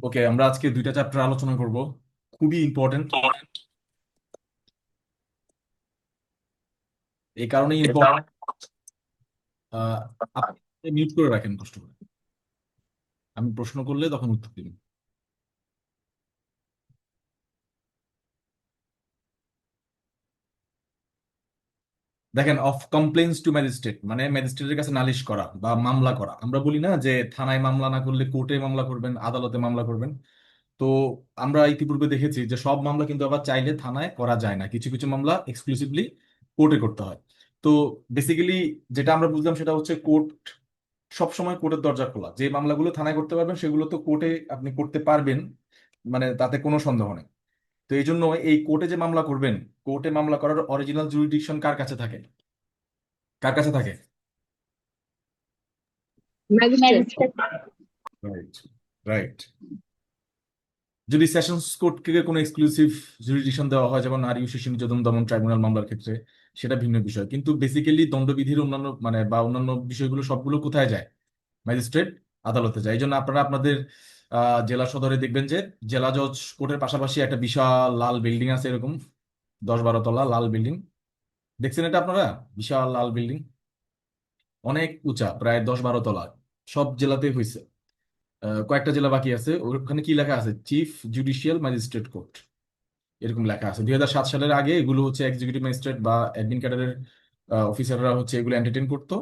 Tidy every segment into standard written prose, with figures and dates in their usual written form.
ওকে, আমরা আজকে দুইটা চ্যাপ্টার আলোচনা করব, খুবই ইম্পর্টেন্ট। এই কারণেই ইম্পর্টেন্ট, আপনি মিউট করে রাখেন কষ্ট করে। আমি প্রশ্ন করলে তখন উত্তর দিবেন। দেখেন, অফ কমপ্লেইন্স টু ম্যাজিস্ট্রেট মানে ম্যাজিস্ট্রেটের কাছে নালিশ করা বা মামলা করা। আমরা বলি না যে থানায় মামলা না করলে কোর্টে মামলা করবেন, আদালতে মামলা করবেন। তো আমরা ইতিপূর্বে দেখেছি যে সব মামলা কিন্তু আবার চাইলে থানায় করা যায় না, কিছু কিছু মামলা এক্সক্লুসিভলি কোর্টে করতে হয়। তো বেসিক্যালি যেটা আমরা বুঝলাম সেটা হচ্ছে কোর্ট সবসময় কোর্টের দরজা খোলা। যে মামলাগুলো থানায় করতে পারবেন সেগুলো তো কোর্টে আপনি করতে পারবেন, মানে তাতে কোনো সন্দেহ নেই। তো এই জন্য এই কোর্টে যে মামলা করবেন, কোর্টে মামলা করার অরিজিনাল জুরিডিকশন কার কাছে থাকে? কার কাছে থাকে? ম্যাজিস্ট্রেট। Right, right. যদি সেশনস কোর্টকে কোনো এক্সক্লুসিভ জুরিডিকশন দেওয়া হয়, যেমন নারী ও শিশু নির্যাতন দমন ট্রাইব্যুনাল মামলার ক্ষেত্রে, সেটা ভিন্ন বিষয়। কিন্তু বেসিক্যালি দণ্ডবিধির অন্যান্য মানে বা অন্যান্য বিষয়গুলো সবগুলো কোথায় যায়? ম্যাজিস্ট্রেট আদালতে যায়। এই জন্য আপনারা আপনাদের জেলা সদরে দেখবেন যে জেলা জজ কোর্টের পাশাপাশি একটা বিশাল লাল বিল্ডিং আছে, এরকম 10-12 তলা লাল বিল্ডিং। দেখছেন এটা আপনারা? বিশাল লাল বিল্ডিং, অনেক উঁচা, প্রায় 10-12 তলা। সব জেলাতেই হয়েছে। কয়েকটা জেলা বাকি আছে, ওখানে কি লেখা আছে? চিফ জুডিশিয়াল ম্যাজিস্ট্রেট কোর্ট, এরকম লেখা আছে। 2007 সালের আগে এগুলো হচ্ছে এক্সিকিউটিভ ম্যাজিস্ট্রেট বা অ্যাডমিন ক্যাডারের অফিসাররা হচ্ছে এগুলো এন্টারটেইন করতো,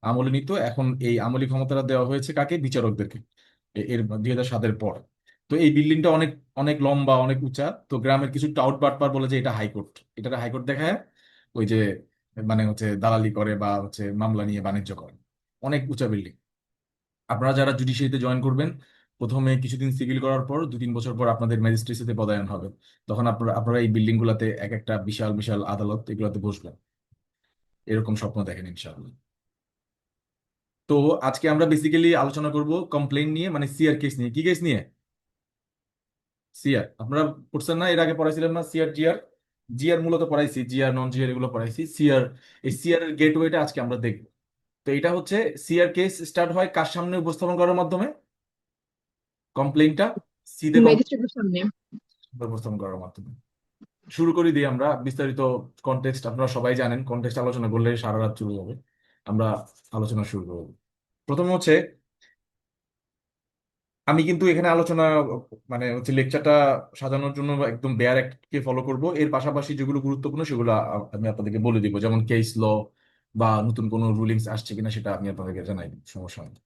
আমলে নিত। এখন এই আমলি ক্ষমতাটা দেওয়া হয়েছে কাকে? বিচারকদেরকে, এর 2007-এর পর। তো এই বিল্ডিংটা অনেক অনেক লম্বা, অনেক উঁচা। তো গ্রামের কিছু টাউট বাটপার বলে যে এটা হাইকোর্ট, এটা হাইকোর্ট দেখায় ওই যে মানে হচ্ছে দালালি করে বা হচ্ছে মামলা নিয়ে বাণিজ্য করে। অনেক উঁচা বিল্ডিং। আপনারা যারা জুডিশিয়ারিতে জয়েন করবেন, প্রথমে কিছুদিন সিভিল করার পর 2-3 বছর পর আপনাদের ম্যাজিস্ট্রেসিতে পদায়ন হবে। তখন আপনারা আপনারা এই বিল্ডিং গুলাতে এক একটা বিশাল বিশাল আদালত এগুলাতে বসবেন, এরকম স্বপ্ন দেখেন ইনশাআল্লাহ। তো আজকে আমরা বেসিক্যালি আলোচনা করব কমপ্লেইন নিয়ে, মানে সিআর কেস নিয়ে। কি কেস নিয়ে? সিআর আপনারা পড়ছেন না? এর আগে পড়াইছিলেন না সিআর জিআর? জিআর মূলত পড়াইছি, জিআর নন জিআর এগুলো পড়াইছি। সিআর, এই সিআর এর গেটওয়েটা আজকে আমরা দেখব। তো এটা হচ্ছে সিআর কেস স্টার্ট হয় কার সামনে উপস্থাপন করার মাধ্যমে? কমপ্লেইনটা সিতে ম্যাজিস্ট্রেটের সামনে। উপস্থাপন করার মাধ্যমে। শুরু করি দিয়ে আমরা বিস্তারিত কনটেক্সট আপনারা সবাই জানেন, কনটেক্সট আলোচনা করলে সারা রাত চলে যাবে। আমরা আলোচনা শুরু করব। প্রথম হচ্ছে, আমি কিন্তু এখানে আলোচনা মানে হচ্ছে লেকচারটা সাজানোর জন্য একদম বেয়ার কে ফলো করব। এর পাশাপাশি যেগুলো গুরুত্বপূর্ণ সেগুলো আমি আপনাদেরকে বলে দিব, যেমন কেস ল বা নতুন কোনো রুলিংস আসছে কিনা সেটা আমি আপনাদেরকে জানাই দিব, সমস্যা নেই।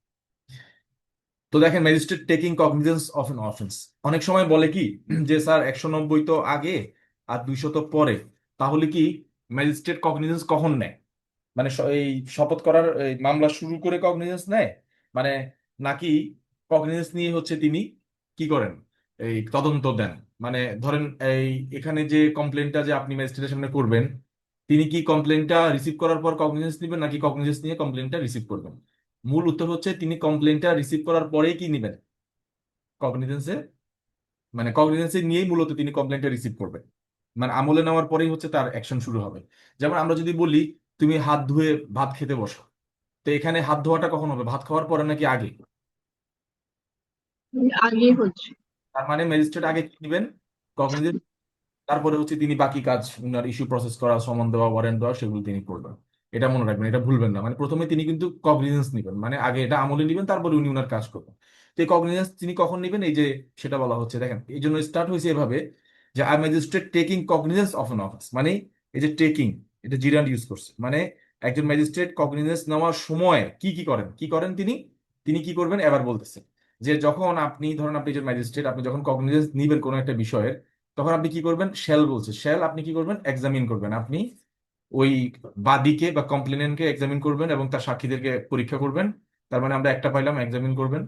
তো দেখেন, magistrate taking cognizance of an offence. অনেক সময় বলে কি যে স্যার 190 তো আগে আর 200 তো পরে, তাহলে কি ম্যাজিস্ট্রেট কগনিজেন্স কখন নেয়? মানে এই শপথ করার এই মামলা শুরু করে কগনিজেন্স নেয়, মানে নাকি কগনিজেন্স নিয়ে হচ্ছে তিনি কি করেন? এই তদন্ত দেন। মানে ধরেন এই এখানে যে কমপ্লেনটা যে আপনি ম্যাজিস্ট্রেটের সামনে করবেন, তিনি কি কমপ্লেনটা রিসিভ করার পর কগনিজেন্স নেবেন নাকি কগনিজেন্স নিয়ে কমপ্লেনটা রিসিভ করবেন? মূল উত্তর হচ্ছে তিনি কমপ্লেনটা রিসিভ করার পরেই কি নেবেন? কগনিজেন্সে, মানে কগনিজেন্সে নিয়েই মূলত তিনি কমপ্লেনটা রিসিভ করবেন। মানে আমলে নেওয়ার পরেই হচ্ছে তার অ্যাকশন শুরু হবে। যেমন আমরা যদি বলি তুমি হাত ধুয়ে ভাত খেতে বসো, তো এখানে হাত ধোয়াটা কখন হবে? ভাত খাওয়ার পরে নাকি আগে? আগে হচ্ছে। তার মানে ম্যাজিস্ট্রেট আগে কি নেবেন? কগনিজেন্স। তারপরে হচ্ছে তিনি বাকি কাজ, উনার ইস্যু প্রসেস করা, সমন দেওয়া, ওয়ারেন্ট দেওয়া, সেগুলো তিনি করবেন। এটা মনে রাখবেন, এটা ভুলবেন না। মানে প্রথমে তিনি কিন্তু কগনিজেন্স নেবেন, মানে আগে এটা আমলে নেবেন, তারপরে উনি উনার কাজ করবেন। তো এই কগনিজেন্স তিনি কখন নেবেন, এই যে সেটা বলা হচ্ছে। দেখেন, এই জন্য স্টার্ট হয়েছে এভাবে যে I magistrate taking cognizance of an offence, মানে এই যে টেকিং, এটা জিরান্ড ইউজ করছে। মানে একজন ম্যাজিস্ট্রেট কগনিজেন্স নেওয়ার সময় কি কি করেন, কি করেন তিনি? তিনি কি করবেন এবার বলতেছে যে যখন আপনি ধরেন আপনি যে ম্যাজিস্ট্রেট, আপনি যখন কগনিজেন্স নিবেন কোনো একটা বিষয়ের, তখন আপনি কি করবেন? শ্যাল বলছে, শ্যাল আপনি কি করবেন? এক্সামিন করবেন। আপনি ওই বাদীকে বা কমপ্লেনেন্টকে এক্সামিন করবেন এবং তার সাক্ষীদেরকে পরীক্ষা করবেন। তার মানে আমরা একটা পাইলাম, এক্সামিন করবেন।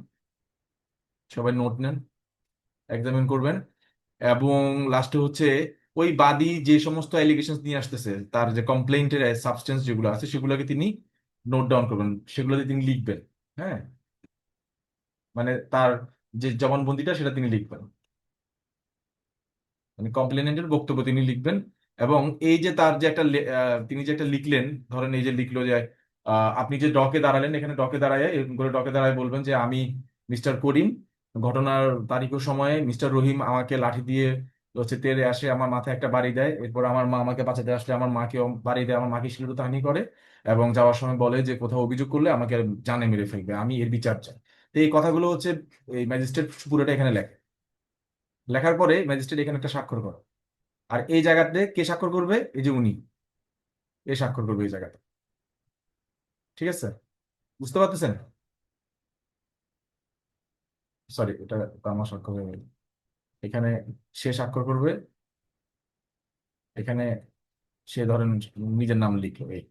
সবাই নোট নেন, এক্সামিন করবেন। এবং লাস্টে হচ্ছে ওই বাদী যে সমস্ত অ্যালিগেশন নিয়ে আসতেছে, তার যে কমপ্লেইন্টের সাবস্টেন্স যেগুলো আছে সেগুলোকে তিনি নোট ডাউন করবেন, সেগুলোতে তিনি লিখবেন। হ্যাঁ, মানে তার যে জবানবন্দিটা সেটা তিনি লিখবেন, মানে কমপ্লেনেন্টের বক্তব্য তিনি লিখবেন। এবং এই যে তার যে একটা তিনি যে একটা লিখলেন, ধরেন এই যে লিখলো যে আপনি যে ডকে দাঁড়ালেন, এখানে ডকে দাঁড়ায় এরকম করে ডকে দাঁড়ায় বলবেন যে আমি মিস্টার করিম ঘটনার তারিখ ও সময়ে মিস্টার রহিম আমাকে লাঠি দিয়ে হচ্ছে তেড়ে আসে, আমার মাথায় একটা বাড়ি দেয়। এরপর আমার মা আমাকে বাঁচাতে আসলে আমার মাকেও বাড়ি দেয়, আমার মাকে শ্লীলতাহানি করে এবং যাওয়ার সময় বলে যে কোথাও অভিযোগ করলে আমাকে জানে মেরে ফেলবে, আমি এর বিচার চাই। তো এই কথাগুলো হচ্ছে এই ম্যাজিস্ট্রেট পুরোটা এখানে লেখে। লেখার পরে ম্যাজিস্ট্রেট এখানে একটা স্বাক্ষর করে। আর এই জায়গাতে কে স্বাক্ষর করবে? এই যে উনি, এ স্বাক্ষর করবে এই জায়গাতে। ঠিক আছে? বুঝতে পারতেছেন? সরি, এটা তো আমার স্বাক্ষর হয়ে গেল। এখানে সে স্বাক্ষর করবে, এখানে সে ধরেন নিজের নাম লিখলো এই।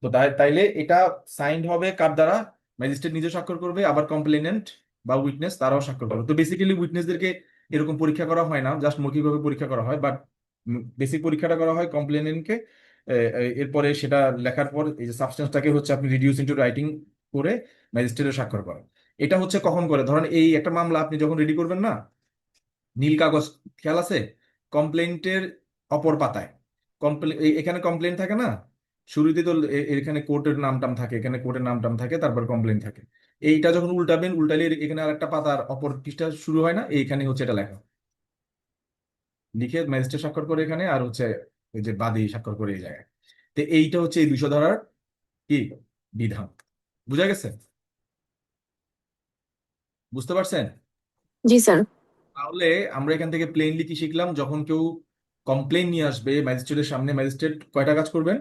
তো তাইলে এটা সাইন্ড হবে কার দ্বারা? ম্যাজিস্ট্রেট নিজে স্বাক্ষর করবে, আবার কমপ্লেনেন্ট বা উইটনেস তারাও স্বাক্ষর করবে। তো বেসিক্যালি উইটনেসদেরকে এরকম পরীক্ষা করা হয় না, জাস্ট মৌখিকভাবে পরীক্ষা করা হয়, বাট বেসিক পরীক্ষাটা করা হয় কমপ্লেনেন্টকে। এরপরে সেটা লেখার পর এই যে সাবস্টেন্সটাকে হচ্ছে আপনি রিডিউস ইন্টু রাইটিং করে ম্যাজিস্ট্রেটের স্বাক্ষর করেন। এটা হচ্ছে কখন করে? ধরেন এই একটা মামলা আপনি যখন রেডি করবেন না, নীল কাগজ খেয়াল আছে? কমপ্লেন্টের অপর পাতায় এখানে কমপ্লেন থাকে না, শুরুতে তো এখানে কোর্টের নাম টাম থাকে, এখানে কোর্টের নাম টাম থাকে, তারপর কমপ্লেন থাকে। এইটা যখন উল্টাবেন, উল্টালে এখানে আর একটা পাতার অপর পৃষ্ঠা শুরু হয় না, এইখানে হচ্ছে এটা লেখা, লিখে ম্যাজিস্ট্রেট স্বাক্ষর করে এখানে, আর হচ্ছে এই যে বাদী স্বাক্ষর করে এই জায়গায়। তো এইটা হচ্ছে এই 200 ধারার কি বিধান। বুঝা গেছে? বুঝতে পারছেন? জি স্যার। তাহলে আমরা এখান থেকে প্লেনলি কি শিখলাম? যখন কেউ কমপ্লেন নিয়ে আসবে ম্যাজিস্ট্রেটের সামনে, ম্যাজিস্ট্রেট কয়টা কাজ করবেন?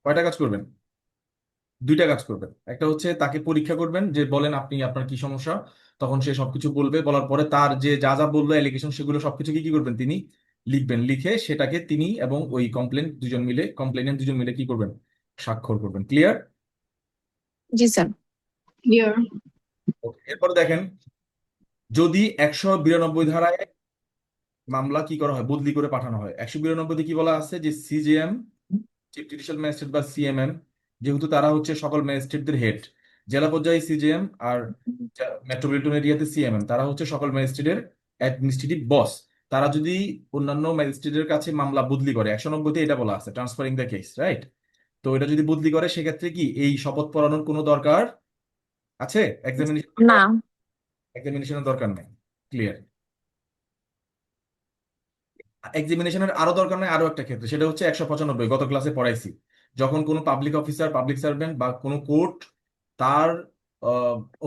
কয়টা কাজ করবেন? দুইটা কাজ করবেন। একটা হচ্ছে তাকে পরীক্ষা করবেন, যে বলেন আপনি আপনার কি সমস্যা। তখন সে সবকিছু বলবে, বলার পরে তার যে যা যা বললো অ্যালিগেশন, সেগুলো সবকিছু কি কি করবেন তিনি লিখবেন। লিখে সেটাকে তিনি এবং ওই কমপ্লেনেন্ট দুজন মিলে কি করবেন? স্বাক্ষর করবেন। ক্লিয়ার? জি স্যার। ক্লিয়ার। এরপরে দেখেন, যদি 192 ধারায় মামলা কি করা হয়, বদলি করে পাঠানো হয়। 192-তে কি বলা আছে? যে সিজেএম, চিফ জুডিশিয়াল ম্যাজিস্ট্রেট বা সিএমএম, যেহেতু তারা হচ্ছে সকল ম্যাজিস্ট্রেটদের হেড, জেলা পর্যায়ে সিজেএম আর মেট্রোপলিটন এরিয়াতে সিএমএম, তারা হচ্ছে সকল ম্যাজিস্ট্রেটের অ্যাডমিনিস্ট্রেটিভ বস। তারা যদি অন্যান্য ম্যাজিস্ট্রেটের কাছে মামলা বদলি করে, 190-তে এটা বলা আছে ট্রান্সফারিং দ্য কেস, রাইট? তো এটা যদি বদলি করে, সেক্ষেত্রে কি এই শপথ পড়ানোর কোনো দরকার আছে? এক্সামিনেশন না। দরকার? এক্সামিনেশনের দরকার নেই। ক্লিয়ার? এক্সামিনেশনের আরো দরকার নেই আরো একটা ক্ষেত্রে, সেটা হচ্ছে 195, গত ক্লাসে পড়াইছি। যখন কোনো পাবলিক অফিসার, পাবলিক সার্ভেন্ট বা কোনো কোর্ট তার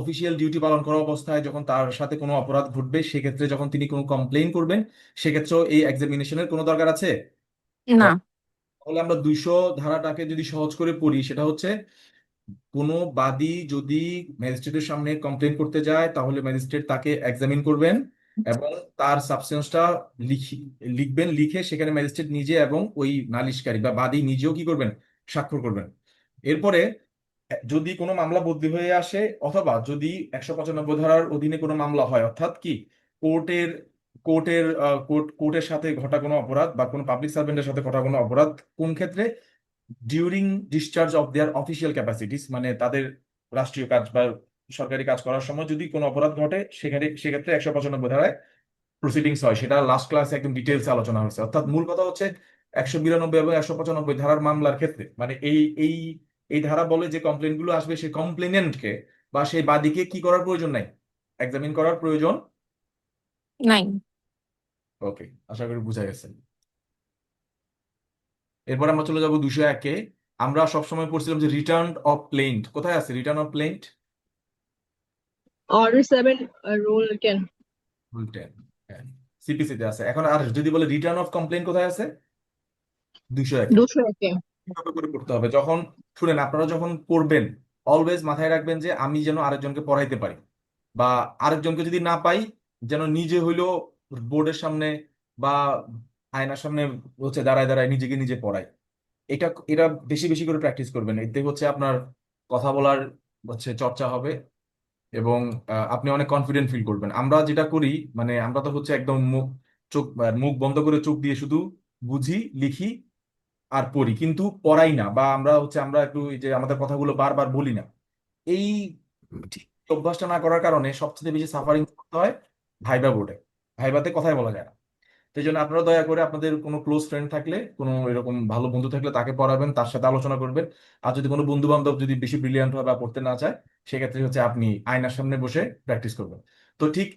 অফিসিয়াল ডিউটি পালন করা অবস্থায় যখন তার সাথে কোনো অপরাধ ঘটবে, সেক্ষেত্রে যখন তিনি কোনো কমপ্লেইন করবেন, সেক্ষেত্রেও এই এক্সামিনেশনের কোনো দরকার আছে? না। তাহলে আমরা 200 ধারাটাকে যদি সহজ করে পড়ি, সেটা হচ্ছে কোনো বাদী যদি ম্যাজিস্ট্রেটের সামনে কমপ্লেন করতে যায়, তাহলে ম্যাজিস্ট্রেট তাকে এক্সামিন করবেন এবং তার সাবস্টেন্সটা লিখবেন। লিখে সেখানে ম্যাজিস্ট্রেট নিজে এবং ওই নালিশকারী বা বাদী নিজেও কি করবেন? স্বাক্ষর করবেন। এরপরে যদি কোনো মামলা বদলি হয়ে আসে, অথবা যদি 195 ধারার অধীনে কোনো মামলা হয়, অর্থাৎ কি কোর্টের কোর্টের সাথে ঘটা কোনো অপরাধ বা কোনো পাবলিক সার্ভেন্টের সাথে ঘটা কোনো অপরাধ, কোন ক্ষেত্রে? During discharge of their official capacities, মানে তাদের রাষ্ট্রীয় কাজ বা সরকারি কাজ করার সময় যদি কোনো অপরাধ ঘটে, সেক্ষেত্রে 195 ধারায় প্রসিডিংস হয়। সেটা লাস্ট ক্লাসে একদম ডিটেলস আলোচনা হয়েছে। অর্থাৎ মূল কথা হচ্ছে 192 এবং 195 ধারার মামলার ক্ষেত্রে, মানে এই এই ধারা বলে যে কমপ্লেন গুলো আসবে, সেই কমপ্লেনেন্টকে বা সেই বাদীকে কি করার প্রয়োজন নাই? এক্সামিন করার প্রয়োজন। নাই। ওকে, আশা করি বুঝা গেছে। এরপর আমরা চলে যাবো 201-এ। আমরা সবসময় পড়ছিলাম যে রিটার্ন অফ প্লেইন্ট, কোথায় আছে return of plaint? Order 7, rule 10. Rule 10, হ্যাঁ, সিপিসিতে আছে। এখন আর যদি বলে রিটার্ন অফ কমপ্লেইন কোথায় আছে? 201-এ। 201. কিভাবে করে করতে হবে? যখন শুনেন, আপনারা যখন করবেন, অলওয়েজ মাথায় রাখবেন যে আমি যেন আরেকজনকে পড়াইতে পারি, বা আরেকজনকে যদি না পাই, যেন নিজে হইলেও বোর্ডের সামনে বা আয়নার সামনে হচ্ছে দাঁড়ায় দাঁড়ায় নিজেকে নিজে পড়াই। এটা এটা বেশি বেশি করে প্র্যাকটিস করবেন। এতে হচ্ছে আপনার কথা বলার হচ্ছে চর্চা হবে এবং আপনি অনেক কনফিডেন্ট ফিল করবেন। আমরা যেটা করি, মানে আমরা তো হচ্ছে একদম মুখ বন্ধ করে চোখ দিয়ে শুধু বুঝি, লিখি আর পড়ি, কিন্তু পড়াই না, বা আমরা একটু এই যে আমাদের কথাগুলো বারবার বলি না। এই ঠিক অভ্যাসটা না করার কারণে সবচেয়ে বেশি সাফারিং করতে হয় ভাইবা বোর্ডে। ভাইবাতে কথাই বলা যায় না। তো এই জন্য আপনারা দয়া করে আপনাদের কোনো ক্লোজ ফ্রেন্ড থাকলে, কোনো এরকম ভালো বন্ধু থাকলে তাকে পড়াবেন, তার সাথে আলোচনা করবেন। আর যদি কোনো বন্ধু বান্ধব যদি বেশি ব্রিলিয়ান্ট হয় বা পড়তে না চায়, সেক্ষেত্রে হচ্ছে আপনি আয়নার সামনে বসে প্র্যাকটিস করবেন। তো ঠিক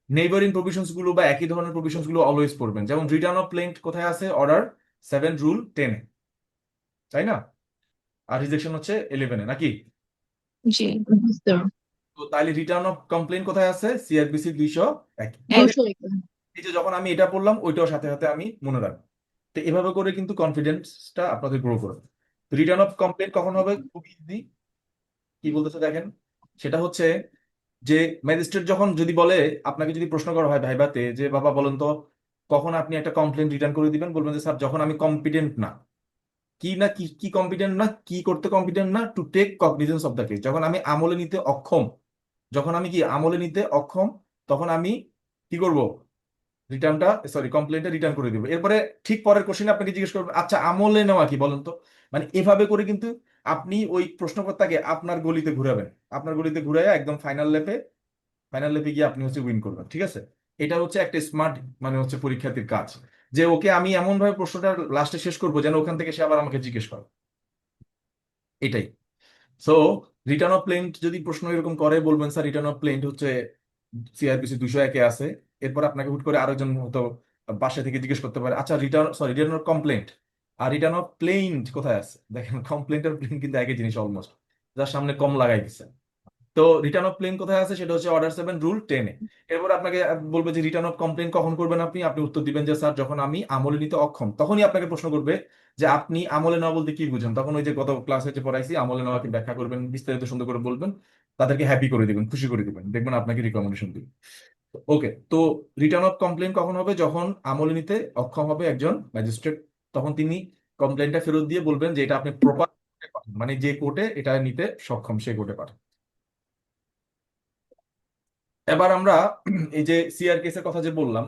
নেইবারিং প্রভিশনস গুলো বা একই ধরনের প্রভিশনস গুলো অলওয়েজ পড়বেন। যেমন রিটার্ন অফ প্লেন্ট কোথায় আছে? অর্ডার 7 রুল 10, তাই না? আর রিজেকশন হচ্ছে 11-এ, নাকি? জি। Yes, sir. তো তাইলে রিটার্ন অফ কমপ্লেন কোথায় আছে? সিআরপিসি 201। এক। এই যে যখন আমি এটা বললাম ওইটাও সাথে সাথে আমি মনে রাখবো। তো এভাবে করে কিন্তু কনফিডেন্সটা আপনাদের গ্রো করবে। রিটার্ন অফ কমপ্লেন কখন হবে? খুব ইজি। কি বলতেছে দেখেন, সেটা হচ্ছে যে ম্যাজিস্ট্রেট যখন যদি বলে, আপনাকে যদি প্রশ্ন করা হয় ভাইবাতে যে বাবা বলেন তো কখন আপনি একটা কমপ্লেন রিটার্ন করে দিবেন, বলবেন যে স্যার যখন আমি কম্পিটেন্ট না। কি না কি কি কম্পিটেন্ট না, কি করতে কম্পিটেন্ট না? To take cognizance of the case. যখন আমি আমলে নিতে অক্ষম, যখন আমি কি আমলে নিতে অক্ষম, তখন আমি কি করব? কমপ্লেনটা রিটার্ন করে দিব। এরপরে ঠিক পরের কোশ্চেনে আপনাকে জিজ্ঞেস করবেন আচ্ছা আমলে নেওয়া কি বলেন তো। মানে এভাবে করে কিন্তু আপনি ওই প্রশ্নকর্তাকে আপনার গলিতে ঘুরাবেন, আপনার গলিতে ঘুরাইয়া একদম ফাইনাল লেপে গিয়ে আপনি হচ্ছে উইন করবেন। ঠিক আছে? এটা হচ্ছে একটা স্মার্ট মানে হচ্ছে পরীক্ষার্থীর কাজ, যে ওকে আমি এমন ভাবে প্রশ্নটা লাস্টে শেষ করবো যেন ওখান থেকে সে আবার আমাকে জিজ্ঞেস করে। এটাই। সো রিটার্ন অফ প্লেন্ট যদি প্রশ্ন এরকম করে, বলবেন স্যার রিটার্ন অফ প্লেন্ট হচ্ছে সিআরপিসি 201-এ আছে। এরপর আপনাকে হুট করে আরেকজন হয়তো বাসা থেকে জিজ্ঞেস করতে পারে আচ্ছা রিটার্ন অফ কমপ্লেন্ট আর রিটার্ন অফ প্লেন্ট কোথায় আছে? দেখেন কমপ্লেন্ট আর প্লেন্ট কিন্তু একই জিনিস অলমোস্ট, যার সামনে কম লাগাই দিচ্ছে। তো রিটার্ন অফ প্লেন কোথায় আছে? সেটা হচ্ছে অর্ডার 7 রুল 10-এ। এরপর আপনাকে বলবে যে রিটার্ন অফ কমপ্লেন কখন করবেন আপনি? আপনি উত্তর দিবেন যে স্যার যখন আমি আমলে নিতে অক্ষম। তখনই আপনাকে প্রশ্ন করবে যে আপনি আমলে নেওয়া বলতে কি বুঝেন। তখন ওই যে গত ক্লাসে যে পড়াইছি আমলে নেওয়াকে ব্যাখ্যা করবেন, বিস্তারিত সুন্দর করে বলবেন, তাদেরকে হ্যাপি করে দিবেন, খুশি করে দিবেন, দেখবেন আপনাকে রিকমেন্ডেশন দিবে। ওকে, তো রিটার্ন অফ কমপ্লেন কখন হবে? যখন আমলে নিতে অক্ষম হবে একজন ম্যাজিস্ট্রেট। তখন তিনি কমপ্লেনটা ফেরত দিয়ে বলবেন যে এটা আপনি প্রপার, মানে যে কোর্টে এটা নিতে সক্ষম সেই কোর্টে পাঠান। এবার আমরা এই যে সিআর কেসের কথা যে বললাম,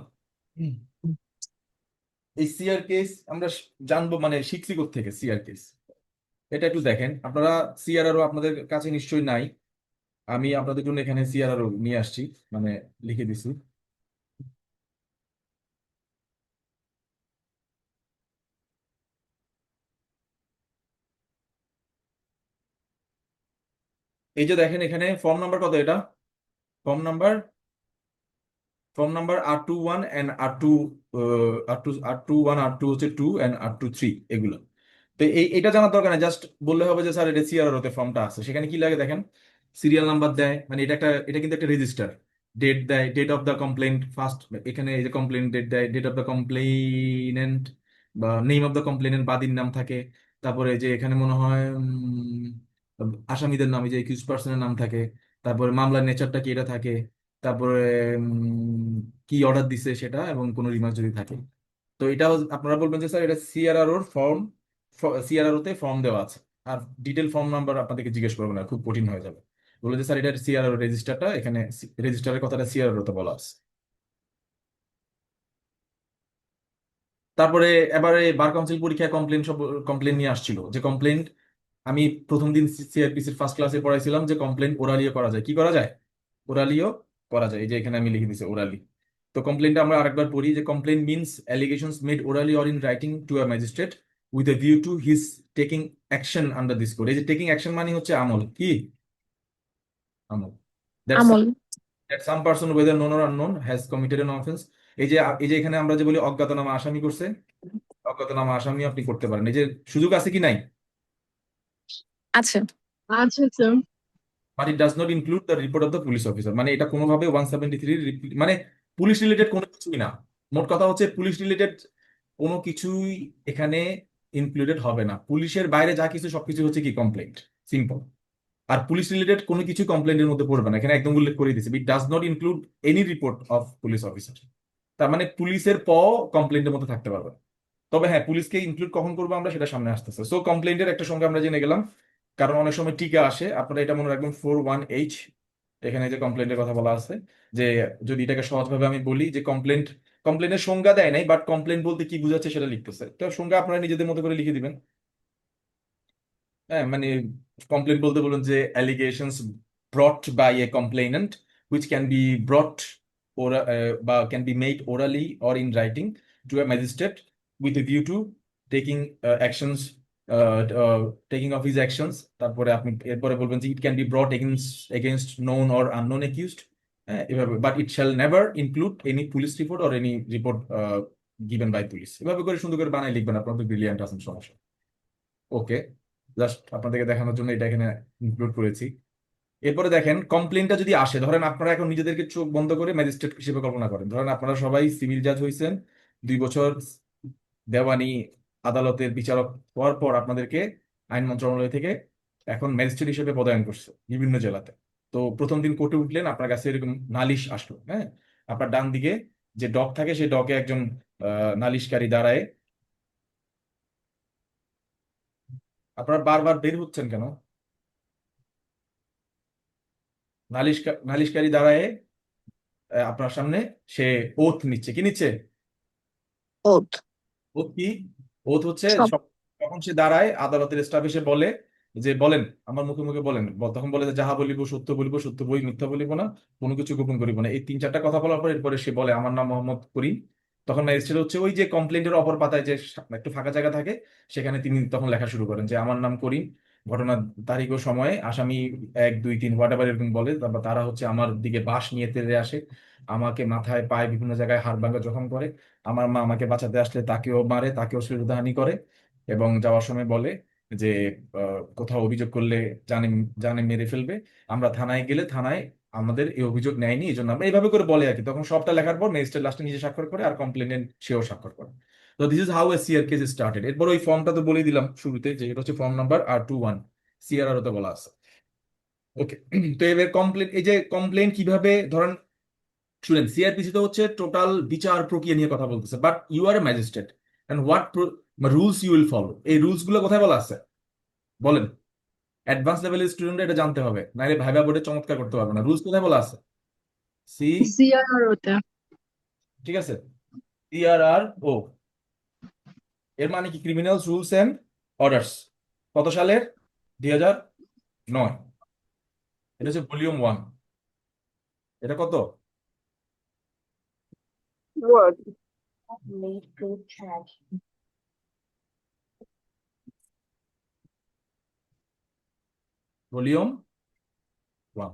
এই সিআর কেস আমরা জানবো মানে শিখছি থেকে সিআর কেস। এটা একটু দেখেন আপনারা, সিআরআরও আপনাদের কাছে নিশ্চয়ই নাই। আমি আপনাদের জন্য এখানে সিআরআরও নিয়ে আসছি, মানে লিখে দিছি। এই যে দেখেন এখানে ফর্ম নাম্বার কত? এটা form number R21 and R2, R21 R2 হচ্ছে 2 and R23 এগুলো। তো এটা জানার দরকার নেই, জাস্ট বললে হবে যে স্যার এটা সিআরআর হতে ফর্মটা আছে। সেখানে কি লাগে দেখেন, সিরিয়াল নাম্বার দেয়, মানে এটা কিন্তু একটা রেজিস্টার। ডেট দেয়, date of the complaint first, এখানে এই যে কমপ্লেন্ট ডেট দেয়, ডেট অফ দ্য কমপ্লেনেন্ট বা নেম অফ দ্য কমপ্লেনেন্ট বাদীর নাম থাকে। তারপরে যে এখানে মনে হয় আসামিদের নাম, এই যে একিউজ পার্সনের নাম থাকে। তারপরে মামলার নেচারটা কি এটা থাকে। তারপরে কি অর্ডার দিছে সেটা, এবং কোনো রিমার্ক যদি থাকে। তো এটা আপনারা বলবেন যে স্যার এটা সিআরআর ফর্ম, সিআরআর তে ফর্ম দেওয়া আছে। আর ডিটেল ফর্ম নাম্বার আপনাদেরকে জিজ্ঞেস করবে না, খুব কঠিন হয়ে যাবে। বলে যে স্যার এটা সিআরআর রেজিস্টারটা, এখানে রেজিস্টারের কথাটা সিআরআর তে বলা আছে। তারপরে এবারে বার কাউন্সিল পরীক্ষায় কমপ্লেন নিয়ে আসছিল, যে কমপ্লেন আমি প্রথম দিন সিআরপিসির ফার্স্ট ক্লাসে পড়াইছিলাম যে কমপ্লেন ওরালিও করা যায়। কি করা যায়? ওরালিও করা যায়। এই যে এখানে আমি লিখে দিছি ওরালি। তো কমপ্লেনটা আমরা আরেকবার পড়ি, যে complain means allegations made orally or in writing to a magistrate with a view to his taking action under this code. এই যে টেকিং অ্যাকশন মানে হচ্ছে আমল, কি আমল, দ্যাটস আমল। that some person whether known or unknown has committed an offense। এই যে এখানে আমরা যে বলি অজ্ঞাতনামা আসামি করছে, অজ্ঞাতনামা আসামি আপনি করতে পারেন। এই যে সুযোগ আছে কি নাই? আছে। আচ্ছা, sir. But it does not include the report of the police officer. মানে এটা কোনোভাবে 173 মানে পুলিশ রিলেটেড কোনো কিছুই না। মোট কথা হচ্ছে পুলিশ রিলেটেড কোনো কিছুই এখানে ইনক্লুডেড হবে না। পুলিশের বাইরে যা কিছু সবকিছু হচ্ছে কি কমপ্লেন্ট, সিম্পল। আর পুলিশ রিলেটেড কোনো কিছু কমপ্লেন্টের মধ্যে পড়বে না, এখানে একদম উল্লেখ করে দিয়েছে it does not include any report of police officer. তার মানে পুলিশের কমপ্লেন্টের মধ্যে থাকতে পারবে না। তবে হ্যাঁ, পুলিশকে ইনক্লুড কখন করবো আমরা সেটা সামনে আসতেছে। সো কমপ্লেন্টের একটা সংখ্যা আমরা জেনে গেলাম, কারণ অনেক সময় টিকা আসে। আপনারা এটা মনে রাখবেন 41H। এখানে যে কমপ্লেন্টের কথা বলা আছে, যে যদি এটাকে সহজভাবে আমি বলি যে কমপ্লেন্টের সংজ্ঞা দেয় নাই, বাট কমপ্লেন্ট বলতে কি বুঝাচ্ছে সেটা লিখতেছে। তো সংজ্ঞা আপনারা নিজেদের মতো করে লিখে দিবেন। হ্যাঁ, মানে কমপ্লেন্ট বলতে বলুন যে allegations brought by a complainant which can be brought ওরা বা can be made orally or in writing to a magistrate with a view to taking actions taking of his actions, তারপরে আপনি এরপরে বলবেন যে it can be brought against known or unknown accused, এভাবে, but it shall never include any police report or any report given by police. এভাবে করে সুন্দর করে বানাই লিখবেন, আপনার তো ব্রিলিয়ান্ট আছেন, সমস্যা। ওকে, জাস্ট আপনাদেরকে দেখানোর জন্য এটা এখানে ইনক্লুড করেছি। এরপরে দেখেন, কমপ্লেনটা যদি আসে, ধরেন আপনারা এখন নিজেদেরকে চোখ বন্ধ করে ম্যাজিস্ট্রেট হিসেবে কল্পনা করেন, ধরেন আপনারা সবাই সিভিল জাজ হয়েছেন, 2 বছর দেওয়ানি আদালতের বিচারক হওয়ার পর আপনাদেরকে আইন মন্ত্রণালয় থেকে এখন ম্যাজিস্ট্রেট হিসেবে পদায়ন করছে বিভিন্ন জেলাতে। তো প্রথম দিন কোর্টে উঠলেন, আপনার কাছে এরকম নালিশ আসলো, হ্যাঁ, আপনার ডান দিকে যে ডক থাকে সেই ডকে একজন নালিশকারী দাঁড়ায়। আপনারা বারবার বের হচ্ছেন কেন? নালিশকারী দাঁড়ায় আপনার সামনে, সে ওথ নিচ্ছে, কি নিচ্ছে? ওথ। ওথ কি? ওথ হচ্ছে সব। তখন সে দাঁড়ায়, আদালতের স্টাফ এসে বলে যে বলেন, আমার মুখে মুখে বলেন, তখন বলে যে যাহা বলিব সত্য বলিব, সত্য বই, মিথ্যা বলিব না, কোনো কিছু গোপন করিব না। এই 3-4টা কথা বলার পর এরপরে সে বলে আমার নাম মোহাম্মদ করিম। তখন ম্যাজিস্ট্রেট হচ্ছে ওই যে কমপ্লেন্টের অপর পাতায় যে একটু ফাঁকা জায়গা থাকে, সেখানে তিনি তখন লেখা শুরু করেন যে আমার নাম করিম, ঘটনার তারিখ ও সময়ে আসামি 1, 2, 3 হোয়াট এভার এরকম বলে। তারপর তারা হচ্ছে আমার দিকে বাঁশ নিয়ে তেড়ে আসে, আমাকে মাথায় পায়ে বিভিন্ন জায়গায় হাড় ভাঙা জখম করে, আমার মা আমাকে বাঁচাতে আসলে তাকেও মারে, তাকেও শ্লীলতাহানি করে, এবং যাওয়ার সময় বলে যে কোথাও অভিযোগ করলে জানে জানে মেরে ফেলবে, আমরা থানায় গেলে থানায় আমাদের এই অভিযোগ নেয়নি, এই জন্য আমরা এইভাবে করে বলে আর কি। তখন সবটা লেখার পর ম্যাজিস্ট্রেট লাস্টে নিজে স্বাক্ষর করে আর কমপ্লেনেন্ট সেও স্বাক্ষর করে। তো this is how A CR case started. এরপর ওই ফর্মটা তো বলে দিলাম শুরুতে যে এটা হচ্ছে ফর্ম নাম্বার R21, সিআরআর তো বলা আছে। ওকে, তো এবার কমপ্লেন, এই যে কমপ্লেন কিভাবে ধরেন, শুনেন, সিআরপিসি তো হচ্ছে টোটাল বিচার প্রক্রিয়া নিয়ে কথা বলতেছে, but you are a magistrate and what rules you will follow, এই রুলস গুলো কোথায় বলা আছে বলেন? অ্যাডভান্স লেভেলের স্টুডেন্ট এটা জানতে হবে, নাহলে ভাইবা বোর্ডে চমৎকার করতে পারবে না। রুলস কোথায় বলা আছে? সি, CRR होता है। ঠিক আছে, CRRO, এর মানে কি? Criminal rules and orders. কত সালের? 2009। এটা হচ্ছে ভলিউম 1। এটা কত? Word. ভলিউম 1।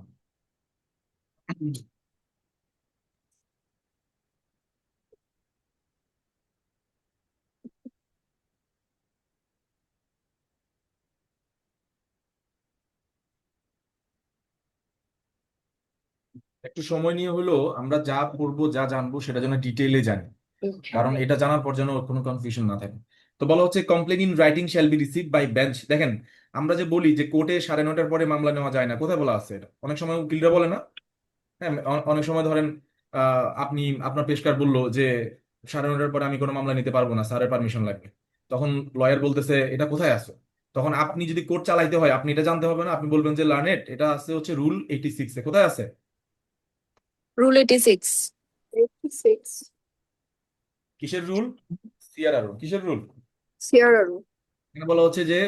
একটু সময় নিয়ে হলো আমরা যা পড়বো যা জানবো সেটা যেন ডিটেইলে জানি, কারণ এটা জানার পর যেন কোনো কনফিউশন না থাকে। তো বলা হচ্ছে complain in writing shall be receive by bench. দেখেন, আমরা যে বলি যে কোর্টে 9:30টার পরে মামলা নেওয়া যায় না, কোথায় বলা আছে এটা? অনেক সময় উকিলরা বলে না, হ্যাঁ, অনেক সময় ধরেন আপনি, আপনার পেশকার বললো যে 9:30টার পরে আমি কোনো মামলা নিতে পারবো না, স্যারের পারমিশন লাগবে। তখন লয়ার বলতেছে এটা কোথায় আছে? তখন আপনি যদি কোর্ট চালাইতে হয় আপনি এটা জানতে হবে না, আপনি বলবেন যে লার্নেট, এটা আছে হচ্ছে রুল 86-এ। কোথায় আছে? Rule 86. 86. কিসের রুল? সিআরআর কিসের রুল? CRR. এখানে বলা হচ্ছে যে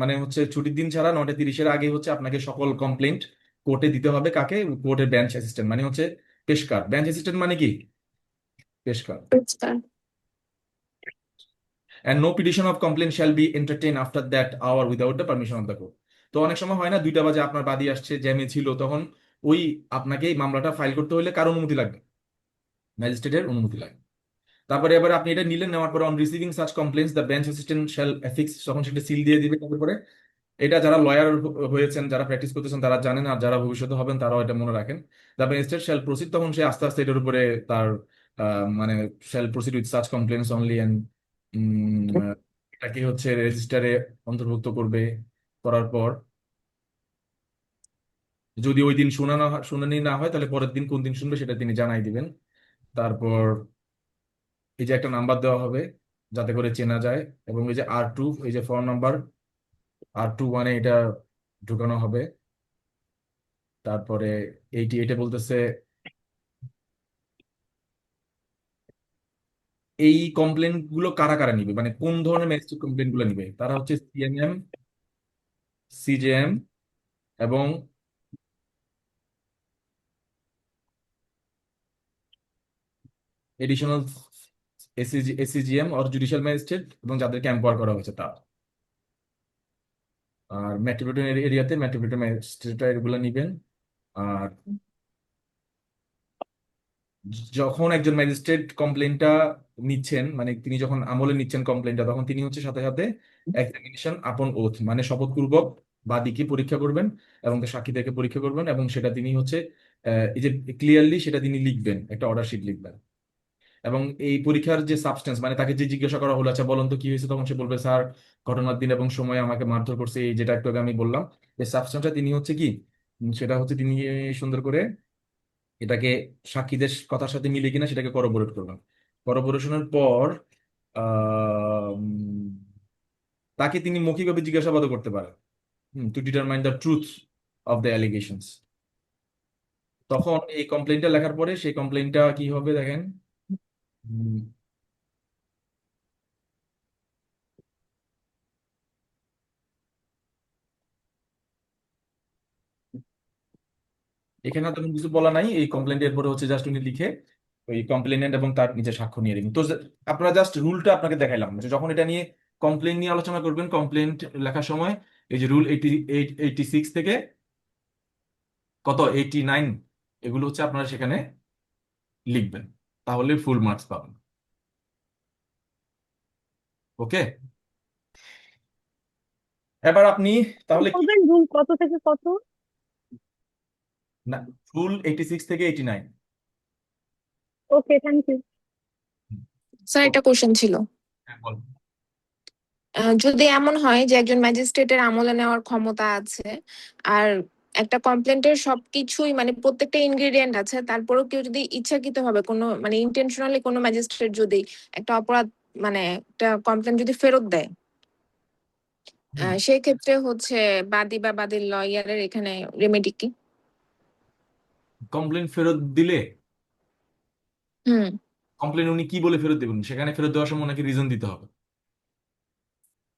মানে হচ্ছে ছুটির দিন ছাড়া 9:30-এর আগে হচ্ছে আপনাকে সকল কমপ্লেন্ট কোর্টে দিতে হবে। কাকে? কোর্টের বেঞ্চ অ্যাসিস্ট্যান্ট, মানে হচ্ছে পেশকার। বেঞ্চ অ্যাসিস্ট্যান্ট মানে কি? পেশকার। It's and no petition of complaint shall be entertained after that hour without the permission of the court। তো অনেক সময় হয় না, 2টা বাজে আপনার বাদী আসছে, জ্যামে ছিল, তখন ওই আপনাকে এই মামলাটা ফাইল করতে হলে কার অনুমতি লাগবে? ম্যাজিস্ট্রেটের অনুমতি লাগবে। তারপরে এবার আপনি এটা নিলেন, নেওয়ার পরে on receiving such complaints the bench assistant shall affix, তখন সেটা সিল দিয়ে দিবে। তারপরে এটা যারা লয়ার হয়েছেন, যারা প্র্যাকটিস করতেছেন তারা জানেন, আর যারা ভবিষ্যতে হবেন তারাও এটা মনে রাখেন। দ্য ম্যাজিস্ট্রেট শ্যাল প্রসিড, তখন সে আস্তে আস্তে এটার উপরে তার মানে shall proceed with such complaints only and এটাকে হচ্ছে রেজিস্টারে অন্তর্ভুক্ত করবে। করার পর যদি ওই দিন শুনানি না হয় তাহলে পরের দিন কোন দিন শুনবে সেটা তিনি জানাই দিবেন। তারপর এই যে একটা নাম্বার দেওয়া হবে যাতে করে চেনা যায়, এবং এই যে R2, এই যে ফর্ম নাম্বার R21-এ এটা ঢুকানো হবে। তারপরে এটা বলতেছে এই কমপ্লেন গুলো কারা কারা নিবে, মানে কোন ধরনের ম্যাজিস্ট্রেট কমপ্লেন গুলো নিবে। তারা হচ্ছে CMM, CJM, এবং additional SCGM or judicial magistrate, এবং যাদেরকে এম্পাওয়ার করা হয়েছে তারা। আর মেট্রোপলিটন এরিয়াতে মেট্রোপলিটন ম্যাজিস্ট্রেটরা এগুলো নিবেন। আর যখন একজন ম্যাজিস্ট্রেট কমপ্লেনটা নিচ্ছেন, মানে তিনি যখন আমলে নিচ্ছেন কমপ্লেনটা, তখন তিনি হচ্ছে সাথে সাথে এক্সামিনেশন আপন ওথ, মানে শপথপূর্বক বাদীকে পরীক্ষা করবেন এবং তার সাক্ষীদেরকে পরীক্ষা করবেন, এবং সেটা তিনি হচ্ছে এই যে ক্লিয়ারলি সেটা তিনি লিখবেন, একটা অর্ডার শিট লিখবেন। এবং এই পরীক্ষার যে সাবস্টেন্স, মানে তাকে যে জিজ্ঞাসা করা হলো, আচ্ছা বলুন তো কি হয়েছে, তখন সে বলবে, স্যার ঘটনার দিন এবং সময় আমাকে মারধর করছে, এই যেটা একটু আগে আমি বললাম। এই সাবস্টেন্সটা তিনি হচ্ছে কি, সেটা হচ্ছে তিনি সুন্দর করে এটাকে সাক্ষীদের কথার সাথে মিলে কিনা সেটাকে করবোরেট করবেন। করবোরেশনের পর তাকে তিনি মৌখিকভাবে জিজ্ঞাসাবাদও করতে পারেন, to determine the truth of the allegations. তখন এই কমপ্লেনটা লেখার পরে সেই কমপ্লেনটা কি হবে দেখেন। উম, এখানে তেমন কিছু বলা নাই, এই কমপ্লেন্টের পরে হচ্ছে জাস্ট উনি লিখে ওই কমপ্লেনেন্ট এবং তার নিজে সাক্ষ্য নিয়ে দিবেন। তো আপনারা জাস্ট রুলটা আপনাকে দেখাইলাম যে যখন এটা নিয়ে কমপ্লেন নিয়ে আলোচনা করবেন, কমপ্লেন্ট লেখার সময় এই যে রুল 86 থেকে কত 89, এগুলো হচ্ছে আপনারা সেখানে লিখবেন, তাহলে ফুল মার্কস পাবেন। ওকে, এবার আপনি তাহলে কি, বলবেন রুল কত থেকে কত? না, রুল 86 থেকে 89। ওকে, থ্যাংক ইউ। স্যার একটা কোশ্চেন ছিল। হ্যাঁ, বল। যদি এমন হয় যে একজন ম্যাজিস্ট্রেটের আমলে নেওয়ার ক্ষমতা আছে, আর একটা কমপ্লেন্টের সবকিছুই মানে প্রত্যেকটা ইনগ্রেডিয়েন্ট আছে, তারপরেও কেউ যদি ইচ্ছাকৃতভাবে কোনো মানে ইন্টেনশনালি কোনো ম্যাজিস্ট্রেট যদি একটা অপরাধ মানে একটা কমপ্লেন যদি ফেরত দেয়, সেই ক্ষেত্রে হচ্ছে বাদী বা বাদীর লয়ারের এখানে রেমেডি কি? কমপ্লেন ফেরত দিলে হুম। কমপ্লেন উনি কি বলে ফেরত দেবেন, সেখানে ফেরত দেওয়ার সময় ওনাকে রিজন দিতে হবে।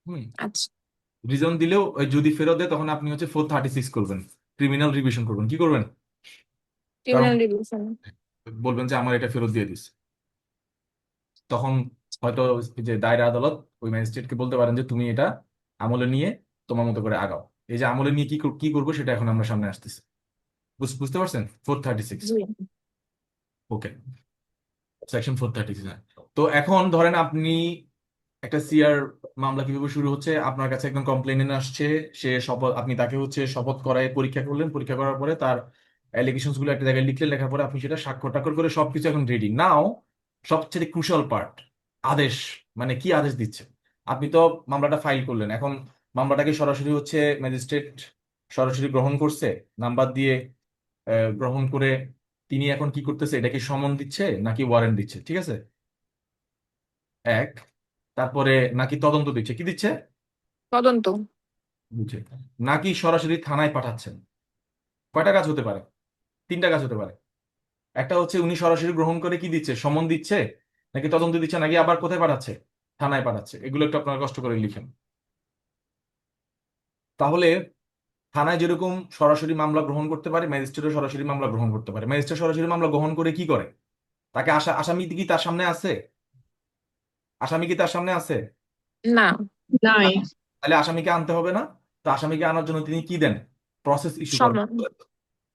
হুম, আচ্ছা। রিজন দিলেও ওই যদি ফেরত দেয় তখন আপনি হচ্ছে 436 করবেন, ক্রিমিনাল রিভিশন করবেন। কি করবেন? কারণ ক্রিমিনাল রিভিশন। বলবেন যে আমার এটা ফেরত দিয়ে দিস, তখন হয়তো এই যে দায়রা আদালত ওই ম্যাজিস্ট্রেটকে বলতে পারেন যে তুমি এটা আমলে নিয়ে তোমার মতো করে আগাও। এই যে আমলে নিয়ে কি করবো সেটা এখন আমরা সামনে আসতেছি। বুঝতে পারছেন? 436। জি। ওকে, সেকশন 436। তো এখন ধরেন আপনি একটা সিআর মামলা কিভাবে শুরু হচ্ছে, আপনার কাছে একদম কমপ্লেন আসছে, সে শপথ, আপনি তাকে হচ্ছে শপথ করায় পরীক্ষা করলেন, পরীক্ষা করার পরে তার অ্যালিগেশনস গুলো একটা জায়গায় লিখলেন, লেখার পরে আপনি সেটা স্বাক্ষর টাক্ষর করে সবকিছু এখন রেডি নাও। সবচেয়ে ক্রুশাল পার্ট, আদেশ, মানে কি আদেশ দিচ্ছে। আপনি তো মামলাটা ফাইল করলেন, এখন মামলাটাকে সরাসরি হচ্ছে ম্যাজিস্ট্রেট সরাসরি গ্রহণ করছে, নাম্বার দিয়ে গ্রহণ করে তিনি এখন কি করতেছে, এটা কি সমন দিচ্ছে নাকি ওয়ারেন্ট দিচ্ছে, ঠিক আছে? এক, তারপরে নাকি তদন্ত দিচ্ছে, কি দিচ্ছে, তদন্ত। বুঝে, নাকি সরাসরি থানায় পাঠাচ্ছেন। কয়টা কাজ হতে পারে? তিনটা কাজ হতে পারে। একটা হচ্ছে উনি সরাসরি গ্রহণ করে কি দিচ্ছে, সমন দিচ্ছে, নাকি তদন্ত দিচ্ছে, নাকি আবার কোথায় পাঠাচ্ছে, থানায় পাঠাচ্ছে। এগুলো একটু আপনারা কষ্ট করে লিখেন। তাহলে থানায় যেরকম সরাসরি মামলা গ্রহণ করতে পারে, ম্যাজিস্ট্রেটও সরাসরি মামলা গ্রহণ করতে পারে। ম্যাজিস্ট্রেট সরাসরি মামলা গ্রহণ করে কি করে, তাকে আসামি কি তার সামনে আছে, আসামি কি তার সামনে আছে? না। নাই। তাহলে আসামিকে আনতে হবে না। তো আসামিকে আনার জন্য তিনি কি দেন, প্রসেস ইস্যু করেন। সমন।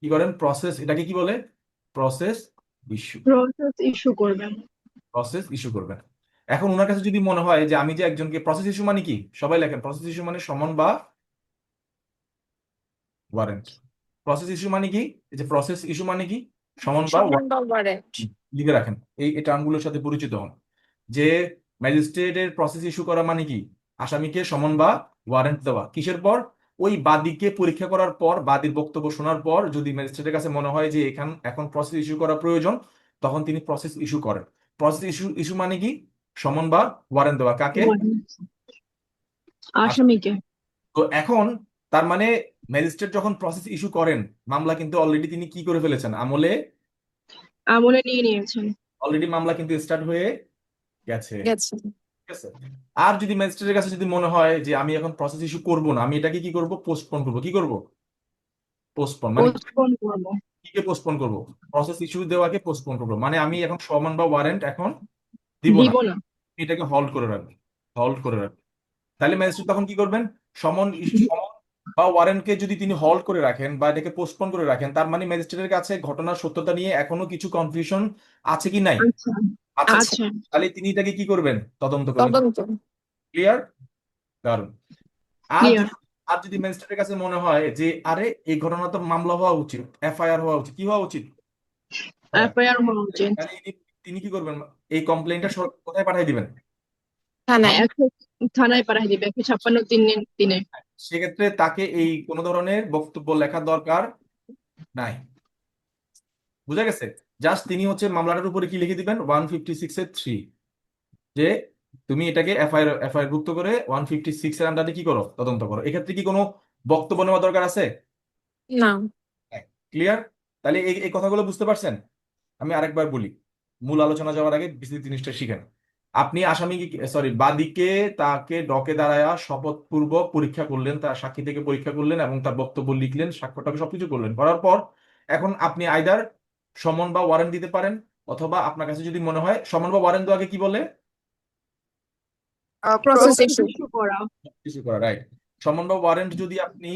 কি করেন, প্রসেস, এটাকে কি বলে, প্রসেস ইস্যু। প্রসেস ইস্যু করবেন। প্রসেস ইস্যু করবেন। এখন ওনার কাছে যদি মনে হয় যে আমি যে একজনকে, প্রসেস ইস্যু মানে কি, সবাই লেখেন, প্রসেস ইস্যু মানে সমন বা ওয়ারেন্ট। প্রসেস ইস্যু মানে কি, এই যে প্রসেস ইস্যু মানে কি, সমন বা সমন বা ওয়ারেন্ট। লিখে রাখেন, এই টার্মগুলোর সাথে পরিচিত হন। যে ম্যাজিস্ট্রেটের প্রসেস ইস্যু করা মানে কি, আসামিকে সমন বা ওয়ারেন্ট দেওয়া। কিসের পর? ওই বাদীকে পরীক্ষা করার পর, বাদীর বক্তব্য শোনার পর যদি ম্যাজিস্ট্রেটের কাছে মনে হয় যে এখন প্রসেস ইস্যু করা প্রয়োজন, তখন তিনি প্রসেস ইস্যু করেন। প্রসেস ইস্যু ইস্যু মানে কি, সমন বা ওয়ারেন্ট দেওয়া। কাকে? আস- আসামিকে। তো এখন তার মানে ম্যাজিস্ট্রেট যখন প্রসেস ইস্যু করেন, মামলা কিন্তু অলরেডি তিনি কি করে ফেলেছেন, আমলে আমলে নিয়ে নিয়েছেন। অলরেডি মামলা কিন্তু স্টার্ট হয়ে গেছে। গেছে। ঠিক আছে? আর যদি ম্যাজিস্ট্রেটের কাছে যদি মনে হয় যে আমি এখন প্রসেস ইস্যু করব না, আমি এটাকে কি করব, পোস্টপোন করব। কি করব? পোস্টপোন মানে পোস্টপোন করবো। কিকে পোস্টপোন করব, প্রসেস ইস্যু দেওয়াকে পোস্টপোন করব, মানে আমি এখন সমন বা ওয়ারেন্ট এখন দিব না, দিব না। এটাকে হল্ড করে রাখবো, হল্ড করে রাখবো। তাহলে ম্যাজিস্ট্রেট তখন কি করবেন, সমন বা ওয়ারেন্টকে যদি তিনি হল্ড করে রাখেন বা এটাকে পোস্টপোন করে রাখেন, তার মানে ম্যাজিস্ট্রেটের কাছে ঘটনার সত্যতা নিয়ে এখনো কিছু কনফিউশন আছে কি নাই? আচ্ছা আছে। আচ্ছা তাহলে তিনি এটাকে কি করবেন? তদন্ত করবেন। তদন্ত। ক্লিয়ার? দারুন। আর ক্লিয়ার। যদি আর যদি ম্যাজিস্ট্রেটের কাছে মনে হয় যে আরে এই ঘটনা তো মামলা হওয়া উচিত, এফআইআর হওয়া উচিত, কি হওয়া উচিত? এফআইআর হওয়া উচিত। তাহলে তিনি কি করবেন? এই কমপ্লেনটা কোথায় পাঠিয়ে দিবেন? থানায়। একশো থানায় পাঠিয়ে দিবে 156 দিনে। সেক্ষেত্রে তাকে এই কোনো ধরনের বক্তব্য লেখার দরকার নাই। বুঝা গেছে? জাস্ট তিনি হচ্ছে মামলাটার উপরে কি লিখে দিবেন, 156-3, যে তুমি এটাকে এফআইআর ভুক্ত করে 156 এর আন্ডারে কি করো, তদন্ত করো। এক্ষেত্রে কি কোনো বক্তব্য নেওয়া দরকার আছে? না। ক্লিয়ার? তাহলে এই এই কথাগুলো বুঝতে পারছেন? আমি আরেকবার বলি, মূল আলোচনা যাওয়ার আগে বিস্তারিত জিনিসটা শিখেন। আপনি আসামি, সরি, বাদীকে তাকে ডকে দাঁড়ায়া শপথপূর্বক পরীক্ষা করলেন, তার সাক্ষী থেকে পরীক্ষা করলেন এবং তার বক্তব্য লিখলেন, সাক্ষ্যটাকে সবকিছু করলেন। করার পর এখন আপনি আইদার সমন বা ওয়ারেন্ট দিতে পারেন, অথবা আপনার কাছে যদি মনে হয় সমন বা ওয়ারেন্ট দেওয়াকে কি বলে? Process process issue. ইস্যু করা। কিছু করা, রাইট। সমন বা ওয়ারেন্ট যদি আপনি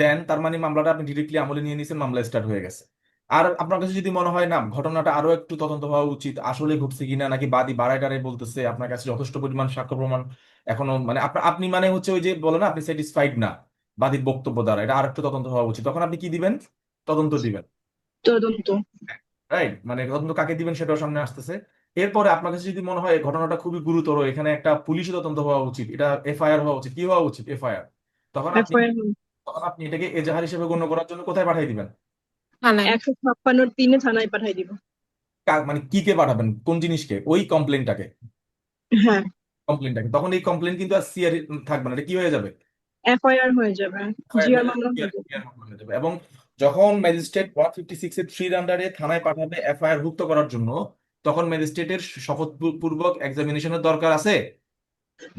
দেন, তার মানে মামলাটা আপনি ডিরেক্টলি আমলে নিয়ে নিয়েছেন, মামলা স্টার্ট হয়ে গেছে। আর আপনার কাছে যদি মনে হয় না, ঘটনাটা আরো একটু তদন্ত হওয়া উচিত, আসলে ঘটছে কিনা, নাকি বাদী বাড়ায় টাড়ায় বলতেছে, আপনার কাছে যথেষ্ট পরিমাণ সাক্ষ্য প্রমাণ এখনো মানে আপনি মানে হচ্ছে ওই যে বলে না, আপনি স্যাটিসফাইড না বাদীর বক্তব্য দ্বারা, এটা আর একটু তদন্ত হওয়া উচিত, তখন আপনি কি দিবেন? তদন্ত দিবেন। তদন্ত। রাইট, মানে তদন্ত কাকে দিবেন সেটাও সামনে আসতেছে। এরপরে আপনার কাছে যদি মনে হয় এই ঘটনাটা খুবই গুরুতর, এখানে একটা পুলিশি তদন্ত হওয়া উচিত, এটা এফআইআর হওয়া উচিত, কি হওয়া উচিত? এফআইআর। তখন আপনি এফআইআর তখন আপনি এটাকে এজাহার হিসেবে গণ্য করার জন্য কোথায় পাঠিয়ে দিবেন? থানায়। 156 থানায় পাঠিয়ে দিব। মানে কি কে পাঠাবেন, কোন জিনিসকে? ওই কমপ্লেনটাকে। হ্যাঁ, তখন এই কমপ্লেন কিন্তু আর সিআর থাকবে না, এটা কি হয়ে যাবে? এফআইআর হয়ে যাবে। FIR জিআর হয়ে যাবে, মামলা হয়ে যাবে। PR মামলা হয়ে যাবে। এবং যখন ম্যাজিস্ট্রেট 156-3 আন্ডারে থানায় পাঠাবে এফআইআর ভুক্ত করার জন্য, তখন ম্যাজিস্ট্রেটের শপথ পূর্বক এক্সামিনেশনের দরকার আছে?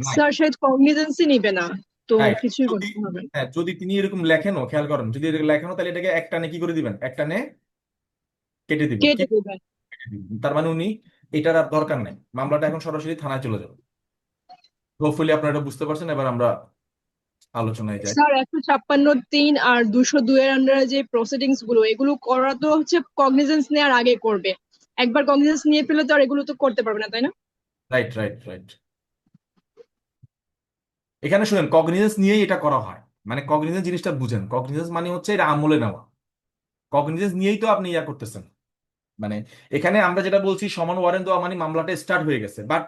নাই। স্যার সে কগনিজেন্সই নিবে না, তো রাইট। কিছুই যদি করতে হবে না। হ্যাঁ, যদি তিনি এরকম লেখেনও, খেয়াল করেন, যদি এরকম লেখেনও, তাহলে এটাকে একটানে কি করে দিবেন? একটানে কেটে দিবেন। কি কেটে দিবেন। কেটে দিবেন? তার মানে উনি এটার আর দরকার নেই, মামলাটা এখন সরাসরি থানায় চলে যাবে। হোপফুলি আপনারা এটা বুঝতে পারছেন। এবার আমরা আলোচনায় যাই। স্যার 156 আর 202 এর আন্ডারে যে প্রসিডিংস গুলো এগুলো করা তো হচ্ছে কগনিজেন্স নেওয়ার আগে করবে। একবার কগনিজেন্স নিয়ে ফেলে তো আর এগুলো তো করতে পারবে না, তাই না? Right, right, right. এখানে শুনেন, কগনিজেন্স নিয়েই এটা করা হয়। মানে কগনিজেন্স জিনিসটা বুঝেন, কগনিজেন্স মানে হচ্ছে এটা আমলে নেওয়া। কগনিজেন্স নিয়েই তো আপনি ইয়া করতেছেন। মানে এখানে আমরা যেটা বলছি, সমান ওয়ারেন্ট দেওয়া মানে মামলাটা স্টার্ট হয়ে গেছে, বাট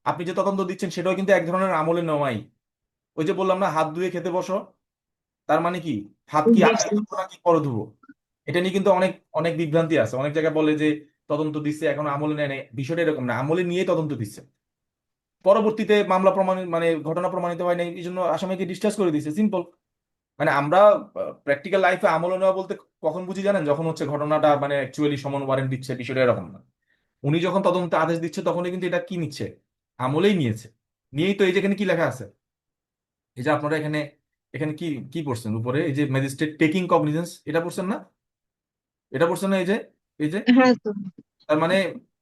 আপনি যে তদন্ত দিচ্ছেন সেটাও কিন্তু এক ধরনের আমলে নেওয়াই। ওই যে বললাম না, হাত ধুয়ে খেতে বসো, তার মানে কি? হাত কি আগে দেখছি। ধুবো নাকি পরে ধুবো? এটা নিয়ে কিন্তু অনেক অনেক বিভ্রান্তি আছে। অনেক জায়গায় বলে যে তদন্ত দিচ্ছে, এখন আমলে নেয় নাই। বিষয়টা এরকম না, আমলে নিয়ে তদন্ত দিচ্ছে, পরবর্তীতে মামলা প্রমাণিত মানে ঘটনা প্রমাণিত হয় নাই, এই জন্য আসামিকে ডিসচার্জ করে দিচ্ছে, সিম্পল। মানে আমরা প্র্যাকটিক্যাল লাইফে আমলে নেওয়া বলতে কখন বুঝি জানেন? যখন হচ্ছে ঘটনাটা মানে অ্যাকচুয়ালি সমন ওয়ারেন্ট দিচ্ছে, বিষয়টা এরকম না। উনি যখন তদন্তে আদেশ দিচ্ছে, তখনই কিন্তু এটা কি নিচ্ছে, আমলেই নিয়েছে। নিয়েই তো এই যেখানে কি লেখা আছে, এই যে আপনারা এখানে এখানে কি কি পড়ছেন উপরে, এই যে ম্যাজিস্ট্রেট টেকিং কগনিজেন্স, এটা পড়ছেন না? এটা পড়ছেন না? এই যে হ্যাঁ স্যার। তার মানে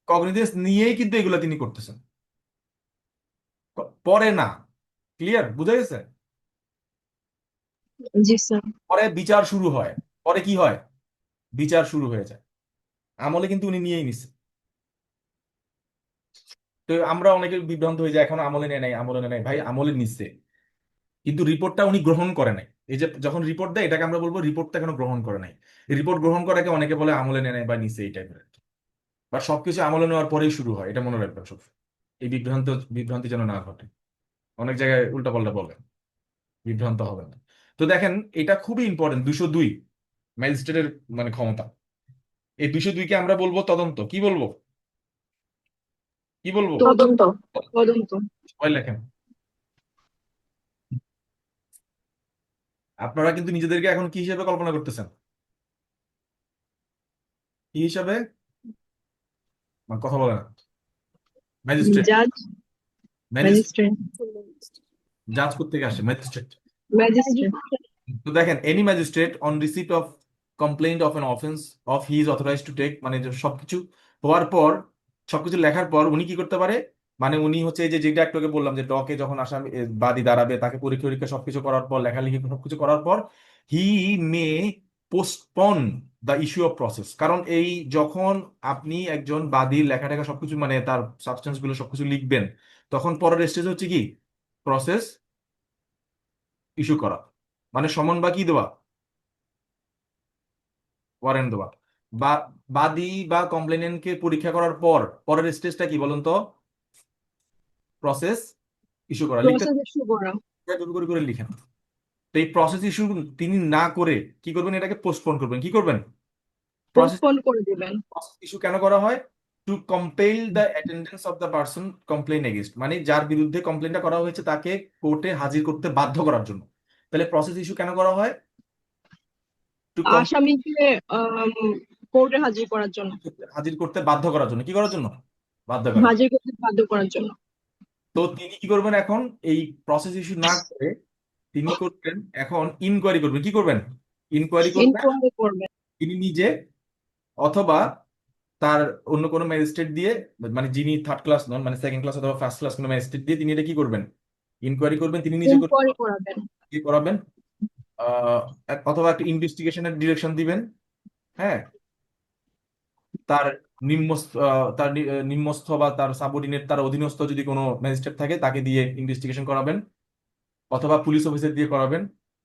কগনিজেন্স নিয়েই কিন্তু এগুলো তিনি করতেছেন, পরে না। ক্লিয়ার? বুঝা গেছে? জি স্যার। পরে বিচার শুরু হয়। পরে কি হয়? বিচার শুরু হয়ে যায়। আমলে কিন্তু উনি নিয়েই নিচ্ছে। তো আমরা অনেকে বিভ্রান্ত হয়ে যায়, এখন আমলে নেয় নাই, আমলে নেয় নাই। ভাই, আমলে নিচ্ছে, কিন্তু রিপোর্টটা উনি গ্রহণ করে নাই। এই যে যখন রিপোর্ট দেয়, এটাকে আমরা বলবো রিপোর্টটা এখনো গ্রহণ করে নাই। রিপোর্ট গ্রহণ করাকে অনেকে বলে আমলে নেয় নাই বা নিচ্ছে, এই টাইপের। বা সবকিছু আমলে নেওয়ার পরেই শুরু হয়, এটা মনে রাখবেন সব। এই বিভ্রান্তি যেন না ঘটে। অনেক জায়গায় উল্টাপাল্টা বলে, বিভ্রান্ত হবে না। তো দেখেন, এটা খুবই ইম্পর্টেন্ট, 202 ম্যাজিস্ট্রেটের মানে ক্ষমতা। এই 202-কে আমরা বলবো তদন্ত। কি বলবো? কি বলবো? তদন্ত। তদন্ত। সবাই লেখেন। আপনারা কিন্তু নিজেদেরকে এখন কি হিসেবে কল্পনা করতেছেন? কি হিসাবে? মানে কথা বলে না। ম্যাজিস্ট্রেট। জাজ। ম্যাজিস্ট্রেট। জাজ করতে আসে ম্যাজিস্ট্রেট। ম্যাজিস্ট্রেট। তো দেখেন, any magistrate on receipt of complaint of an offence of he is authorized to take, মানে যে সবকিছু হওয়ার পর, সবকিছু লেখার পর উনি কি করতে পারে? মানে উনি হচ্ছে এই যে যেটা একটু আগে বললাম যে ডকে যখন আসামি বাদী দাঁড়াবে, তাকে পরীক্ষা নিরীক্ষা সবকিছু করার পর, লেখালেখি সবকিছু করার পর, he may postpone the issue of process. কারণ এই যখন আপনি একজন বাদীর লেখা টেখা সবকিছু মানে তার সাবস্টেন্স গুলো সবকিছু লিখবেন, তখন পরের স্টেজ হচ্ছে কি প্রসেস ইস্যু করা, মানে সমন বা কি দেওয়া, ওয়ারেন্ট দেওয়া। বা বাদী বা কমপ্লেনেন্টকে পরীক্ষা করার পর পরের স্টেজটা কি বলুন তো? প্রসেস ইস্যু করা। লিখতে প্রসেস ইস্যু করা। করে করে লিখেন। তো এই প্রসেস ইস্যু তিনি না করে কি করবেন? এটাকে পোস্টপোন করবেন। কি করবেন? প্রসেস পোস্টপোন করে দিবেন। ইস্যু কেন করা হয়? To compel the attendance of the person complain against, মানে যার বিরুদ্ধে কমপ্লেনটা করা হয়েছে তাকে কোর্টে হাজির করতে বাধ্য করার জন্য। তাহলে প্রসেস ইস্যু কেন করা হয়? টু আসামিকে কোর্টে হাজির করার জন্য। হাজির করতে বাধ্য করার জন্য। কি করার জন্য? বাধ্য করার জন্য। হাজির করতে বাধ্য করার জন্য। তো তিনি কি করবেন এখন? এই প্রসেস ইস্যু না করে তিনি করবেন এখন ইনকোয়ারি করবেন। কি করবেন? ইনকোয়ারি করবেন ইনকোয়ারি করবেন। তিনি নিজে, অথবা তার অন্য কোনো ম্যাজিস্ট্রেট দিয়ে, মানে যিনি থার্ড ক্লাস নন, মানে সেকেন্ড ক্লাস অথবা ফার্স্ট ক্লাস কোনো ম্যাজিস্ট্রেট দিয়ে তিনি এটা কি করবেন? ইনকোয়ারি করবেন। তিনি নিজে করতে ইনকোয়ারি করাবেন। কি করাবেন? আহ, অথবা একটা ইনভেস্টিগেশনের ডিরেকশন দিবেন। হ্যাঁ, তার নিম্নস্থ বা তার সাবঅর্ডিনেট, তার অধীনস্থ যদি কোনো ম্যাজিস্ট্রেট থাকে তাকে দিয়ে ইনভেস্টিগেশন করাবেন, অথবা পুলিশ অফিসার দিয়ে করাবেন,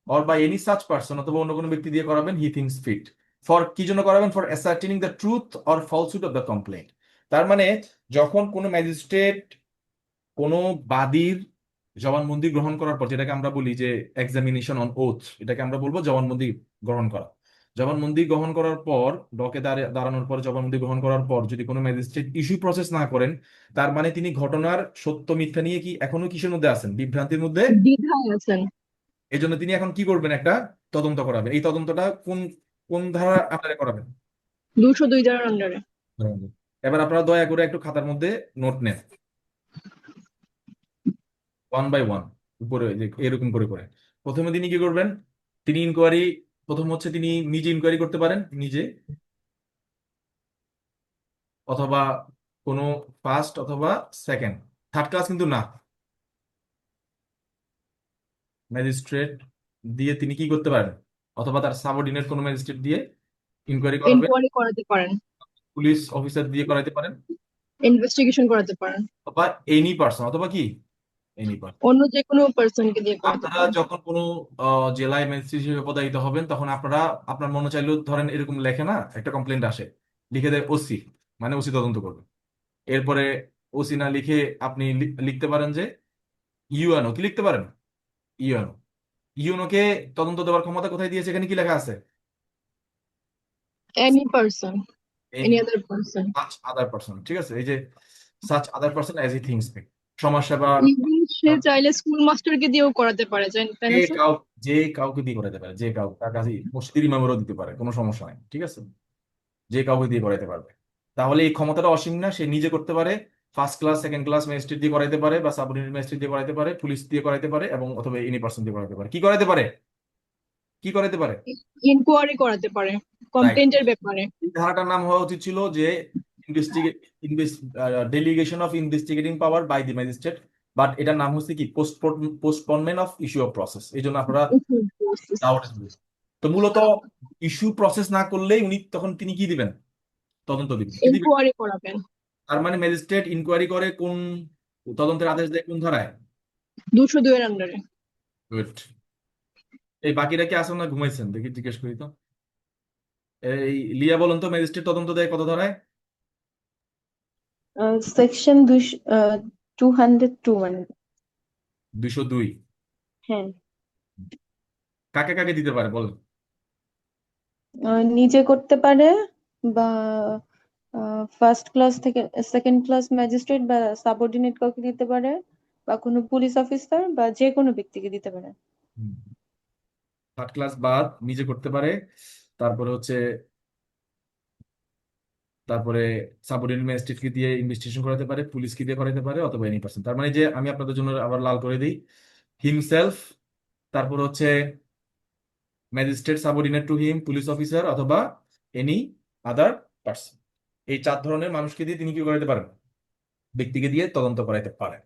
অর বা এনি সাচ পার্সন, অথবা অন্য কোনো ব্যক্তি দিয়ে করাবেন, হি থিংস ফিট। ফর কি জন্য করাবেন? For ascertaining the truth or falsehood of the complaint. তার মানে যখন কোনো ম্যাজিস্ট্রেট কোনো বাদীর জবানবন্দি গ্রহণ করার পর, যেটাকে আমরা বলি যে এক্সামিনেশন অন ওথ, এটাকে আমরা বলবো জবানবন্দি গ্রহণ করা। জবানবন্দি গ্রহণ করার পর, ডকে দাঁড়ানোর পর, জবানবন্দি গ্রহণ করার পর যদি কোনো ম্যাজিস্ট্রেট ইস্যু প্রসেস না করেন, তার মানে তিনি ঘটনার সত্য মিথ্যা নিয়ে কি এখনো কিসের মধ্যে আছেন? বিভ্রান্তির মধ্যে। দ্বিধায় আছেন। এই জন্য তিনি এখন কি করবেন? একটা তদন্ত করাবেন। এই তদন্তটা কোন কোন ধারা আন্ডারে করাবেন? 202 ধারার আন্ডারে। এবার আপনারা দয়া করে একটু খাতার মধ্যে নোট নেন, ওয়ান বাই ওয়ান, উপরে যে এরকম করে করে। প্রথমে তিনি কি করবেন? তিনি ইনকোয়ারি, প্রথম হচ্ছে তিনি নিজে ইনকোয়ারি করতে পারেন, নিজে, অথবা কোনো ফার্স্ট অথবা সেকেন্ড, থার্ড ক্লাস কিন্তু না, ম্যাজিস্ট্রেট দিয়ে তিনি কি করতে পারেন, অথবা তার সাবঅর্ডিনেট কোনো ম্যাজিস্ট্রেট দিয়ে ইনকোয়ারি করাবেন, ইনকোয়ারি করাতে পারেন। পুলিশ অফিসার দিয়ে করাইতে পারেন, ইনভেস্টিগেশন করাতে পারেন। অথবা এনি পার্সন, অথবা কি এনি পার্সন। অন্য যে কোনো পার্সনকে দিয়ে করাতে আপনারা পারেন। যখন কোনো জেলায় ম্যাজিস্ট্রেট হিসেবে পদায়িত হবেন, তখন আপনারা আপনার মনে চাইলেও, ধরেন এরকম লেখে না, একটা কমপ্লেন্ট আসে, লিখে দেয় ওসি, মানে ওসি তদন্ত করবে। এরপরে ওসি না লিখে আপনি লিখতে পারেন যে ইউএনও। কি লিখতে পারেন? ইউএনও। ইউএনও কে তদন্ত দেওয়ার ক্ষমতা কোথায় দিয়েছে? এখানে কি লেখা আছে? Any person. Any any other person. Such other person. ঠিক আছে, এই যে such other person as he thinks মে, সমাজসেবা। ইভেন সে চাইলে স্কুল মাস্টারকে দিয়েও করাতে পারে, তাই যে না স্যার? কাউ যে কাউকে দিয়ে করাতে পারে, যে কাউ, তার কাছে মসজিদের ইমামেরও দিতে পারে, কোনো সমস্যা নাই। ঠিক আছে, যে কাউকে দিয়ে করাইতে পারবে। তাহলে এই ক্ষমতাটা অসীম না, সে নিজে করতে পারে, first class second class magistrate দিয়ে করাইতে পারে, বা সাবঅর্ডিনেট ম্যাজিস্ট্রেট দিয়ে করাইতে পারে, পুলিশ দিয়ে করাইতে পারে, এবং অথবা এনি পার্সন দিয়ে করাইতে পারে। কি করাইতে পারে? কি করাইতে পারে? ইনকোয়ারি করাতে পারে রাইট। কমপ্লেন্টের ব্যাপারে। এই ধারাটার নাম হওয়া উচিত ছিল যে investigate delegation of investigating power by the magistrate. But এটার নাম হচ্ছে কি postponement of issue of process. এই জন্য আপনারা ডাউট। তো মূলত ইস্যু প্রসেস না করলেই উনি তখন তিনি কি দিবেন? তদন্ত দিবেন। কি দিবেন? ইনকোয়ারি করাবেন। তার মানে ম্যাজিস্ট্রেট ইনকোয়ারি করে কোন, তদন্তের আদেশ দেয় কোন ধারায়? 202 এর আন্ডারে। গুড। এই বাকিরা কি আসেন না ঘুমাইছেন? দেখি জিজ্ঞেস করি তো। এই লিয়া বলুন তো, ম্যাজিস্ট্রেট তদন্ত দেয় কত ধারায়? সেকশন 202 মানে। 202। হ্যাঁ। কাকে কাকে দিতে পারে বলেন? নিজে করতে পারে, বা ফার্স্ট ক্লাস থেকে সেকেন্ড ক্লাস ম্যাজিস্ট্রেট বা সাবঅর্ডিনেট কাউকে দিতে পারে, বা কোনো পুলিশ অফিসার বা যে কোনো ব্যক্তিকে দিতে পারে। থার্ড ক্লাস বাদ নিজে করতে পারে, তারপরে হচ্ছে, তারপরে সাবঅর্ডিনেট ম্যাজিস্ট্রেটকে দিয়ে ইনভেস্টিগেশন করাতে পারে, পুলিশকে দিয়ে করাতে পারে, অথবা এনি পার্সন। তার মানে যে আমি আপনাদের জন্য আবার লাল করে দিই, হিমসেলফ, তারপর হচ্ছে magistrate subordinate to him, police officer, অথবা এনি আদার পার্সন। এই চার ধরনের মানুষকে দিয়ে তিনি কি করাতে পারেন? ব্যক্তিকে দিয়ে তদন্ত করাইতে পারেন।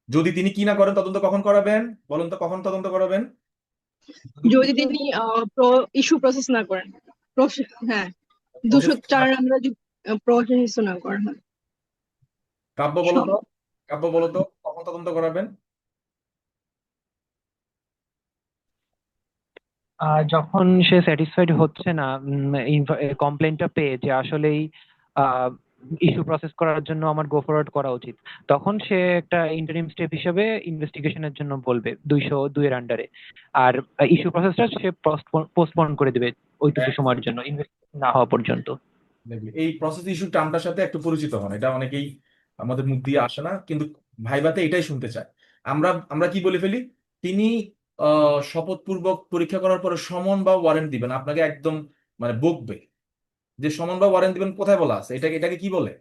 যদি তিনি কি না করেন, তদন্ত কখন করাবেন বলুন তো, কখন তদন্ত করাবেন? যদি তিনি ইস্যু প্রসেস না করেন, হ্যাঁ, প্রসেস 204 আমরা যদি প্রসেস না করেন, হ্যাঁ। কাব্য বলো তো, কাব্য বলো তো কখন তদন্ত করাবেন? যখন সে স্যাটিসফাইড হচ্ছে না কমপ্লেনটা পেয়ে যে আসলেই ইস্যু প্রসেস করার জন্য আমার গো ফরওয়ার্ড করা উচিত, তখন সে একটা ইন্টারিম স্টেপ হিসেবে ইনভেস্টিগেশনের জন্য বলবে 202 এর আন্ডারে। আর ইস্যু প্রসেসটা সে পোস্টপোন করে দিবে ওইটুকু সময়ের জন্য, ইনভেস্টিগেশন না হওয়া পর্যন্ত। এই প্রসেস ইস্যু টার্মটার সাথে একটু পরিচিত হন, এটা অনেকেই আমাদের মুখ দিয়ে আসে না, কিন্তু ভাইভাতে এটাই শুনতে চায়। আমরা আমরা কি বলে ফেলি, তিনি শপথপূর্বক পরীক্ষা করার পরে সমন বা ওয়ারেন্ট দিবেন, আপনাকে একদম মানে বকবে যে সমন বা ওয়ারেন্ট দিবেন, কোথায় বলা আছে? এটাকে এটাকে কি বলে,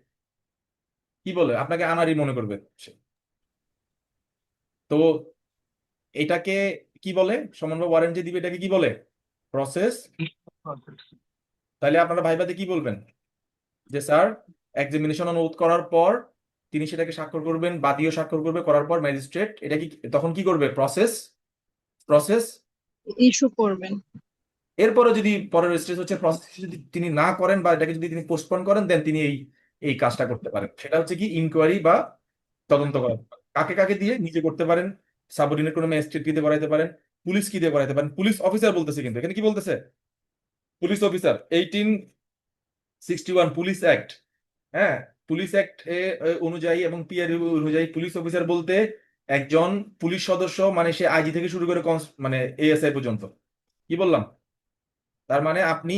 কি বলে? আপনাকে আনাড়ি মনে করবে সে। তো এটাকে কি বলে? সমন বা ওয়ারেন্ট যে দিবে এটাকে কি বলে? প্রসেস। তাহলে আপনারা ভাইভাতে কি বলবেন? যে স্যার, এক্সামিনেশন অনুরোধ করার পর তিনি সেটাকে স্বাক্ষর করবেন, বাদীও স্বাক্ষর করবে, করার পর ম্যাজিস্ট্রেট এটা কি তখন কি করবে? Process, process. ইস্যু করবেন। এরপরে যদি পরের স্টেজ হচ্ছে প্রসেস যদি তিনি না করেন বা এটাকে যদি তিনি পোস্টপোন করেন, দেন তিনি এই এই কাজটা করতে পারেন। সেটা হচ্ছে কি ইনকোয়ারি বা তদন্ত করা। কাকে কাকে দিয়ে? নিজে করতে পারেন, সাবঅর্ডিনেট কোনো ম্যাজিস্ট্রেট কি দিয়ে করাইতে পারেন, পুলিশ কি দিয়ে করাইতে পারেন। পুলিশ অফিসার বলতেছে, কিন্তু এখানে কি বলতেছে? পুলিশ অফিসার 1861 পুলিশ অ্যাক্ট, হ্যাঁ, পুলিশ অ্যাক্ট অনুযায়ী এবং পিআর অনুযায়ী পুলিশ অফিসার বলতে একজন পুলিশ সদস্য, মানে সে আইজি থেকে শুরু করে মানে এএসআই পর্যন্ত। কি বললাম? তার মানে আপনি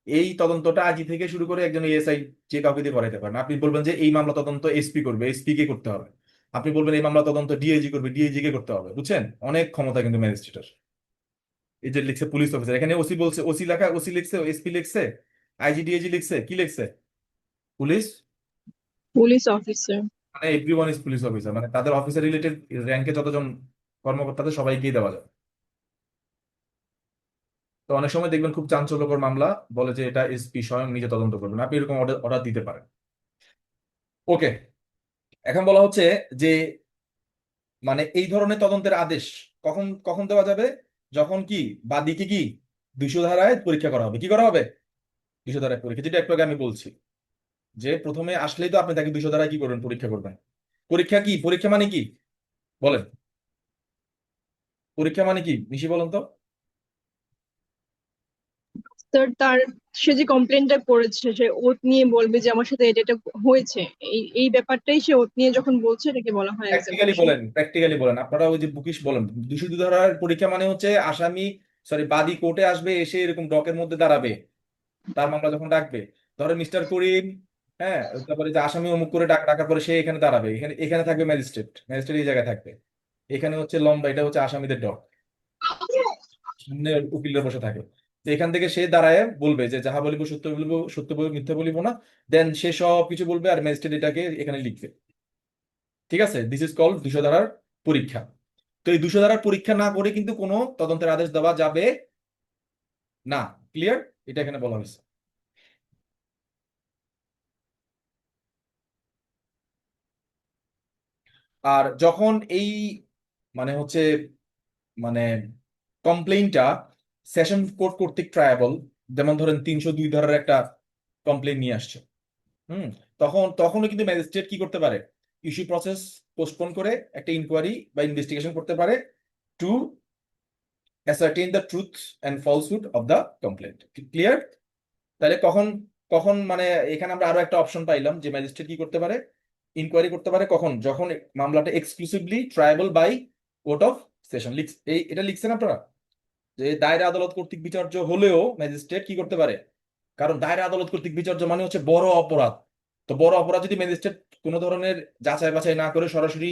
এই তদন্তটা আইজি থেকে শুরু করে একজন এএসআই যে কাউকে দিয়ে করাইতে পারেন। আপনি বলবেন যে এই মামলা তদন্ত এসপি করবে, এসপি কে করতে হবে। আপনি বলবেন এই মামলা তদন্ত ডিআইজি করবে, ডিআইজি কে করতে হবে। বুঝছেন? অনেক ক্ষমতা কিন্তু ম্যাজিস্ট্রেটের। এই যে লিখছে পুলিশ অফিসার, এখানে ওসি বলছে, ওসি লেখা, ওসি লিখছে, এসপি লিখছে, আইজি ডিআইজি লিখছে, কি লিখছে? পুলিশ। Police officer. মানে এভরিওয়ান ইজ পুলিশ অফিসার, মানে তাদের অফিসার রিলেটেড র্যাঙ্কে যতজন কর্মকর্তাদের সবাইকেই দেওয়া যায়। তো অনেক সময় দেখবেন খুব চাঞ্চল্যকর মামলা বলে যে এটা এসপি স্বয়ং নিজে তদন্ত করবেন, আপনি এরকম অর্ডার অর্ডার দিতে পারেন। ওকে, এখন বলা হচ্ছে যে মানে এই ধরনের তদন্তের আদেশ কখন কখন দেওয়া যাবে? যখন কি বাদীকে কি 200 ধারায় পরীক্ষা করা হবে। কি করা হবে? 200 ধারায় পরীক্ষা, যেটা একটু আগে আমি বলছি যে প্রথমে আসলেই তো আপনি তাকে 200 ধারায় কি করবেন? পরীক্ষা করবেন। পরীক্ষা কি? পরীক্ষা মানে কি বলেন? পরীক্ষা মানে কি নিশি বলেন তো? স্যার, সে যে কমপ্লেনটা করেছে সে ওত নিয়ে বলবে যে আমার সাথে এটা এটা হয়েছে, এই ব্যাপারটাই সে ওত নিয়ে যখন বলছে এটাকে বলা হয় প্র্যাকটিক্যালি এক্সামিনেশন। বলেন, প্র্যাকটিক্যালি বলেন, আপনারা ওই যে বুকিশ বলেন। 200 ধারার পরীক্ষা মানে হচ্ছে আসামি, সরি বাদী কোর্টে আসবে, এসে এরকম ডকের মধ্যে দাঁড়াবে, তার মামলা যখন ডাকবে, ধরো মিস্টার করিম, হ্যাঁ, তারপরে যে আসামি অমুক করে ডাকার পরে সে এখানে দাঁড়াবে, এখানে এখানে থাকবে ম্যাজিস্ট্রেট, ম্যাজিস্ট্রেট এই জায়গায় থাকবে, এখানে হচ্ছে লম্বা, এটা হচ্ছে আসামিদের ডক, সামনে উকিলরা বসে থাকে। তো এখান থেকে সে দাঁড়ায় বলবে যে যাহা বলিব সত্য বলিব, সত্য বলিব, মিথ্যা বলিব না। দেন সে সব কিছু বলবে আর ম্যাজিস্ট্রেট এটাকে এখানে লিখবে। ঠিক আছে, দিস ইজ কল্ড 200 ধারার পরীক্ষা। তো এই 200 ধারার পরীক্ষা না করে কিন্তু কোনো তদন্তের আদেশ দেওয়া যাবে না। ক্লিয়ার? এটা এখানে বলা হয়েছে। আর যখন এই মানে হচ্ছে মানে কমপ্লেইনটা সেশন কোর্ট কর্তৃক ট্রায়াবল, যেমন ধরেন 302 ধারার একটা কমপ্লেইন নিয়ে আসছে, হুম, তখনও কিন্তু ম্যাজিস্ট্রেট কি করতে পারে? ইস্যু প্রসেস পোস্টপোন করে একটা ইনকোয়ারি বা ইনভেস্টিগেশন করতে পারে to ascertain the truth and falsehood of the complaint. Clear? তাহলে কখন কখন মানে এখানে আমরা আরো একটা অপশন পাইলাম যে ম্যাজিস্ট্রেট কি করতে পারে? ইনকোয়ারি করতে পারে কখন? যখন মামলাটা exclusively triable by court of session. এটা লিখছেন আপনারা যে দায়রা আদালত কর্তৃক বিচার্য হলেও ম্যাজিস্ট্রেট কি করতে পারে? কারণ দায়রা আদালত কর্তৃক বিচার্য মানে হচ্ছে বড় অপরাধ। তো বড় অপরাধ যদি ম্যাজিস্ট্রেট কোনো ধরনের যাচাই বাছাই না করে সরাসরি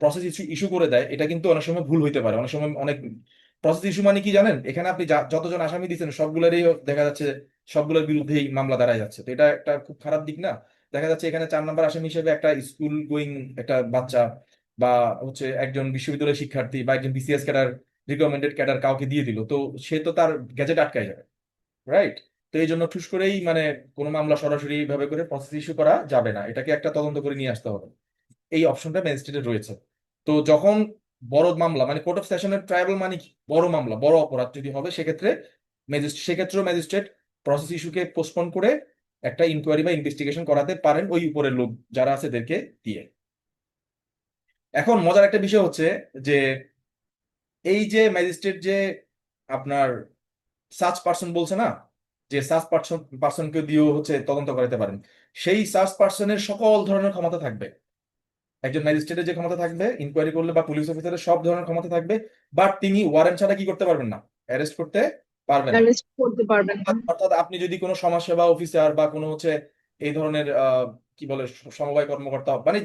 প্রসেস ইস্যু ইস্যু করে দেয়, এটা কিন্তু অনেক সময় ভুল হইতে পারে। অনেক সময় অনেক প্রসেস ইস্যু মানে কি জানেন? এখানে আপনি যতজন আসামি দিচ্ছেন সবগুলোরই দেখা যাচ্ছে সবগুলোর বিরুদ্ধেই মামলা দাঁড়ায় যাচ্ছে। তো এটা একটা খুব খারাপ দিক না? দেখা যাচ্ছে এখানে 4 নম্বর আসামি হিসেবে একটা স্কুল গোয়িং একটা বাচ্চা বা হচ্ছে একজন বিশ্ববিদ্যালয়ের শিক্ষার্থী বা একজন বিসিএস ক্যাডার, রিকমেন্ডেড ক্যাডার কাউকে দিয়ে দিল, তো সে তো তার গ্যাজেট আটকায় যাবে, রাইট? তো এই জন্য ঠুস করেই মানে কোনো মামলা সরাসরি ভাবে করে প্রসেস ইস্যু করা যাবে না, এটাকে একটা তদন্ত করে নিয়ে আসতে হবে। এই অপশনটা ম্যাজিস্ট্রেটের রয়েছে। তো যখন বড় মামলা মানে কোর্ট অফ সেশনের ট্রাইব্যুনাল মানে কি? বড় মামলা, বড় অপরাধ যদি হবে সেক্ষেত্রে সেক্ষেত্রেও ম্যাজিস্ট্রেট প্রসেস ইস্যুকে পোস্টপোন করে একটা ইনকোয়ারি বা ইনভেস্টিগেশন করাতে পারেন ওই উপরের লোক যারা আছে এদেরকে দিয়ে। এখন মজার একটা বিষয় হচ্ছে যে এই যে ম্যাজিস্ট্রেট যে আপনার সার্চ পার্সন বলছে না, যে সার্চ পার্সনকে দিয়েও হচ্ছে তদন্ত করাতে পারেন, সেই সার্চ পার্সনের সকল ধরনের ক্ষমতা থাকবে। একজন ম্যাজিস্ট্রেটের যে ক্ষমতা থাকবে ইনকোয়ারি করলে বা পুলিশ অফিসারের সব ধরনের ক্ষমতা থাকবে, বাট তিনি ওয়ারেন্ট ছাড়া কি করতে পারবেন না? অ্যারেস্ট করতে পারবেন না। অ্যারেস্ট করতে পারবেন না। অর্থাৎ আপনি যদি কোনো সমাজসেবা অফিসার বা কোনো হচ্ছে এই ধরনের কি বলে সমবায় কর্মকর্তা মানে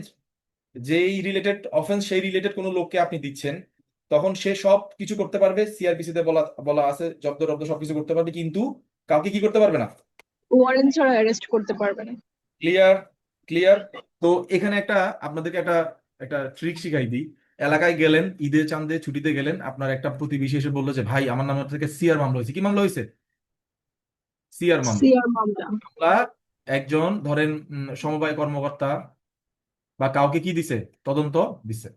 যেই রিলেটেড অফেন্স সেই রিলেটেড কোনো লোককে আপনি দিচ্ছেন, তখন সে সব কিছু করতে পারবে, সিআরপিসি তে বলা বলা আছে জব্দ রব্দ সবকিছু করতে পারবে, কিন্তু কাউকে কি করতে পারবে না। ওয়ারেন্ট ছাড়া অ্যারেস্ট করতে পারবে না। ক্লিয়ার? ক্লিয়ার? তো এখানে একটা আপনাদেরকে একটা একটা ট্রিক শিখাই দিই। এলাকায় গেলেন, ঈদের চাঁদে ছুটিতে গেলেন, আপনার একটা প্রতিবেশী এসে বললো যে ভাই আমার নামের থেকে সিআর মামলা হয়েছে। কি মামলা হয়েছে? সিআর মামলা। সিআর মামলা। মামলা একজন ধরেন সমবায় কর্মকর্তা বা কাউকে কি দিছে, তদন্ত দিছে।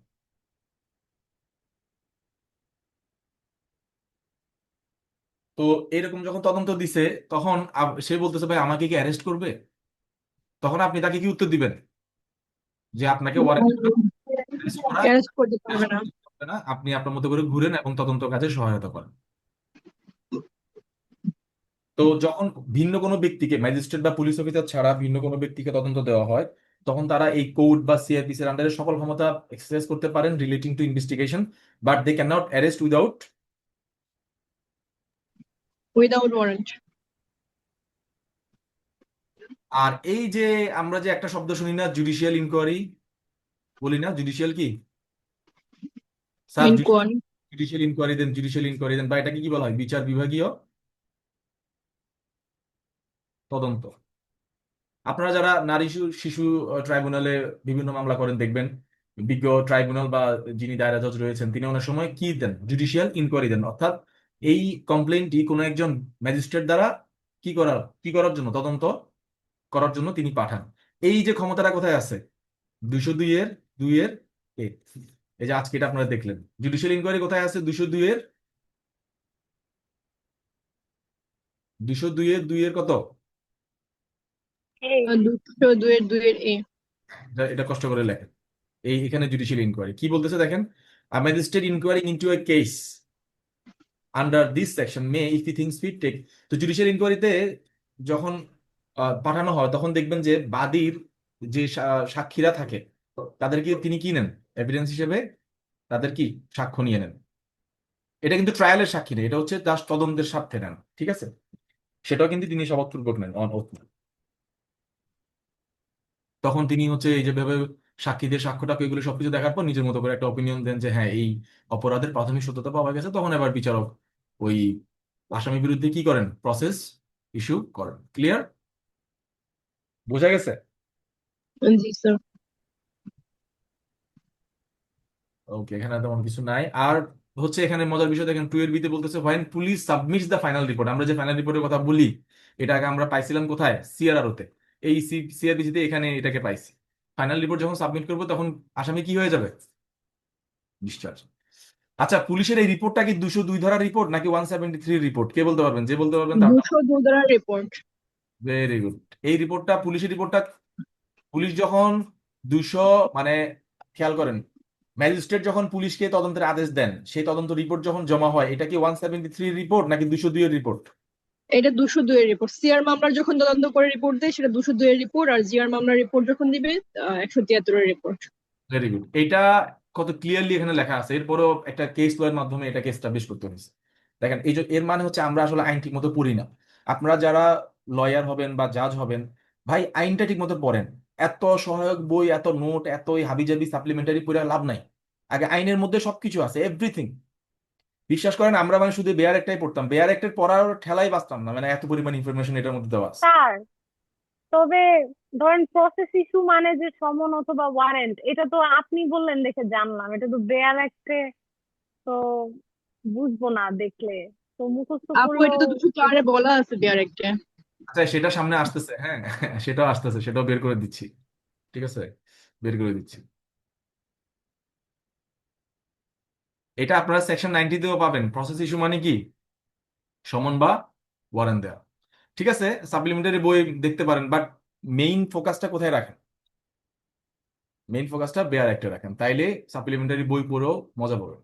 তো এরকম যখন তদন্ত দিছে তখন সে বলতেছে ভাই আমাকে কি অ্যারেস্ট করবে? তখন আপনি তাকে কি উত্তর দিবেন? যে আপনাকে ওয়ারেন্ট করা অ্যারেস্ট করতে পারবে না। হবে না, আপনি আপনার মতো করে ঘুরেন এবং তদন্ত কাজে সহায়তা করেন। তো যখন ভিন্ন কোনো ব্যক্তিকে ম্যাজিস্ট্রেট বা পুলিশ অফিসার ছাড়া ভিন্ন কোনো ব্যক্তিকে তদন্ত দেওয়া হয়, তখন তারা এই কোর্ট বা সিআরপিসি এর আন্ডারে সকল ক্ষমতা এক্সারসাইজ করতে পারেন relating to investigation, but they can not arrest without. Without warrant. আর এই যে আমরা যে একটা শব্দ শুনি না, জুডিশিয়াল ইনকোয়ারি, বলি না জুডিশিয়াল কি স্যার, ইনকোয়ারি। জুডিশিয়াল ইনকোয়ারি দেন, জুডিশিয়াল ইনকোয়ারি দেন, বা এটাকে কি বলা হয়? বিচার বিভাগীয় তদন্ত। আপনারা যারা নারী শিশু ট্রাইব্যুনালে বিভিন্ন মামলা করেন দেখবেন, বিজ্ঞ ট্রাইব্যুনাল বা যিনি দায়রা জজ রয়েছেন তিনি অনেক সময় কি দেন? জুডিশিয়াল ইনকোয়ারি দেন। অর্থাৎ এই কমপ্লেইনটি কোনো একজন ম্যাজিস্ট্রেট দ্বারা কি করার জন্য, তদন্ত করার জন্য তিনি পাঠান। এই যে ক্ষমতাটা কোথায় আছে? 202 এর 2 এর এ। এই যে আজকে এটা আপনারা দেখলেন, জুডিশিয়াল ইনকোয়ারি কোথায় আছে? 202 এর 202 এর কত? 202 এর 2 এ। এটা কষ্ট করে লেখেন। এখানে জুডিশিয়াল ইনকোয়ারি কি বলতেছে দেখেন, a magistrate inquiring into a case under this section may if he thinks fit take. তো জুডিশিয়াল ইনকোয়ারিতে যখন পাঠানো হয় তখন দেখবেন যে বাদীর যে সাক্ষীরা থাকে তাদেরকে তিনি কি নেন এভিডেন্স হিসেবে, তাদের কি সাক্ষ্য নিয়ে নেন। এটা কিন্তু ট্রায়ালের সাক্ষী নেই, এটা হচ্ছে জাস্ট তদন্তের স্বার্থে নেন, ঠিক আছে? সেটাও কিন্তু তিনি শপথপূর্বক নেন অন ওথ। তখন তিনি হচ্ছে এই যে ভাবে সাক্ষীদের সাক্ষ্যটাকে এগুলো সবকিছু দেখার পর নিজের মতো করে একটা অপিনিয়ন দেন যে হ্যাঁ এই অপরাধের প্রাথমিক সত্যতা পাওয়া গেছে, তখন এবার বিচারক ওই আসামির বিরুদ্ধে কি করেন? প্রসেস ইস্যু করেন। ক্লিয়ার? বোঝা গেছে? জি স্যার। ওকে, এখানে তেমন কিছু নাই। আর হচ্ছে এখানে মজার বিষয় দেখেন 2 এর বিতে বলতেছে when police submits the final report. আমরা যে ফাইনাল রিপোর্টের কথা বলি এটা আগে আমরা পাইছিলাম কোথায়? সিআরআরওতে। এই সিআরপিসিতে এখানে এটাকে পাইছি। ফাইনাল রিপোর্ট যখন সাবমিট করবো তখন আসামি কি হয়ে যাবে? ডিসচার্জ। আচ্ছা, পুলিশের এই রিপোর্টটা কি 202 ধারার রিপোর্ট নাকি 173 রিপোর্ট? কে বলতে পারবেন? যে বলতে পারবেন তার 202 রিপোর্ট। Very good. এই রিপোর্টটা পুলিশের রিপোর্টটা পুলিশ যখন 200 মানে খেয়াল করেন, ম্যাজিস্ট্রেট যখন পুলিশকে তদন্তের আদেশ দেন সেই তদন্ত রিপোর্ট যখন জমা হয় এটা কি 173 রিপোর্ট নাকি 202 এর রিপোর্ট? এটা 202 রিপোর্ট। সিআর মামলার যখন তদন্ত করে রিপোর্ট দেয় সেটা 202 রিপোর্ট, আর জিআর মামলার রিপোর্ট যখন দিবে 173 রিপোর্ট। Very good. এটা কত ক্লিয়ারলি এখানে লেখা আছে। এরপরও একটা কেস লয়ের মাধ্যমে এটাকে এস্টাবলিশ করতে হয়েছে। দেখেন এই যে এর মানে হচ্ছে আমরা আসলে আইন ঠিক মতো পড়ি না। আপনারা যারা লয়ার হবেন বা জাজ হবেন, ভাই আইনটা ঠিক মতো পড়েন। এত সহায়ক বই, এত নোট, এত হাবিজাবি সাপ্লিমেন্টারি পড়ে লাভ নাই। আগে আইনের মধ্যে সবকিছু আছে, এভরিথিং। বিশ্বাস করেন আমরা মানে শুধু বেয়ার একটাই পড়তাম, বেয়ার একটাই পড়ার ঠেলাই বাঁচতাম না, মানে এত পরিমাণ ইনফরমেশন এটার মধ্যে দেওয়া আছে। স্যার, তবে ধরেন প্রসেস ইস্যু মানে যে সমন অথবা ওয়ারেন্ট, এটা তো আপনি বললেন দেখে জানলাম, এটা তো বেয়ার অ্যাক্টে তো বুঝবো না দেখলে, তো মুখস্থ আপু এটা করলেও তো 204 বলা আছে বিয়ার একটা। আচ্ছা সেটা সামনে আসতেছে, হ্যাঁ সেটাও আসতেছে, সেটাও বের করে দিচ্ছি, ঠিক আছে, বের করে দিচ্ছি। এটা আপনারা সেকশন 90-তেও পাবেন। প্রসেস ইস্যু মানে কি? সমন বা ওয়ারেন্ট দেওয়া। ঠিক আছে, সাপ্লিমেন্টারি বই দেখতে পারেন, বাট মেইন ফোকাসটা কোথায় রাখেন? মেইন ফোকাসটা বেয়ার অ্যাক্টে রাখেন, তাইলে সাপ্লিমেন্টারি বই পড়েও মজা পাবেন।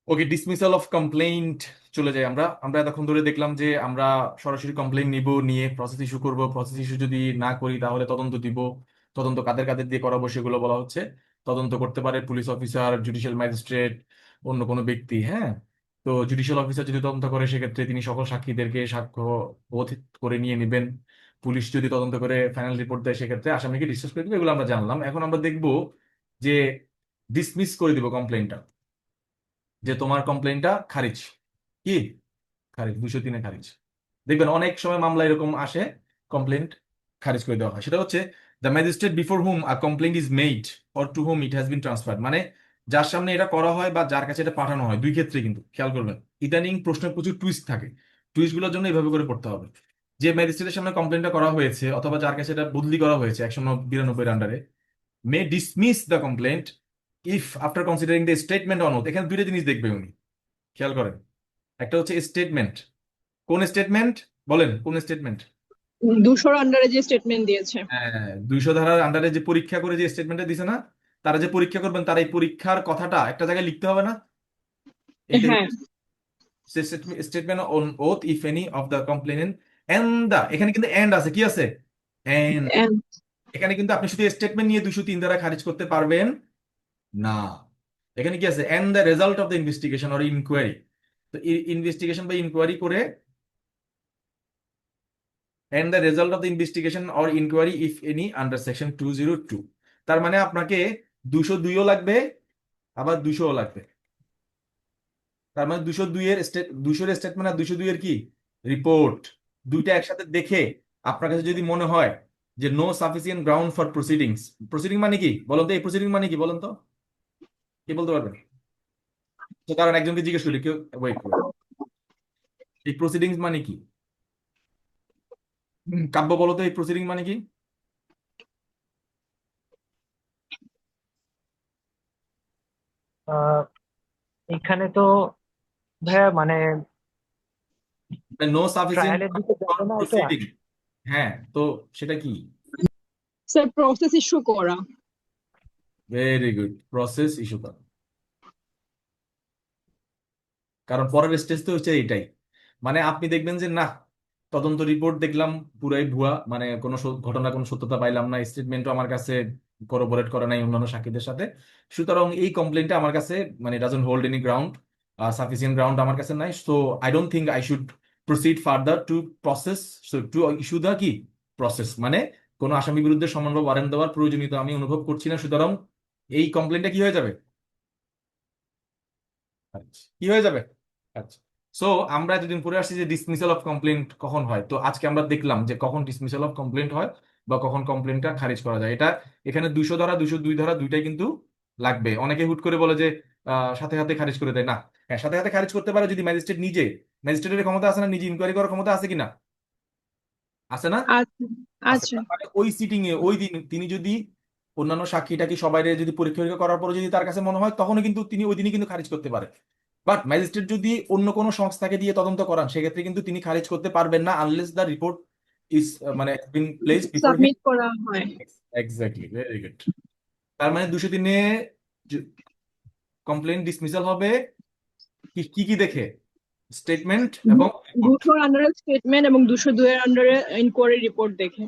ওকে, ডিসমিসাল অফ কমপ্লেইন্ট চলে যাই আমরা। আমরা এতক্ষণ ধরে দেখলাম যে আমরা সরাসরি কমপ্লেইন নিব, নিয়ে প্রসেস ইস্যু করব, প্রসেস ইস্যু যদি না করি তাহলে তদন্ত দিব। তদন্ত কাদের কাদের দিয়ে করাবো সেগুলো বলা হচ্ছে। তদন্ত করতে পারে পুলিশ অফিসার, জুডিশিয়াল ম্যাজিস্ট্রেট, অন্য কোনো ব্যক্তি, হ্যাঁ। তো জুডিশিয়াল অফিসার যদি তদন্ত করে সেক্ষেত্রে তিনি সকল সাক্ষীদেরকে সাক্ষ্য বোধ করে নিয়ে নেবেন। পুলিশ যদি তদন্ত করে ফাইনাল রিপোর্ট দেয় সেক্ষেত্রে আসামিকে ডিসমিস করে দিবে। এগুলো আমরা জানলাম। এখন আমরা দেখব যে ডিসমিস করে দিব কমপ্লেইনটা, যে তোমার কমপ্লেইনটা খারিজ, কি খারিজ, 203-এ খারিজ। দেখবেন অনেক সময় মামলা এরকম আসে, কমপ্লেন্ট খারিজ করে দেওয়া হয়। সেটা হচ্ছে the magistrate before whom a complaint is made or to whom it has been transferred, মানে যার সামনে এটা করা হয় বা যার কাছে এটা পাঠানো হয়, দুই ক্ষেত্রে কিন্তু খেয়াল করবেন। ইদানিং প্রশ্নের প্রচুর টুইস্ট থাকে, টুইস্টগুলোর জন্য এইভাবে করে পড়তে হবে। যে ম্যাজিস্ট্রেটের সামনে কমপ্লেনটা করা হয়েছে অথবা যার কাছে এটা বদলি করা হয়েছে 192 আন্ডারে, may dismiss the complaint if after considering the statement on oath. এখানে দুইটা জিনিস দেখবে উনি, খেয়াল করেন। একটা হচ্ছে স্টেটমেন্ট, কোন স্টেটমেন্ট বলেন, কোন স্টেটমেন্ট? 200 আন্ডারে যে স্টেটমেন্ট দিয়েছে। হ্যাঁ, 200 ধারার আন্ডারে যে পরীক্ষা করে যে স্টেটমেন্টটা দিছে না, তারা যে পরীক্ষা করবেন তার এই পরীক্ষার কথাটা একটা জায়গায় লিখতে হবে না? এইটা হ্যাঁ, statement on oath if any of the complainant and the, এখানে কিন্তু এন্ড আছে, কি আছে? এন্ড। and এখানে কিন্তু আপনি শুধু স্টেটমেন্ট নিয়ে 203 দ্বারা খারিজ করতে পারবেন না। এখানে কি আছে? And the result of the investigation or inquiry. তো ইনভেস্টিগেশন বা ইনকোয়ারি করে, and the result of the investigation or inquiry if any under section 202। তার মানে আপনাকে 202ও লাগবে, আবার 200ও লাগবে। তার মানে 200 এর স্টেটমেন্ট আর 202 এর কি রিপোর্ট, দুইটা একসাথে দেখে আপনার কাছে যদি মনে হয় যে no sufficient ground for proceedings. Proceeding মানে কি বলুন তো? এই প্রসিডিং মানে কি বলুন তো? কি বলতে পারবেন? তো কারণ একজনকে জিজ্ঞেস করি, কেউ ওয়েট, এই প্রসিডিংস মানে কি? কাব্য বলো তো, এই প্রসিডিং মানে কি? আহ, এখানে তো ভাইয়া মানে নো সাফিসিয়েন্ট ট্রায়ালের দিকে ফর যাবে না এটা? প্রসিডিং। হ্যাঁ, তো সেটা কি? স্যার প্রসেস ইস্যু করা। ভেরি গুড, প্রসেস ইস্যু করা। কারণ পরের স্টেজ তো হচ্ছে এইটাই। মানে আপনি দেখবেন যে না, তদন্ত রিপোর্ট দেখলাম পুরাই ভুয়া, মানে কোনো ঘটনা, কোনো সত্যতা পাইলাম না, স্টেটমেন্টও আমার কাছে করোবরেট করে নাই অন্যান্য সাক্ষীদের সাথে, সুতরাং এই কমপ্লেনটা আমার কাছে মানে doesn't hold any ground, sufficient ground আমার কাছে নাই। So I don't think I should proceed further to process, to issue the কি প্রসেস, মানে কোনো আসামি বিরুদ্ধে সমন বা ওয়ারেন্ট দেওয়ার প্রয়োজনীয়তা আমি অনুভব করছি না, সুতরাং এই কমপ্লেনটা কি হয়ে যাবে? আচ্ছা, কি হয়ে যাবে? আচ্ছা। সো আমরা এতদিন পরে আসছি যে ডিসমিসাল অফ কমপ্লেন্ট কখন হয়, তো আজকে আমরা দেখলাম যে কখন ডিসমিসাল অফ কমপ্লেন্ট হয় বা কখন কমপ্লেন্টটা খারিজ করা যায়। এটা এখানে 200 ধারা 202 ধারা দুইটাই কিন্তু লাগবে। অনেকে হুট করে বলে যে সাথে সাথে খারিজ করে দেয় না। হ্যাঁ, সাথে সাথে খারিজ করতে পারে যদি ম্যাজিস্ট্রেট নিজে, ম্যাজিস্ট্রেটের ক্ষমতা আছে না, নিজে ইনকোয়ারি করার ক্ষমতা আছে কিনা? আছে না? আচ্ছা আছে। আচ্ছা। তার মানে ওই সিটিং এ ওই দিন তিনি যদি অন্যান্য সাক্ষীটাকে সবাই যদি পরীক্ষা নিরীক্ষা করার পরে যদি তার কাছে মনে হয়, তখনও কিন্তু তিনি ওই দিনই কিন্তু খারিজ করতে পারে। বাট ম্যাজিস্ট্রেট যদি অন্য কোনো সংস্থাকে দিয়ে তদন্ত করান সেক্ষেত্রে কিন্তু তিনি খারিজ করতে পারবেন না আনলেস দ্য রিপোর্ট ইজ মানে বিন প্লেসড বিফোর হিম। সাবমিট করা হয়। Exactly, very good. তার মানে 203-এ কমপ্লেন ডিসমিসাল হবে কি কি কি দেখে? স্টেটমেন্ট এবং রিপোর্ট। 200 আন্ডারে স্টেটমেন্ট এবং 202 এর আন্ডারে ইনকোয়ারি রিপোর্ট দেখে।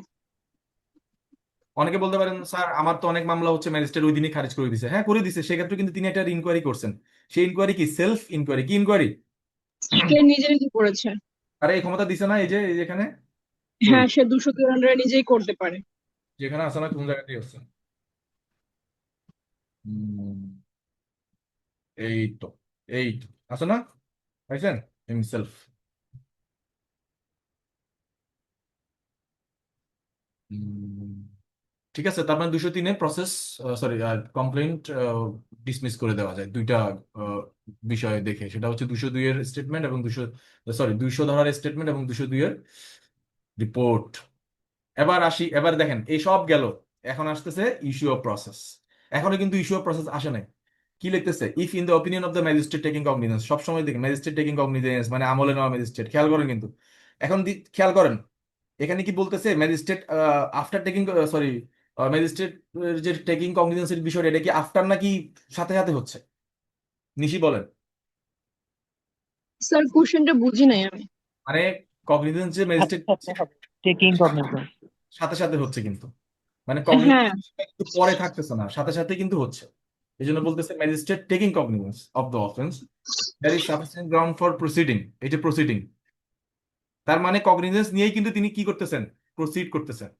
অনেকে বলতে পারেন স্যার আমার তো অনেক মামলা হচ্ছে ম্যাজিস্ট্রেট ওই দিনই খারিজ করে দিছে। হ্যাঁ, করে দিছে, সেক্ষেত্রে কিন্তু তিনি একটা ইনকোয়ারি করছেন। সেই ইনকোয়ারি কি সেলফ ইনকোয়ারি? কি ইনকোয়ারি? সে নিজে নিজে করেছে। আরে এই ক্ষমতা দিছে না, এই যে এখানে, কই হ্যাঁ, সে 202 এর আন্ডারে নিজেই করতে পারে। যেখানে আছে না, কোন জায়গাতেই আছে? হুম, এই তো, এই তো আছে না, পাইছেন? হিমসেলফ। ঠিক আছে, তার মানে 203-এ প্রসেস সরি কমপ্লেন্ট ডিসমিস করে দেওয়া যায় দুইটা বিষয় দেখে। সেটা হচ্ছে 202-এর স্টেটমেন্ট এবং 200 ধারার স্টেটমেন্ট এবং 202-এর রিপোর্ট। এবার আসি, এবার দেখেন এই সব গেল, এখন আসতেছে ইস্যু অফ প্রসেস। এখনো কিন্তু ইস্যু অফ প্রসেস আসে নাই। কি লিখতেছে? If in the opinion of the magistrate taking cognizance, সবসময় দেখেন ম্যাজিস্ট্রেট টেকিং কগনিজেন্স মানে আমলে নেওয়া ম্যাজিস্ট্রেট, খেয়াল করেন কিন্তু। এখন খেয়াল করেন এখানে কি বলতেছে, magistrate after taking sorry magistrate যে টেকিং কগনিজেন্সের বিষয়টা, এটা কি আফটার নাকি সাথে সাথে হচ্ছে? নিশি বলেন। স্যার কোশ্চেনটা বুঝি নাই আমি। মানে কগনিজেন্স যে সাথে ম্যাজিস্ট্রেট সাথে হবে, টেকিং কগনিজেন্স। সাথে সাথে হচ্ছে কিন্তু, মানে হ্যাঁ কগনিজেন্স কিন্তু পরে থাকতেছে না, সাথে সাথে কিন্তু হচ্ছে। এই জন্য বলতেছে magistrate taking cognizance of the offence there is sufficient ground for proceeding. এই যে প্রসিডিং, তার মানে কগনিজেন্স নিয়েই কিন্তু তিনি কি করতেছেন? প্রসিড করতেছেন।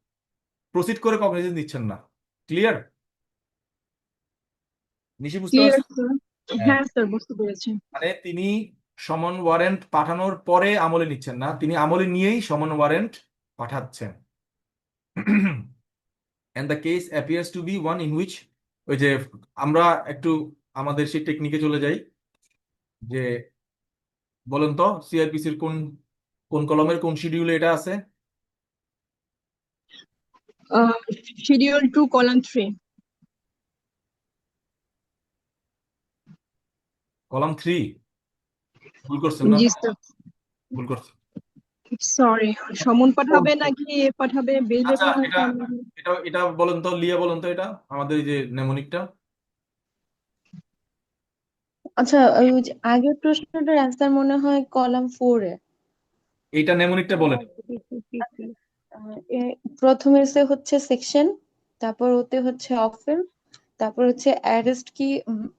প্রসিড করে কগনিজেন্স নিচ্ছেন না। ক্লিয়ার? নিশি বুঝতে ক্লিয়ার পারছেন? স্যার। হ্যাঁ, হ্যাঁ স্যার বুঝতে পেরেছি। মানে তিনি সমন ওয়ারেন্ট পাঠানোর পরে আমলে নিচ্ছেন না, তিনি আমলে নিয়েই সমন ওয়ারেন্ট পাঠাচ্ছেন। and the case appears to be one in which, ওই যে আমরা একটু আমাদের সেই টেকনিকে চলে যাই, যে বলেন তো সিআরপিসির কোন কোন কলমের কোন শিডিউলে এটা আছে? Schedule 2 column 3। কলাম 3? ভুল করছেন না জি তো? স্যার। ভুল করছেন। সরি, সমন পাঠাবে নাকি এ পাঠাবে বেইলে আচ্ছা, এটা পাঠাবে? এটা এটা বলেন তো, লিয়া বলেন তো, এটা আমাদের এই যে নেমোনিকটা। আচ্ছা, ওই যে আগের প্রশ্নটার অ্যান্সার মনে হয় কলাম 4-এ। এইটা নেমোনিকটা বলেন। প্রথমে সে হচ্ছে সেকশন, তারপর ওতে হচ্ছে অফেন্স, তারপর হচ্ছে অ্যারেস্ট কি,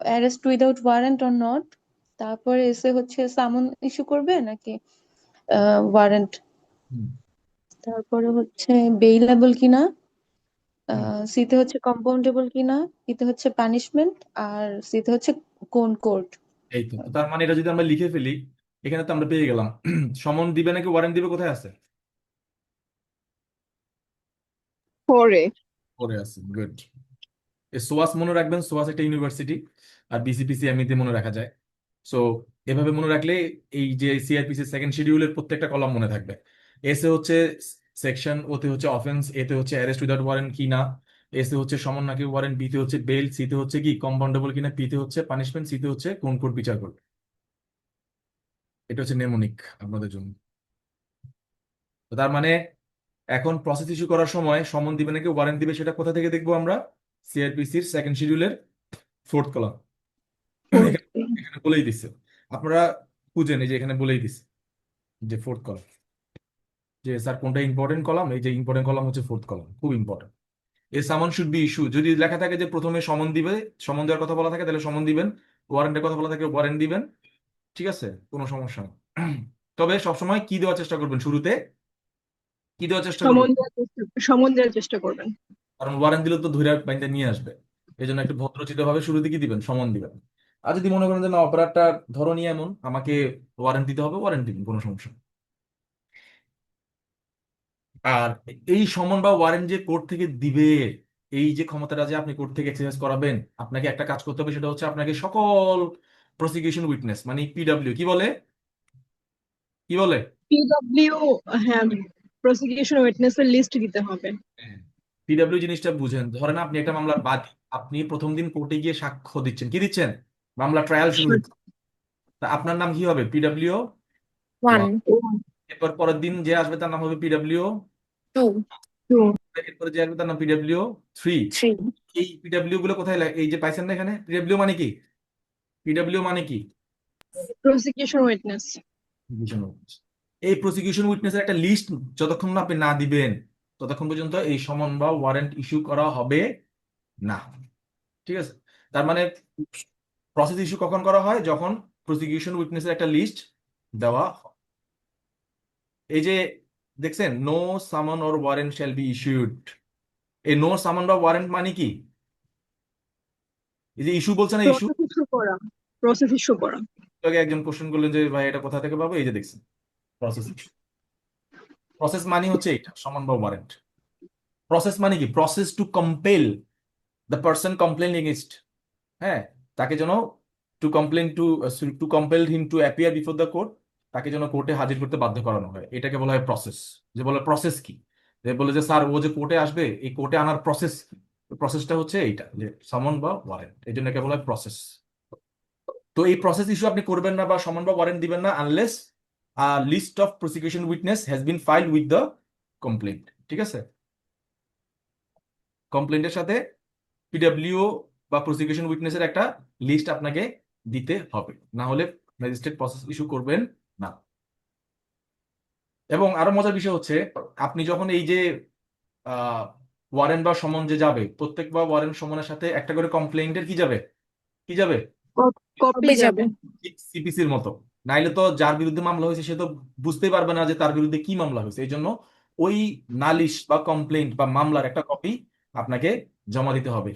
arrest without warrant or not, তারপরে এসে হচ্ছে সামন ইস্যু করবে নাকি ওয়ারেন্ট, হুম, তারপরে হচ্ছে বেইলেবল কিনা, হুম। সিতে হচ্ছে কম্পাউন্ডেবল কিনা, ইতে হচ্ছে পানিশমেন্ট, আর সিতে হচ্ছে কোন কোর্ট। এই তো, তার মানে এটা যদি আমরা লিখে ফেলি, এখানে তো আমরা পেয়ে গেলাম। সমন দিবে নাকি ওয়ারেন্ট দিবে, কোথায় আছে? পরে। পরে আছে। গুড। সোয়াস মনে রাখবেন, সোয়াস একটা ইউনিভার্সিটি, আর বিসিপিসি এমনিতে মনে রাখা যায়। সো এভাবে মনে রাখলে এই যে সিআরপিসি সেকেন্ড শিডিউলের প্রত্যেকটা কলাম মনে থাকবে। এসে হচ্ছে সেকশন, ওতে হচ্ছে অফেন্স, এতে হচ্ছে অ্যারেস্ট উইদাউট ওয়ারেন্ট কিনা, এসে হচ্ছে সমন নাকি ওয়ারেন্ট, বিতে হচ্ছে বেল, সিতে হচ্ছে কি কম্পাউন্ডেবল কিনা, পিতে হচ্ছে পানিশমেন্ট, সিতে হচ্ছে কোন কোর্ট বিচার করবে। এটা হচ্ছে নেমোনিক আপনাদের জন্য। তো তার মানে এখন প্রসেস ইস্যু করার সময় সমন দিবে নাকি ওয়ারেন্ট দিবে, সেটা কোথা থেকে দেখবো আমরা? সিআরপিসির সেকেন্ড শিডিউলের ফোর্থ কলাম। এখানে বলেই দিচ্ছে, আপনারা খুঁজেন, এই যে এখানে বলেই দিচ্ছে যে ফোর্থ কলাম, যে স্যার কোনটা ইম্পর্টেন্ট কলাম, এই যে ইম্পর্টেন্ট কলাম হচ্ছে ফোর্থ কলাম, খুব ইম্পর্টেন্ট। এ সামন শুড বি ইস্যু, যদি লেখা থাকে যে প্রথমে সমন দিবে, সমন দেওয়ার কথা বলা থাকে তাহলে সমন দিবেন, ওয়ারেন্টের কথা বলা থাকে ওয়ারেন্ট দিবেন। ঠিক আছে, কোনো সমস্যা নেই। তবে সবসময় কি দেওয়ার চেষ্টা করবেন শুরুতে? কি দেওয়ার চেষ্টা করবেন? সমন দেওয়ার চেষ্টা করবেন। কারণ ওয়ারেন্ট দিলে তো ধৈর্য বাইন্দা নিয়ে আসবে। এই জন্য একটু ভদ্রচিত ভাবে শুরুতে কি দিবেন? সমন দিবেন। আর যদি মনে করেন যে না, অপরাধটা ধরনই এমন, আমাকে ওয়ারেন্ট দিতে হবে, ওয়ারেন্ট দিবেন, কোনো সমস্যা নেই। আর এই সমন বা ওয়ারেন্ট যে কোর্ট থেকে দিবে, এই যে ক্ষমতাটা যে আপনি কোর্ট থেকে এক্সারসাইজ করাবেন, আপনাকে একটা কাজ করতে হবে, সেটা হচ্ছে আপনাকে সকল প্রসিকিউশন উইটনেস মানে পিডব্লিউ কি বলে, কি বলে? পিডব্লিউ, হ্যাঁ, প্রসিকিউশন উইটনেস এর লিস্ট দিতে হবে। পিডব্লিউ জিনিসটা বুঝেন, ধরেন আপনি একটা মামলার বাদী, আপনি প্রথম দিন কোর্টে গিয়ে সাক্ষ্য দিচ্ছেন, কি দিচ্ছেন? মামলা ট্রায়াল শুরু হচ্ছে, তা আপনার নাম কি হবে? পিডব্লিউ 1, 1। এরপর পরের দিন যে আসবে তার নাম হবে পিডব্লিউ 2, 2, এরপরে যে আসবে তার নাম পিডব্লিউ 3। 3. এই পিডব্লিউ গুলো কোথায় এই যে পাইছেন না এখানে, পিডব্লিউ মানে কি? পিডব্লিউ মানে কি? Prosecution witness. Prosecution witness। এই প্রসিকিউশন উইটনেসের একটা লিস্ট যতক্ষণ না আপনি না দিবেন, ততক্ষণ পর্যন্ত এই সমন বা ওয়ারেন্ট ইস্যু করা হবে না। ঠিক আছে, তার মানে প্রসেস ইস্যু কখন করা হয়? যখন প্রসিকিউশন উইটনেসের একটা লিস্ট দেওয়া হয়। এই যে দেখছেন, নো সামন or warrant shall be issued, এই নো সামন বা ওয়ারেন্ট মানে কি? এই যে ইস্যু বলছে না, ইস্যু, প্রসেস ইস্যু করা। প্রসেস ইস্যু করা। আগে একজন কোশ্চেন করলেন যে ভাই এটা কোথা থেকে পাবো, এই যে দেখছেন প্রসেস ইস্যু। প্রসেস মানে হচ্ছে এটা, সমন বা ওয়ারেন্ট। প্রসেস মানে কি? Process to compel the person complain against, হ্যাঁ, তাকে যেন to compel him to appear before the court, তাকে যেন কোর্টে হাজির করতে বাধ্য করানো হয়, এটাকে বলা হয় প্রসেস। যে বলে প্রসেস কি, যে বলে যে স্যার ও যে কোর্টে আসবে, এই কোর্টে আনার প্রসেস, প্রসেসটা হচ্ছে এইটা, যে সমন বা ওয়ারেন্ট, এই জন্য একে বলা হয় প্রসেস। তো এই প্রসেস ইস্যু আপনি করবেন না বা সমন বা ওয়ারেন্ট দিবেন না unless list of prosecution witness has been filed with the complaint. ঠিক আছে, কমপ্লেন্টের সাথে পিডব্লিউ বা প্রসিকিউশন উইটনেসের একটা লিস্ট আপনাকে দিতে হবে, না হলে ম্যাজিস্ট্রেট প্রসেস ইস্যু করবেন না। এবং আরো মজার বিষয় হচ্ছে, আপনি যখন এই যে ওয়ারেন্ট বা সমন যে যাবে, প্রত্যেকবার ওয়ারেন্ট সমনের সাথে একটা করে কমপ্লেন্টের কি যাবে, কি যাবে, কপি কপি যাবে। যাবে। সিপিসির মতো। নাইলে তো যার বিরুদ্ধে মামলা হয়েছে সে তো বুঝতেই পারবে না যে তার বিরুদ্ধে কি মামলা হয়েছে, এই জন্য ওই নালিশ বা কমপ্লেন্ট বা মামলার একটা কপি আপনাকে জমা দিতে হবে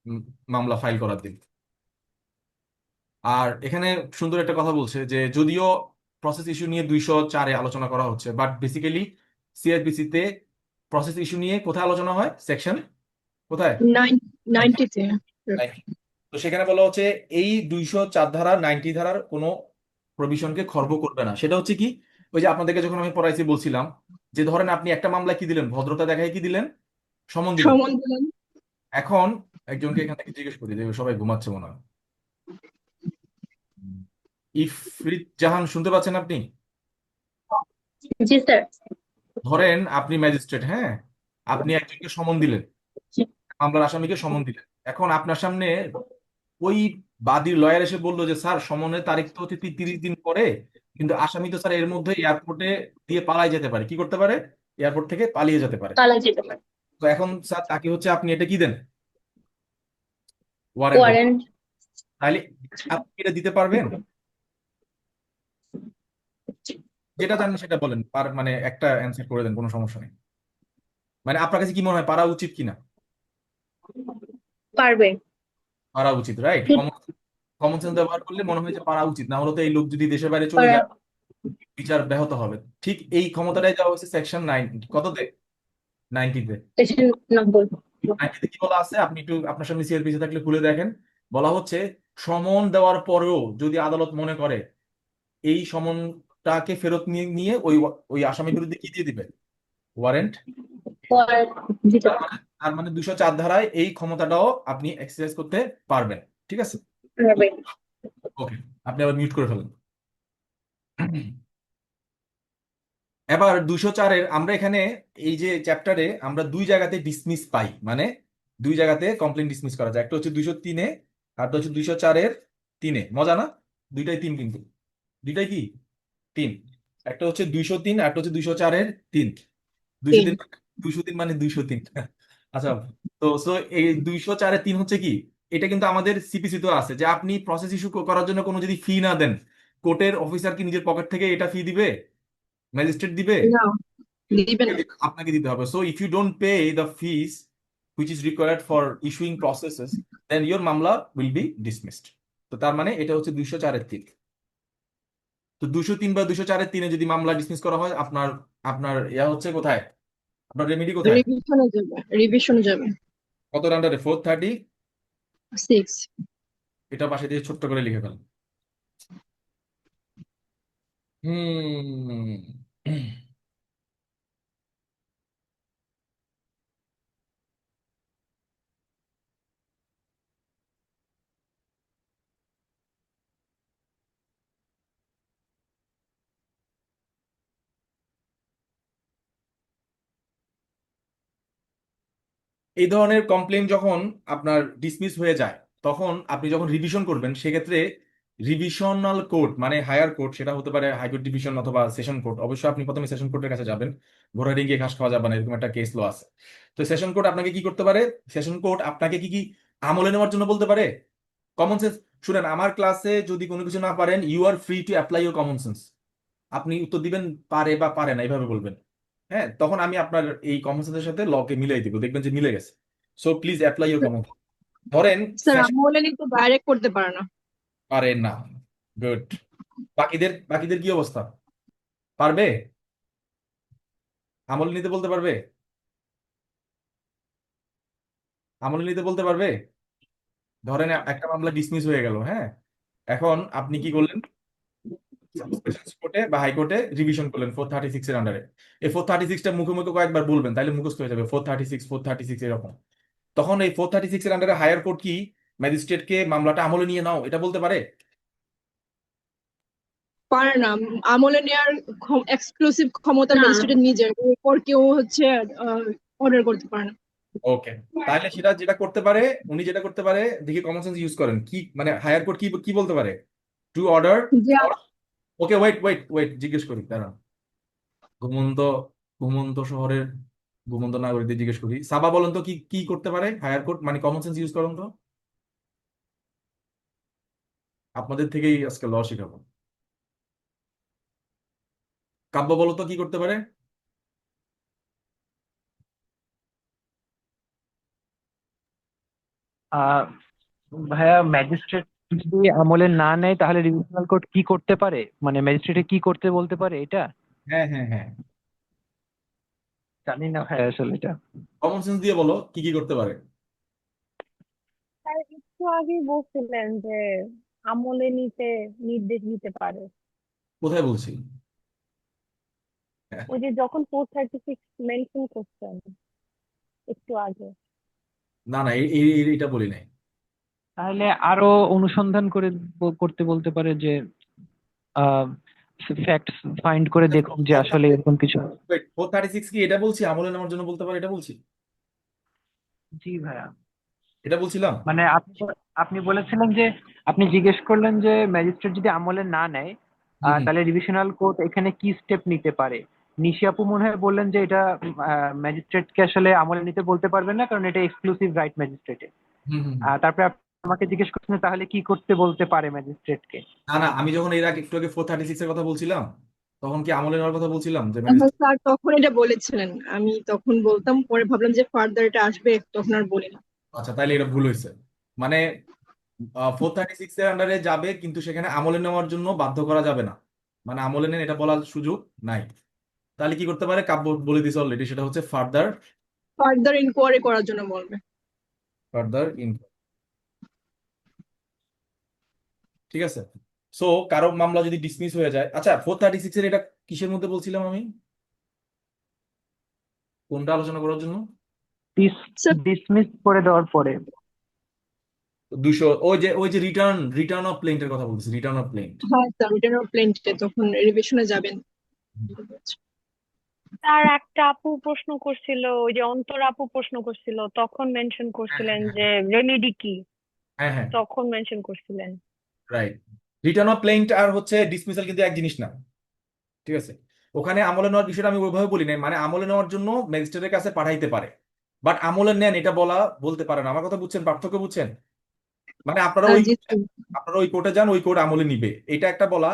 উম, মামলা ফাইল করার দিন। আর এখানে সুন্দর একটা কথা বলছে যে যদিও প্রসেস ইস্যু নিয়ে 204-এ আলোচনা করা হচ্ছে, বাট বেসিক্যালি সিআরপিসি তে প্রসেস ইস্যু নিয়ে কোথায় আলোচনা হয়, সেকশন কোথায়, 90-তে। তো সেখানে বলা হচ্ছে এই 204 ধারা 90 ধারার কোনো প্রভিশনকে খর্ব করবে না। সেটা হচ্ছে কি, ওই যে আপনাদেরকে যখন আমি পড়াইছি বলছিলাম যে ধরেন আপনি একটা মামলা কি দিলেন, ভদ্রতা দেখায় কি দিলেন, সমন দিলেন। সমন দিলেন। এখন একজনকে এখান থেকে জিজ্ঞেস করি, যে সবাই ঘুমাচ্ছে মনে হয়, ইফরিত জাহান শুনতে পাচ্ছেন আপনি? জি স্যার। ধরেন আপনি ম্যাজিস্ট্রেট, হ্যাঁ, আপনি একজনকে সমন দিলেন, মামলার আসামিকে সমন দিলেন। এখন আপনার সামনে ওই বাদীর লয়ার এসে বললো যে স্যার সমনের তারিখ তো হচ্ছে 30 দিন পরে, কিন্তু আসামি তো স্যার এর মধ্যে এয়ারপোর্টে দিয়ে পালাই যেতে পারে, কি করতে পারে, এয়ারপোর্ট থেকে পালিয়ে যেতে পারে। পালা যেতে পারে। তো এখন স্যার তাকে হচ্ছে আপনি এটা কি দেন, ওয়ারেন্ট দেন, ওয়ারেন্ট। তাহলে আপনি এটা দিতে পারবেন? যেটা জানেন সেটা বলেন, মানে একটা অ্যান্সার করে দেন, কোনো সমস্যা নেই। মানে আপনার কাছে কি মনে হয় পারা উচিত কিনা? পারবে। পারা উচিত, রাইট। ঠিক। কমন সেন্স ব্যবহার করলে মনে হয় যে পারা উচিত, না হলে তো এই লোক যদি দেশের বাইরে চলে পারা। যায় বিচার ব্যাহত হবে। ঠিক এই ক্ষমতাটাই দেওয়া হয়েছে সেকশন 9, কততে, 90-তে। 90। 90-তে কি বলা আছে, আপনি একটু আপনার সামনে সিআরপিসি থাকলে খুলে দেখেন। বলা হচ্ছে সমন দেওয়ার পরেও যদি আদালত মনে করে এই সমনটাকে ফেরত নিয়ে নিয়ে ওই ওই আসামির বিরুদ্ধে কি দিয়ে দিবে, ওয়ারেন্ট। ওয়ারেন্ট দিতে তার মানে 204 ধারায় এই ক্ষমতাটাও আপনি এক্সারসাইজ করতে পারবেন। ঠিক আছে, পারবে। ওকে, আপনি আবার মিউট করে ফেলেন। এবার 204-এর আমরা এখানে এই যে চ্যাপ্টারে আমরা দুই জায়গাতে ডিসমিস পাই, মানে দুই জায়গাতে কমপ্লেন ডিসমিস করা যায়, একটা হচ্ছে 203-এ আর একটা হচ্ছে 204-এর 3-এ। মজা না, দুইটাই 3, কিন্তু দুইটাই কি 3, একটা হচ্ছে 203 আর একটা হচ্ছে 204-এর 3। 203, 203 মানে 203। আচ্ছা, তো এই 204-এর 3 হচ্ছে কি, এটা কিন্তু আমাদের সিপিসি তো আছে যে আপনি প্রসেস ইস্যু করার জন্য কোনো যদি ফি না দেন, কোর্টের অফিসার কি নিজের পকেট থেকে এটা ফি দিবে, ম্যাজিস্ট্রেট দিবে, না, দিবে না। আপনাকে দিতে হবে। So if you don't pay the fees which is required for issuing processes, then your মামলা উইল বি ডিসমিসড। তো তার মানে এটা হচ্ছে 204-এর 3। তো 203 বা 204-এর 3-এ যদি মামলা ডিসমিস করা হয়, আপনার আপনার ইয়া হচ্ছে কোথায়, আপনার রেমেডি কোথায়, রিভিশনে যাবে, রিভিশনে যাবে। কত আন্ডারে, 430। 6। এটা পাশে দিয়ে ছোট্ট করে লিখে ফেলেন। হুম এই ধরনের কমপ্লেন যখন আপনার ডিসমিস হয়ে যায়, তখন আপনি যখন রিভিশন করবেন, সেক্ষেত্রে রিভিশনাল কোর্ট মানে হায়ার কোর্ট, সেটা হতে পারে হাইকোর্ট ডিভিশন অথবা সেশন কোর্ট। অবশ্যই আপনি প্রথমে সেশন কোর্টের কাছে যাবেন, ঘোড়া ডিঙ্গিয়ে ঘাস খাওয়া যাবে না, এরকম একটা কেস ল আছে। তো সেশন কোর্ট আপনাকে কি করতে পারে, সেশন কোর্ট আপনাকে কি কি আমলে নেওয়ার জন্য বলতে পারে, কমন সেন্স। শুনেন, আমার ক্লাসে যদি কোনো কিছু না পারেন, you are free to apply your common sense. আপনি উত্তর দিবেন পারে বা পারে না, এইভাবে বলবেন, হ্যাঁ, তখন আমি আপনার এই কমন সেন্সের সাথে লকে মিলাই দিব, দেখবেন যে মিলে গেছে। So please apply your common. ধরেন স্যার session আমলে তো ডাইরেক্ট করতে পারে না। পারে না, গুড। বাকিদের কি অবস্থা, পারবে, আমল নিতে বলতে পারবে? আমলে নিতে বলতে পারবে? ধরেন একটা মামলা ডিসমিস হয়ে গেল, হ্যাঁ, এখন আপনি কি করলেন, কোর্টে বা হাইকোর্টে রিভিশন করলেন 436 এর আন্ডারে। এই 436টা মুখে মুখে কয়েকবার বলবেন, তাহলে মুখস্থ হয়ে যাবে 436 এরকম। তখন এই 436 এর আন্ডারে হায়ার কোর্ট কি ম্যাজিস্ট্রেটকে মামলাটা আমলে নিয়ে নাও এটা বলতে পারে? পারে না। আমলে নেওয়ার এক্সক্লুসিভ ক্ষমতা না ম্যাজিস্ট্রেটের নিজের, এরপর কেউ হচ্ছে অর্ডার করতে পারে না। ওকে, তাহলে সেটা যেটা করতে পারে, উনি যেটা করতে পারে, দেখি কমন সেন্স ইউজ করেন, কি মানে হায়ার কোর্ট কি কি বলতে পারে? টু অর্ডার যে for, okay wait wait wait, জিজ্ঞেস করি দাঁড়ান। ঘুমন্ত ঘুমন্ত শহরের ঘুমন্ত নাগরিকদের জিজ্ঞেস করি, সাবা বলেন তো কি কি করতে পারে হায়ার কোর্ট, মানে কমন সেন্স ইউজ করুন তো। আপনাদের থেকেই আজকে ল শিখাবো। কাব্য বলো তো কি করতে পারে? আহ ভাইয়া, ম্যাজিস্ট্রেট যদি আমলে না নেয় তাহলে রিভিশনাল কোর্ট কি করতে পারে, মানে ম্যাজিস্ট্রেটে কি করতে বলতে পারে এটা হ্যাঁ হ্যাঁ হ্যাঁ, জানি না ভাইয়া আসলে এটা। কমন সেন্স দিয়ে বলো কি কি করতে পারে। আর একটু আগেই বলছিলেন যে আমলে নিতে নির্দেশ দিতে পারে। কোথায় বলছি? ওই যে যখন 436 মেনশন করছেন একটু আগে। না না, এটা বলি নাই। তাহলে আরো অনুসন্ধান করে করতে বলতে পারে যে ফ্যাক্টস ফাইন্ড করে দেখুন যে আসলে এরকম কিছু। 436 কি এটা বলছি আমলে নেওয়ার জন্য বলতে পারে, এটা বলছি, জি ভাইয়া, এটা বলছিলাম। মানে আপনি আপনি বলেছিলেন যে আপনি জিজ্ঞেস করলেন যে ম্যাজিস্ট্রেট যদি আমলে না নেয় হুম হুম তাহলে ডিভিশনাল কোর্ট এখানে কি স্টেপ নিতে পারে। নিশি আপু মনে হয় বললেন যে এটা ম্যাজিস্ট্রেটকে আসলে আমলে নিতে বলতে পারবেন না, কারণ এটা এক্সক্লুসিভ রাইট ম্যাজিস্ট্রেটের। হুম হুম। তারপরে আপনি আমাকে জিজ্ঞেস করছেন তাহলে কি করতে বলতে পারে ম্যাজিস্ট্রেটকে। না না, আমি যখন এর আগে একটু আগে 436 এর কথা বলছিলাম, তখন কি আমলে নেওয়ার কথা বলছিলাম যে হ্যাঁ, ম্যাজিস্ট্রেট? স্যার তখন এটা বলেছিলেন, আমি তখন বলতাম, পরে ভাবলাম যে ফার্দার এটা আসবে, তখন আর বলি না। আচ্ছা, তাইলে এটা ভুল হয়েছে। মানে 436 এর আন্ডারে যাবে, কিন্তু সেখানে আমলে নেওয়ার জন্য বাধ্য করা যাবে না, মানে আমলে নেন এটা বলার সুযোগ নাই। তাহলে কি করতে পারে? কাব্য বলে দিছে অলরেডি, সেটা হচ্ছে ফার্দার ফার্দার ইনকোয়ারি করার জন্য বলবে। ফার্দার ইন, ঠিক আছে। সো কারো মামলা যদি ডিসমিস হয়ে যায়, আচ্ছা 436 এর এটা কিসের মধ্যে বলছিলাম আমি, কোনটা আলোচনা করার জন্য? স্যার ডিসমিস করে দেওয়ার পরে 200, ওই যে রিটার্ন অফ প্লেন্টের কথা বলছি, রিটার্ন অফ প্লেন্ট। হ্যাঁ স্যার, রিটার্ন অফ প্লেন্টে তখন রিভিশনে যাবেন। তার একটা আপু প্রশ্ন করছিল, ওই যে অন্তর আপু প্রশ্ন করছিল, তখন মেনশন হ্যাঁ করছিলেন হ্যাঁ যে রেমেডি কি, হ্যাঁ হ্যাঁ, তখন মেনশন করছিলেন। রাইট। রিটার্ন অফ প্লেন্ট আর হচ্ছে ডিসমিসাল কিন্তু এক জিনিস না, ঠিক আছে। ওখানে আমলে নেওয়ার বিষয়টা আমি ওইভাবে বলি নাই, মানে আমলে নেওয়ার জন্য ম্যাজিস্ট্রেটের কাছে পাঠাইতে পারে, বাট আমলে নেন এটা বলতে পারে না। আমার কথা বুঝছেন, পার্থক্য বুঝছেন? মানে জি স্যার। আপনারা ওই কোর্টে যান, ওই কোর্ট আমলে নিবে, এটা একটা বলা।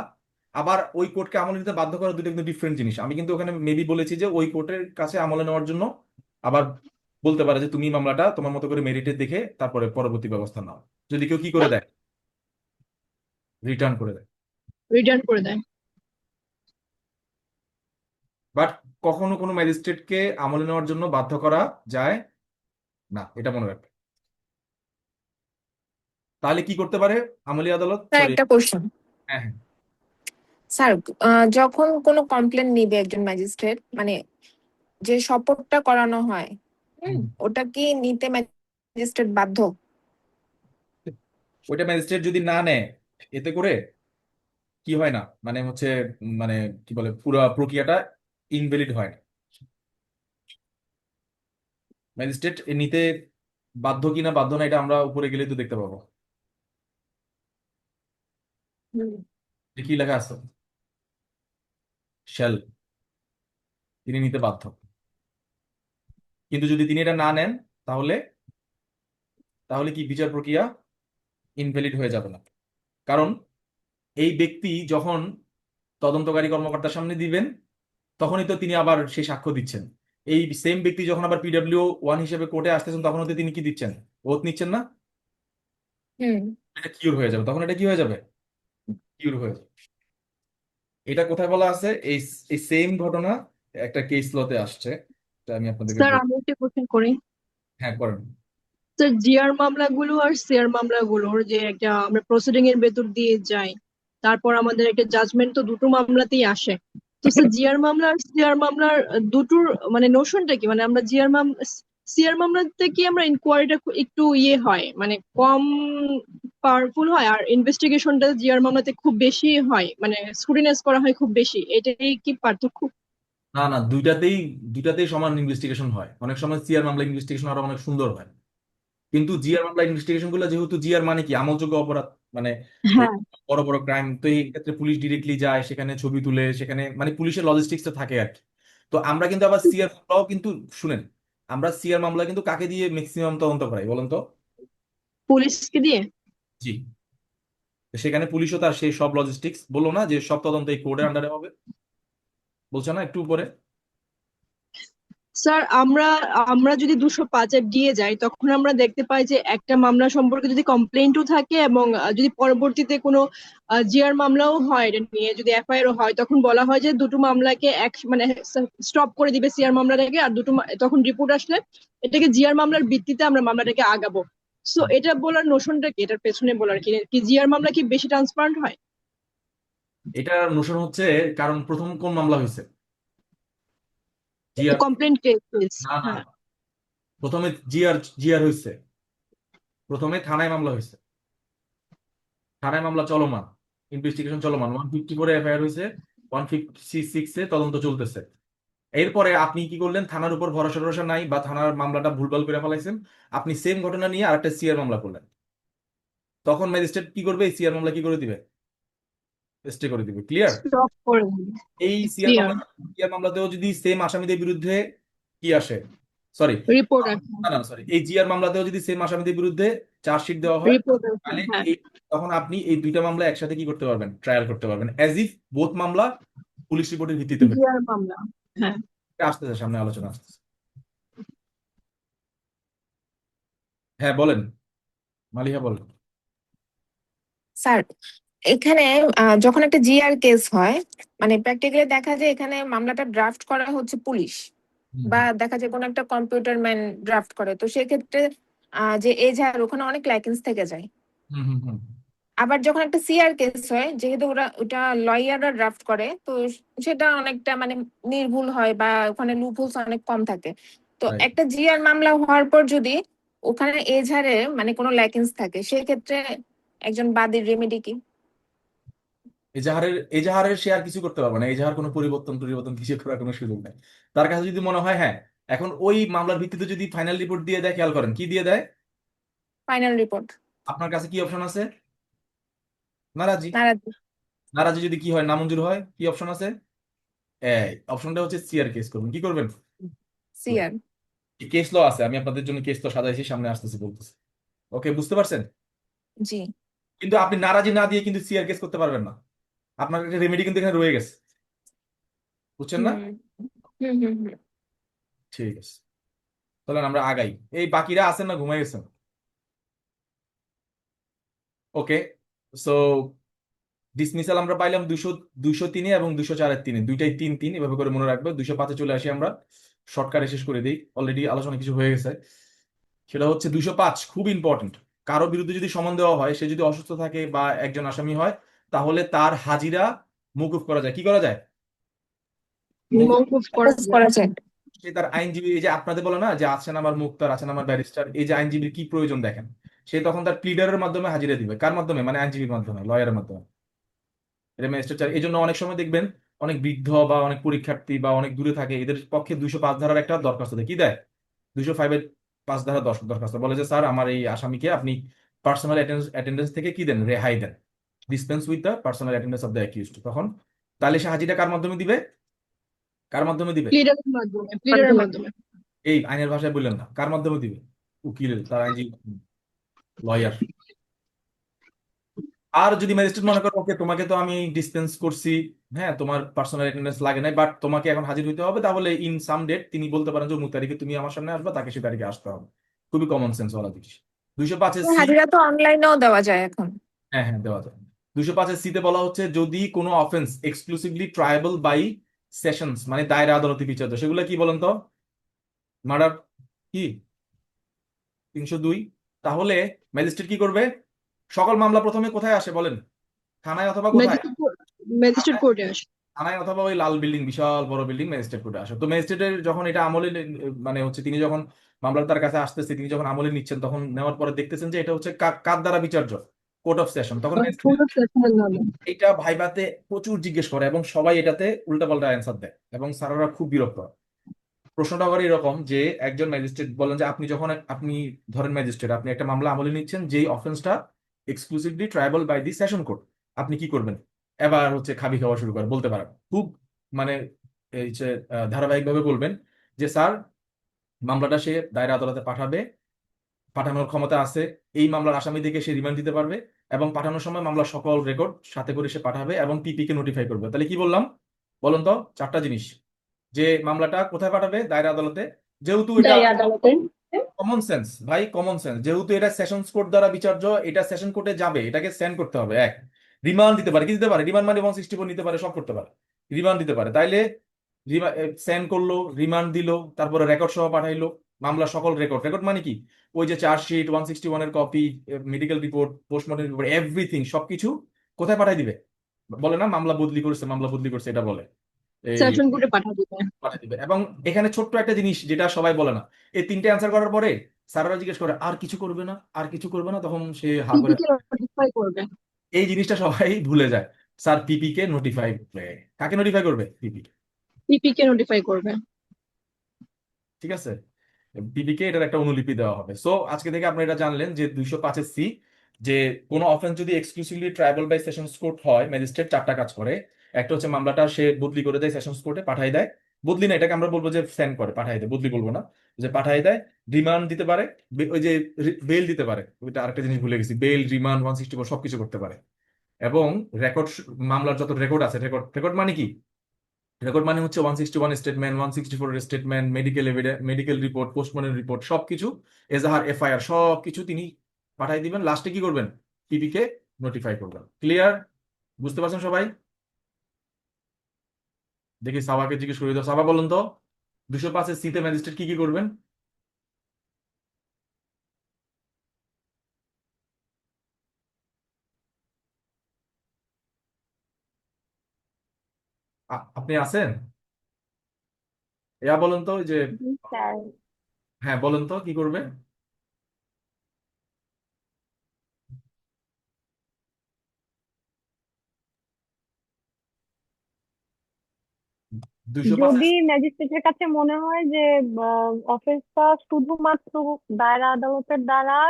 আবার ওই কোর্টকে আমলে নিতে বাধ্য করা, দুটো কিন্তু ডিফারেন্ট জিনিস। আমি কিন্তু ওখানে মেবি বলেছি যে ওই কোর্টের কাছে আমলে নেওয়ার জন্য আবার বলতে পারে যে তুমি মামলাটা তোমার মতো করে মেরিটে দেখে তারপরে পরবর্তী ব্যবস্থা নাও, যদি কেউ কি করে দেয়, রিটার্ন করে দেয়। রিটার্ন করে দেয়। বাট কখনো কোনো ম্যাজিস্ট্রেটকে আমলে নেওয়ার জন্য বাধ্য করা যায় না, এটা মনে রাখবে। তাহলে কি করতে পারে আমলি আদালত, স্যার সরি? একটা কোশ্চেন। হ্যাঁ হ্যাঁ স্যার, যখন কোনো কমপ্লেন নিবে একজন ম্যাজিস্ট্রেট, মানে যে শপথটা করানো হয়, হুম। ওটা কি নিতে ম্যাজিস্ট্রেট বাধ্য? ওইটা ম্যাজিস্ট্রেট যদি না নেয়, এতে করে কি হয় না, মানে হচ্ছে মানে কি বলে, পুরো প্রক্রিয়াটা ইনভ্যালিড হয় না। ম্যাজিস্ট্রেট নিতে বাধ্য কিনা বাধ্য না, এটা আমরা উপরে গেলে তো দেখতে পাবো। কি লেখা আছে? শ্যাল, তিনি নিতে বাধ্য। কিন্তু যদি তিনি এটা না নেন, তাহলে তাহলে কি বিচার প্রক্রিয়া ইনভ্যালিড হয়ে যাবে না। কারণ এই ব্যক্তি যখন তদন্তকারী কর্মকর্তার সামনে দিবেন, তখনই তো তিনি আবার সেই সাক্ষ্য দিচ্ছেন। এই সেম ব্যক্তি যখন আবার PW1 হিসেবে কোর্টে আসতেছেন, তখন তো তিনি কি দিচ্ছেন, ওথ নিচ্ছেন না? হুম। এটা কিউর হয়ে যাবে, তখন এটা কি হয়ে যাবে, কিউর হয়ে যাবে। এটা কোথায় বলা আছে? এই এই সেম ঘটনা একটা কেস লতে আসছে, এটা আমি আপনাদেরকে স্যার আমি একটা কোশ্চেন করি। হ্যাঁ করেন। স্যার জিআর মামলাগুলো আর সিআর মামলাগুলোর যে একটা আমরা প্রসিডিং এর ভেতর দিয়ে যাই, তারপর আমাদের একটা জাজমেন্ট তো দুটো মামলাতেই আসে। তো স্যার জিআর মামলা আর সিআর মামলার দুটোর মানে নোশনটা কি, মানে আমরা সিআর মামলাতে কি আমরা ইনকোয়ারিটা একটু হয় মানে কম পাওয়ারফুল হয়, আর ইনভেস্টিগেশনটা জিআর মামলাতে খুব বেশি হয়, মানে স্ক্রুটিনাইজ করা হয় খুব বেশি, এটাই কি পার্থক্য? না না, দুইটাতেই সমান ইনভেস্টিগেশন হয়। অনেক সময় সিআর মামলা ইনভেস্টিগেশন আরো অনেক সুন্দর হয়, কিন্তু জিআর মামলা ইনভেস্টিগেশন গুলো যেহেতু জিআর মানে কি আমলযোগ্য অপরাধ, মানে এই হ্যাঁ। বড় বড় ক্রাইম, তো এই ক্ষেত্রে পুলিশ ডিরেক্টলি যায় সেখানে, ছবি তুলে সেখানে, মানে পুলিশের লজিস্টিক্সটা থাকে আর কি। তো আমরা কিন্তু আবার সিআর মামলাও কিন্তু, শুনেন, আমরা সিআর মামলা কিন্তু কাকে দিয়ে ম্যাক্সিমাম তদন্ত করাই বলেন তো? পুলিশকে দিয়ে। জি। তো সেখানে পুলিশও তার সেই সব লজিস্টিক্স, বললো না যে সব তদন্ত এই কোর্টের আন্ডারে হবে, বলছে না একটু উপরে? স্যার আমরা আমরা যদি 205 দিয়ে যাই, তখন আমরা দেখতে পাই যে একটা মামলা সম্পর্কে যদি কমপ্লেন্টও থাকে এবং যদি পরবর্তীতে কোনো জিআর মামলাও হয়, এটা নিয়ে যদি এফআইআর হয়, তখন বলা হয় যে দুটো মামলাকে এক মানে স্টপ করে দিবে সিআর মামলাটাকে, আর তখন রিপোর্ট আসলে এটাকে জিআর মামলার ভিত্তিতে আমরা মামলাটাকে আগাবো। সো এটা বলার নোশনটা কি, এটার পেছনে বলার কি কি জিআর মামলা কি বেশি ট্রান্সপারেন্ট হয়? এটার নোশন হচ্ছে, কারণ প্রথম কোন মামলা হয়েছে? জিআর? Complaint case. না না, হ্যাঁ। প্রথমে জিআর জিআর হয়েছে, প্রথমে থানায় মামলা হয়েছে, থানায় মামলা চলমান, ইনভেস্টিগেশন চলমান, 154 এফআইআর হয়েছে, 156 তদন্ত চলতেছে। এরপরে আপনি কি করলেন, থানার উপর ভরসা টরসা নাই বা থানার মামলাটা ভুলভাল করে ফেলাইছেন, আপনি সেম ঘটনা নিয়ে আরেকটা সিআর মামলা করলেন, তখন ম্যাজিস্ট্রেট কি করবে? এই সিআর মামলা কি করে দিবে? স্টে করে দিবে। ক্লিয়ার? স্টপ করে দিবে। এই ক্লিয়ার। সিআর মামলাতেও যদি সেম আসামিদের বিরুদ্ধে কি আসে, সরি, রিপোর্ট আছে। না না সরি, এই জিআর মামলাতেও যদি সেম আসামিদের বিরুদ্ধে চার্জশিট দেওয়া হয়, রিপোর্ট আছে। তাহলে হ্যাঁ। তখন আপনি এই দুইটা মামলা একসাথে কি করতে পারবেন? ট্রায়াল করতে পারবেন, অ্যাজ ইফ বোথ মামলা পুলিশ রিপোর্টের ভিত্তিতে হয়েছে। জিআর মামলা। হ্যাঁ। এটা আসতেছে, সামনে আলোচনা আসতেছে। হ্যাঁ বলেন, মালিহা বলেন। স্যার, এখানে যখন একটা জিআর কেস হয়, মানে প্র্যাকটিক্যালি দেখা যায় এখানে মামলাটা ড্রাফট করা হচ্ছে পুলিশ, হুম বা দেখা যায় কোনো একটা কম্পিউটার ম্যান ড্রাফট করে, তো সেক্ষেত্রে যে এজাহার ওখানে অনেক ল্যাকিংস থেকে যায়। হুম হুম হুম। আবার যখন একটা সিআর কেস হয়, যেহেতু ওটা লয়াররা ড্রাফট করে, তো সেটা অনেকটা মানে নির্ভুল হয়, বা ওখানে লুপহোলস অনেক কম থাকে। তো Right. একটা জিআর মামলা হওয়ার পর যদি ওখানে এজাহারে মানে কোনো ল্যাকিংস থাকে, সেক্ষেত্রে একজন বাদীর রেমেডি কি? এজাহারের সে আর কিছু করতে পারবে না, এজাহার কোনো পরিবর্তন কিছু করার কোনো সুযোগ নেই। তার কাছে যদি মনে হয়, হ্যাঁ, এখন ওই মামলার ভিত্তিতে যদি ফাইনাল রিপোর্ট দিয়ে দেয়, খেয়াল করেন কি দিয়ে দেয়, ফাইনাল রিপোর্ট। আপনার কাছে কি অপশন আছে? নারাজি। নারাজি। নারাজি যদি কি হয়, নামঞ্জুর হয়, কি অপশন আছে? এই অপশনটা হচ্ছে সিআর কেস করবেন। কি করবেন? সিআর। কেস ল আছে, আমি আপনাদের জন্য কেস ল সাজাইছি, সামনে আসতেছি বলতেছি। ওকে, বুঝতে পারছেন? জি। কিন্তু আপনি নারাজি না দিয়ে কিন্তু সিআর কেস করতে পারবেন না, আপনার একটা রেমেডি কিন্তু এখানে রয়ে গেছে, বুঝছেন না? হুম হুম হুম হুম। ঠিক আছে, তাহলে আমরা আগাই। এই বাকিরা আছেন না ঘুমাই গেছেন? ওকে, সো ডিসমিসাল আমরা পাইলাম 203 এবং 204 দুইটাই 3-3, এভাবে করে মনে রাখবে। 205 চলে আসি আমরা, শর্টকাটে শেষ করে দিই, অলরেডি আলোচনা কিছু হয়ে গেছে। সেটা হচ্ছে 205, খুব ইম্পর্টেন্ট। কারো বিরুদ্ধে যদি সমন দেওয়া হয়, সে যদি অসুস্থ থাকে বা একজন আসামি হয়, তাহলে তার হাজিরা মওকুফ করা যায়। কি করা যায়? মওকুফ। মওকুফ করা যায়। করা যায়। সে তার আইনজীবী, এই যে আপনাদের বলে না যে আছেন আমার মুক্তার, আছেন আমার ব্যারিস্টার, এই যে আইনজীবীর কি প্রয়োজন দেখেন, সে তখন তার প্লিডারের মাধ্যমে হাজিরা দিবে। কার মাধ্যমে? মানে আইনজীবীর মাধ্যমে, লয়ারের মাধ্যমে। এটা ম্যাজিস্ট্রেট চায়। এই জন্য অনেক সময় দেখবেন অনেক বৃদ্ধ বা অনেক পরীক্ষার্থী বা অনেক দূরে থাকে, এদের পক্ষে 205 ধারার একটা দরখাস্ত দেয়। কি দেয়? 205-এর 5 ধারা দরখাস্ত, বলে যে স্যার আমার এই আসামিকে আপনি পার্সোনাল অ্যাটেন্ডেন্স থেকে কি দেন? রেহাই দেন, dispense with the personal attendance of the accused. তখন তাহলে সে হাজিরা কার মাধ্যমে দিবে? কার মাধ্যমে দিবে? প্লিডারের মাধ্যমে। প্লিডারের মাধ্যমে। এই আইনের ভাষায় বললেন না, কার মাধ্যমে দিবে? উকিল, তার আইনজীবী, লয়ার। আর যদি ম্যাজিস্ট্রেট মনে করো ওকে তোমাকে তো আমি ডিসপেন্স করছি, হ্যাঁ তোমার পার্সোনাল অ্যাটেন্ডেন্স লাগে নাই, বাট তোমাকে এখন হাজির হইতে হবে, তাহলে ইন সাম ডেট তিনি বলতে পারেন যে অমুক তারিখে তুমি আমার সামনে আসবে, তাকে সে তারিখে আসতে হবে। খুবই কমন সেন্স ওয়ালা জিনিস। 205-এ হাজিরা তো অনলাইনেও দেওয়া যায় এখন। হ্যাঁ হ্যাঁ দেওয়া যায়। 205-এ বলা হচ্ছে যদি কোনো offence exclusively triable by sessions, মানে দায়রা আদালতে বিচার্য, সেগুলো কি বলেন তো? মার্ডার কি 302, তাহলে ম্যাজিস্ট্রেট কি করবে? সকল মামলা প্রথমে কোথায় আসে বলেন? থানায় অথবা কোথায়? ম্যাজিস্ট্রেট কোর্টে আসে। থানায় অথবা ওই লাল বিল্ডিং, বিশাল বড় বিল্ডিং, ম্যাজিস্ট্রেট কোর্টে আসে। তো ম্যাজিস্ট্রেটের যখন এটা আমলে মানে হচ্ছে তিনি যখন মামলা তার কাছে আসতেছে, তিনি যখন আমলে নিচ্ছেন, তখন নেওয়ার পরে দেখতেছেন যে এটা হচ্ছে কার দ্বারা বিচার্য, কোর্ট অফ সেশন। তখন কোর্ট ম্যাজিস্ট্রেট অফ সেশনের নামে। এটা ভাইভাতে প্রচুর জিজ্ঞেস করে এবং সবাই এটাতে উল্টাপাল্টা অ্যান্সার দেয় এবং স্যাররা খুব বিরক্ত হয়। প্রশ্নটা করে এরকম যে একজন ম্যাজিস্ট্রেট বলেন যে আপনি ধরেন ম্যাজিস্ট্রেট, আপনি একটা মামলা আমলে নিচ্ছেন যেই অফেন্সটা exclusively triable by the session court, আপনি কি করবেন? এবার হচ্ছে খাবি খাওয়া শুরু করে বলতে পারেন খুব মানে এই যে ধারাবাহিকভাবে বলবেন যে স্যার, মামলাটা সে দায়রা আদালতে পাঠাবে, পাঠানোর ক্ষমতা আছে, এই মামলার আসামি দেখে সে রিমান্ড দিতে পারবে, এবং পাঠানোর সময় মামলার সকল রেকর্ড সাথে করে সে পাঠাবে এবং পিপি কে নোটিফাই করবে। তাহলে কি বললাম বলুন তো? চারটা জিনিস। যে মামলাটা কোথায় পাঠাবে? দায়রা আদালতে। যেহেতু এটা দায়রা আদালতে। কমন সেন্স ভাই, কমন সেন্স, যেহেতু এটা সেশনস কোর্ট দ্বারা বিচার্য, এটা সেশন কোর্টে যাবে, এটাকে সেন্ড করতে হবে। এক, রিমান্ড দিতে পারে, কি দিতে পারে? রিমান্ড মানে 164 নিতে পারে, সব করতে পারে, রিমান্ড দিতে পারে। তাইলে সেন্ড করলো, রিমান্ড দিল, তারপরে রেকর্ড সহ পাঠাইলো, মামলা সকল রেকর্ড। রেকর্ড মানে কি? ওই যে চার্জশিট, 161-এর copy, medical report, postmortem report, everything, সবকিছু কোথায় পাঠাই দিবে? বলে না মামলা বদলি করছে, মামলা বদলি করছে, এটা বলে এই সেশন কোর্টে পাঠা দিবে। পাঠিয়ে দিবে। এবং এখানে ছোট্ট একটা জিনিস যেটা সবাই বলে না, এই তিনটে অ্যান্সার করার পরে স্যাররা জিজ্ঞেস করে আর কিছু করবে না, আর কিছু করবে না, তখন সে হা করে। পিপি কে নোটিফাই করবে। এই জিনিসটা সবাই ভুলে যায়। স্যার পিপি কে নোটিফাই, কাকে নোটিফাই করবে? পিপি। পিপি কে নোটিফাই করবে। ঠিক আছে, পিপি কে এটার একটা অনুলিপি দেওয়া হবে। সো আজকে থেকে আপনি এটা জানলেন যে 205 সি, যে কোনো অফেন্স যদি exclusively triable by sessions court হয়, ম্যাজিস্ট্রেট চারটা কাজ করে। একটা হচ্ছে মামলাটা সে বদলি করে দেয়, সেশনস কোর্টে পাঠাই দেয়। বদলি না, এটাকে আমরা বলবো যে সেন্ড করে, পাঠাই দেয়, বদলি বলবো না, যে পাঠাই দেয়। রিমান্ড দিতে পারে, ওই যে বেল দিতে পারে, ওইটা আরেকটা জিনিস ভুলে গেছি, বেল, রিমান্ড, 164 সবকিছু করতে পারে। এবং রেকর্ড, মামলার যত রেকর্ড আছে, রেকর্ড, রেকর্ড মানে কি? রেকর্ড মানে হচ্ছে 161 statement, 164 statement, medical evidence, medical report, postmortem report, সবকিছু, এজাহার, এফআইআর, সবকিছু তিনি পাঠাই দিবেন। লাস্টে কি করবেন? পিপি কে নোটিফাই করবেন। ক্লিয়ার? বুঝতে পারছেন সবাই? দেখি সাবাকে জিজ্ঞেস করে দাও। সাবা বলুন তো, 205 সিতে ম্যাজিস্ট্রেট কি কি করবেন? আপনি আছেন? বলুন তো, ওই যে, জি স্যার। হ্যাঁ বলুন তো কি করবে? দুইশো পাঁচের যদি ম্যাজিস্ট্রেটের কাছে মনে হয় যে অফেন্সটা শুধুমাত্র দায়রা আদালতের দ্বারা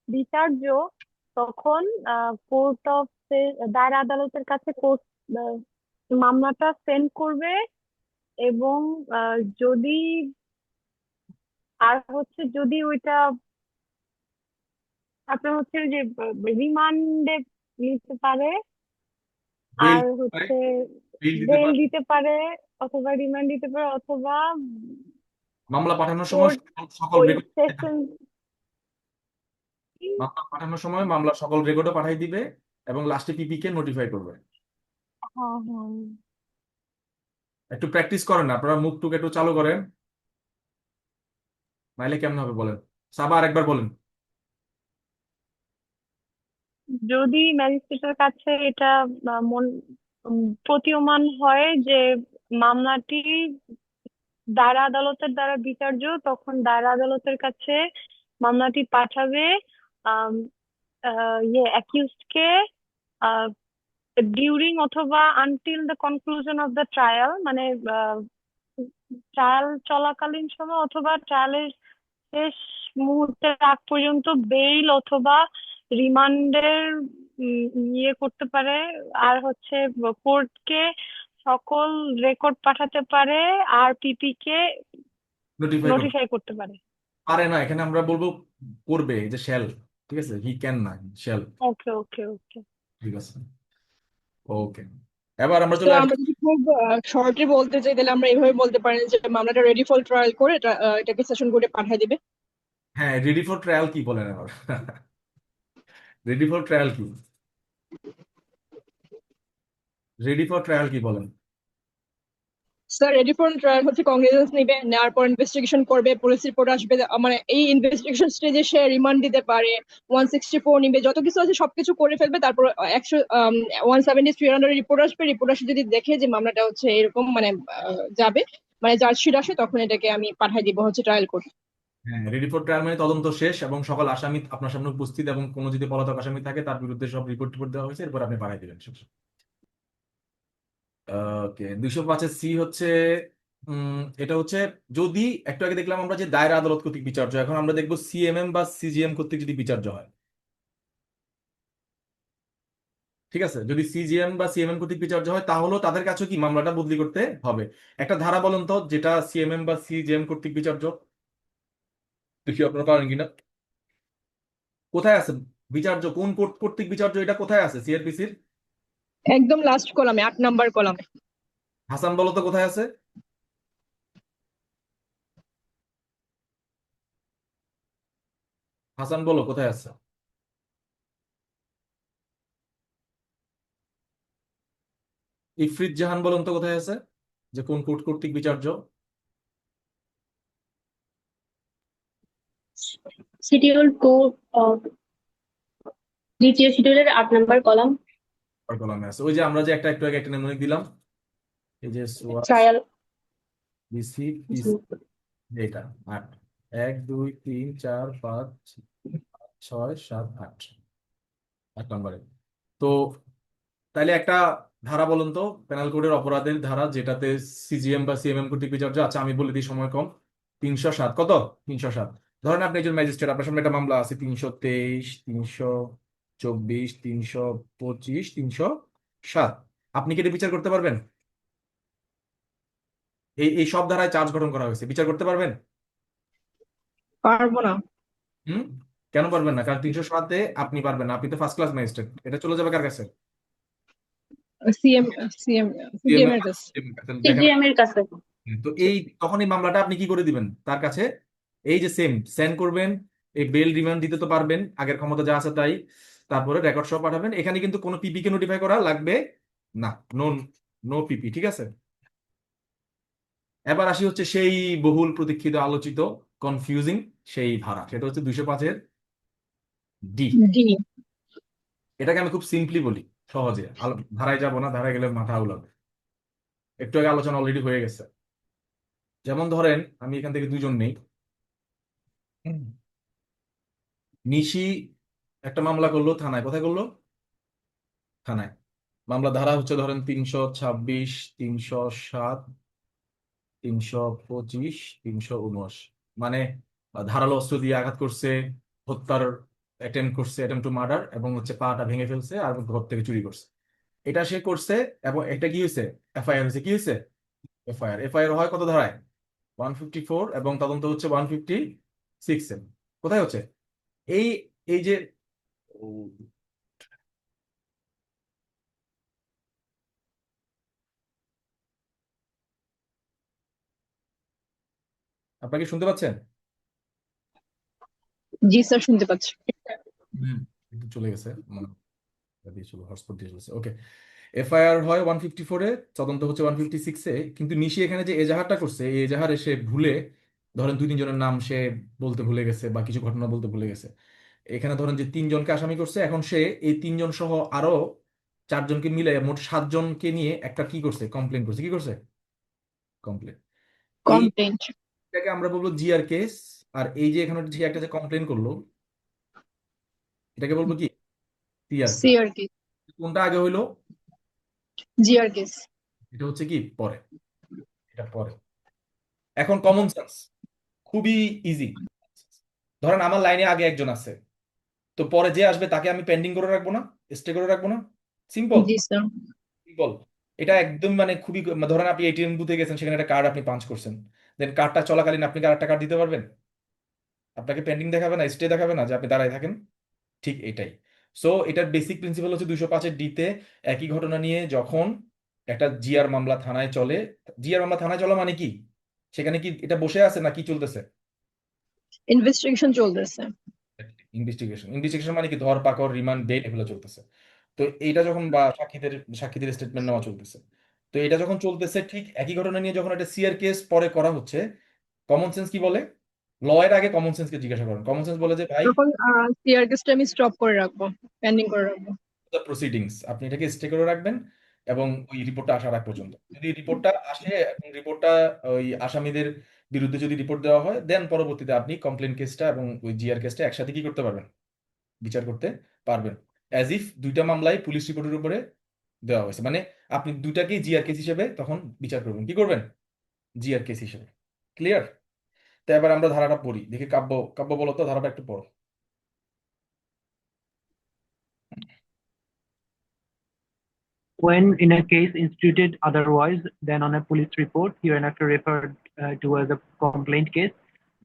বিচার্য, তখন কোর্ট অফ দায়রা আদালতের কাছে কোর্ট মামলাটা সেন্ড করবে। এবং যদি আর হচ্ছে যদি ওইটা আপনার হচ্ছে যে রিমান্ডে নিতে পারে, বেল আর দিতে পারে, হচ্ছে বেল দিতে বেল পারে, দিতে পারে, অথবা রিমান্ড দিতে পারে, অথবা মামলা পাঠানোর সময় কোর্ট সকল ওই রেকর্ড, সেশন। মামলা পাঠানোর সময় মামলা সকল রেকর্ডও পাঠাই দিবে এবং লাস্টে পিপি কে নোটিফাই করবে। হ্যাঁ হ্যাঁ। একটু প্র্যাকটিস করেন না আপনারা, মুখ টুক একটু চালু করেন, নাইলে কেমন হবে বলেন। সাবা আরেকবার বলেন। যদি ম্যাজিস্ট্রেটের কাছে এটা প্রতীয়মান হয় যে মামলাটি দায়রা আদালতের দ্বারা বিচার্য, তখন দায়রা আদালতের কাছে মামলাটি পাঠাবে অ্যাকিউজড কে ডিউরিং অথবা until the conclusion of the trial, মানে ট্রায়াল চলাকালীন সময় অথবা ট্রায়ালের শেষ মুহূর্তের আগ পর্যন্ত বেইল অথবা রিমান্ডের ইয়ে করতে পারে। আর হচ্ছে কোর্টকে সকল রেকর্ড পাঠাতে পারে, আর পিপি কে নোটিফাই করবে। নোটিফাই করতে পারে। পারে না, এখানে আমরা বলবো করবে, এই যে শ্যাল। ঠিক আছে, হি ক্যান না, শ্যাল। ওকে ওকে ওকে। ঠিক আছে, ওকে। এবার আমরা তো চলে আসছি। আমরা যদি খুব শর্টে বলতে চাই, তাহলে আমরা এইভাবে বলতে পারি যে মামলাটা রেডি ফর ট্রায়াল করে এটাকে সেশন কোর্টে পাঠিয়ে দিবে। হ্যাঁ, রেডি ফর ট্রায়াল কি বলেন আবার? রেডি ফর ট্রায়াল কি? রেডি ফর ট্রায়াল কি বলেন? স্যার রেডি ফর ট্রায়াল হচ্ছে কগনিজেন্স নিবে, নেওয়ার পর ইনভেস্টিগেশন করবে, পুলিশ রিপোর্ট আসবে, মানে এই ইনভেস্টিগেশন স্টেজে সে রিমান্ড দিতে পারে, 164 নিবে, যত কিছু আছে সবকিছু করে ফেলবে। তারপর 173 আন্ডার রিপোর্ট আসবে, রিপোর্ট আসে যদি দেখে যে মামলাটা হচ্ছে এরকম মানে যাবে, মানে চার্জশিট আসে, তখন এটাকে আমি পাঠাই দিব হচ্ছে ট্রায়াল কোর্ট। হ্যাঁ, রেডি ফর ট্রায়াল মানে তদন্ত শেষ এবং সকল আসামি আপনার সামনে উপস্থিত, এবং কোনো যদি পলাতক আসামি থাকে তার বিরুদ্ধে সব রিপোর্ট টিপোর্ট দেওয়া হয়েছে, এরপর আপনি পাঠিয়ে দিবেন। ওকে, 205-এর সি হচ্ছে এটা হচ্ছে যদি একটু আগে দেখলাম আমরা যে দায়রা আদালত কর্তৃক বিচার্য, এখন আমরা দেখবো সিএমএম বা সিজিএম কর্তৃক যদি বিচার্য হয়। ঠিক আছে, যদি সিজিএম বা সিএমএম কর্তৃক বিচার্য হয় তাহলেও তাদের কাছে কি মামলাটা বদলি করতে হবে। একটা ধারা বলেন তো যেটা সিএমএম বা সিজিএম কর্তৃক বিচার্য, দেখি আপনারা পারেন কিনা। কোথায় আছে বিচার্য, কোন কোর্ট কর্তৃক বিচার্য, এটা কোথায় আছে সিআরপিসির? একদম লাস্ট কলামে, 8 নাম্বার কলামে। হাসান বলো তো কোথায় আছে? হাসান বলো কোথায় আছে? ইফরিত জাহান বলুন তো কোথায় আছে, যে কোন কোর্ট কর্তৃক বিচার্য? শিডিউল 2, দ্বিতীয় শিডিউলের 8 নাম্বার কলাম, আর কলামে আছে, ওই যে আমরা যে একটু আগে একটা নেমুনিক দিলাম, এই যে সোয়াস ট্রায়াল। বিসি পিসি, এটা 8, 1 2 3 4 5 6 7 8, 8 নম্বরে। তো তাইলে একটা ধারা বলুন তো, পেনাল কোডের অপরাধের ধারা যেটাতে সিজিএম বা সিএমএম কর্তৃক বিচার্য। আচ্ছা আমি বলে দিই, সময় কম। 307, কত? 307। ধরেন আপনি একজন ম্যাজিস্ট্রেট, আপনার সামনে একটা মামলা আছে 323, 324, 325, 307। আপনি কি এটা বিচার করতে পারবেন? এই এই সব ধারায় চার্জ গঠন করা হয়েছে, বিচার করতে পারবেন? পারবো না। হুম, কেন পারবেন না? কারণ 307-এ আপনি পারবেন না, আপনি তো ফার্স্ট ক্লাস ম্যাজিস্ট্রেট। এটা চলে যাবে কার কাছে? সিএম সিএম সিজিএম এর কাছে। দেখেন, সিজিএম এর কাছে। তো এই তখন এই মামলাটা আপনি কি করে দিবেন তার কাছে? এই যে সেম সেন্ড করবেন, এই বেল রিমান্ড দিতে তো পারবেন, আগের ক্ষমতা যা আছে তাই, তারপরে রেকর্ড সহ পাঠাবেন। এখানে কিন্তু কোনো পিপি কে নোটিফাই করা লাগবে না, নো, নো পিপি। ঠিক আছে, এবার আসি হচ্ছে সেই বহুল প্রতীক্ষিত আলোচিত কনফিউজিং সেই ধারা, সেটা হচ্ছে 205-এর ডি। জি। এটাকে আমি খুব সিম্পলি বলি, সহজে, ধারায় যাব না, ধারায় গেলে মাথা উলাবে। একটু আগে আলোচনা অলরেডি হয়ে গেছে। যেমন ধরেন আমি এখান থেকে দুজন নেই, নিশি একটা মামলা করলো থানায়। কোথায় করলো? থানায়। মামলা ধারা হচ্ছে ধরেন 326, 307, 325, 379, মানে ধারালো অস্ত্র দিয়ে আঘাত করছে, হত্যার অ্যাটেম্প করছে, অ্যাটেম্প টু মার্ডার, এবং হচ্ছে পাটা ভেঙে ফেলছে আর ঘর থেকে চুরি করছে। এটা সে করছে, এবং এটা কি হয়েছে? এফআইআর হয়েছে। কি হয়েছে? এফআইআর। এফআইআর হয় কত ধারায়? 154, এবং তদন্ত হচ্ছে 156-এ। কোথায় হচ্ছে? এই এই যে ও, আপনাকে শুনতে পাচ্ছেন? জি স্যার, শুনতে পাচ্ছি। হুম, একটু চলে গেছে, মানে হটস্পট দিয়ে চলেছে। ওকে, এফআইআর হয় 154-এ, তদন্ত হচ্ছে 156-এ। কিন্তু নিশি এখানে যে এজাহারটা করছে, এই এজাহারে সে ভুলে ধরেন 2-3 জনের নাম সে বলতে ভুলে গেছে, বা কিছু ঘটনা বলতে ভুলে গেছে। এখানে ধরেন যে 3 জনকে আসামি করছে, এখন সে এই 3 জন সহ আরো 4 জনকে মিলে মোট 7 জনকে নিয়ে একটা কি করছে, কমপ্লেন করছে। কি করছে? কমপ্লেন। কমপ্লেন্ট। এইটাকে আমরা বলবো জিআর কেস। আর এই যে এখানে যে একটা যে কমপ্লেন করলো, এটাকে বলবো কি? CR case. CR case. কোনটা আগে হইলো? GR case. এটা হচ্ছে কি পরে, এটা পরে। এখন কমন সেন্স খুবই ইজি। ধরেন আমার লাইনে আগে একজন আছে, তো পরে যে আসবে তাকে আমি পেন্ডিং করে রাখবো না, স্টে করে রাখবো না? সিম্পল, জি স্যার। সিম্পল। এটা একদম মানে খুবই, ধরেন আপনি এটিএম বুথে গেছেন, সেখানে একটা কার্ড আপনি পাঞ্চ করছেন, দেন কার্ডটা চলাকালীন আপনি কি আরেকটা কার্ড দিতে পারবেন? আপনাকে পেন্ডিং দেখাবে না, স্টে দেখাবে না যে আপনি দাঁড়ায় থাকেন? ঠিক এটাই। সো এটার বেসিক প্রিন্সিপাল হচ্ছে 205-এর ডিতে একই ঘটনা নিয়ে যখন একটা জিআর মামলা থানায় চলে। জিআর মামলা থানায় চলা মানে কি? সেখানে কি এটা বসে আছে না কি চলতেছে? ইনভেস্টিগেশন চলতেছে। ইনভেস্টিগেশন। ইনভেস্টিগেশন মানে কি? ধরপাকড়, রিমান্ড, বেল, এগুলো চলতেছে। তো এইটা যখন, বা সাক্ষীদের স্টেটমেন্ট নেওয়া চলতেছে। তো এটা যখন চলতেছে ঠিক একই ঘটনা নিয়ে যখন একটা সিআর কেস পরে করা হচ্ছে, কমন সেন্স কি বলে? ল এর আগে কমন সেন্সকে জিজ্ঞাসা করেন। কমন সেন্স বলে যে ভাই, তখন সিআর কেসটা আমি স্টপ করে রাখবো, পেন্ডিং করে রাখবো। দ্য প্রসিডিংস আপনি এটাকে স্টে করে রাখবেন এবং ওই রিপোর্টটা আসার আগ পর্যন্ত। যদি রিপোর্টটা আসে এবং রিপোর্টটা ওই আসামিদের বিরুদ্ধে যদি রিপোর্ট দেওয়া হয়, দেন পরবর্তীতে আপনি কমপ্লেন কেসটা এবং ওই জিআর কেসটা একসাথে কি করতে পারবেন? বিচার করতে পারবেন, অ্যাজ ইফ দুইটা মামলাই পুলিশ রিপোর্টের উপরে দেওয়া হয়েছে। মানে আপনি দুইটাকেই জিআর কেস হিসেবে তখন বিচার করবেন। কি করবেন? জিআর কেস হিসেবে। ক্লিয়ার? তো এবার আমরা ধারাটা পড়ি, দেখি কাব্য, কাব্য বলো তো ধারাটা একটু পড়ো। When in a case instituted otherwise than on a police report, hereinafter referred to as a complaint case,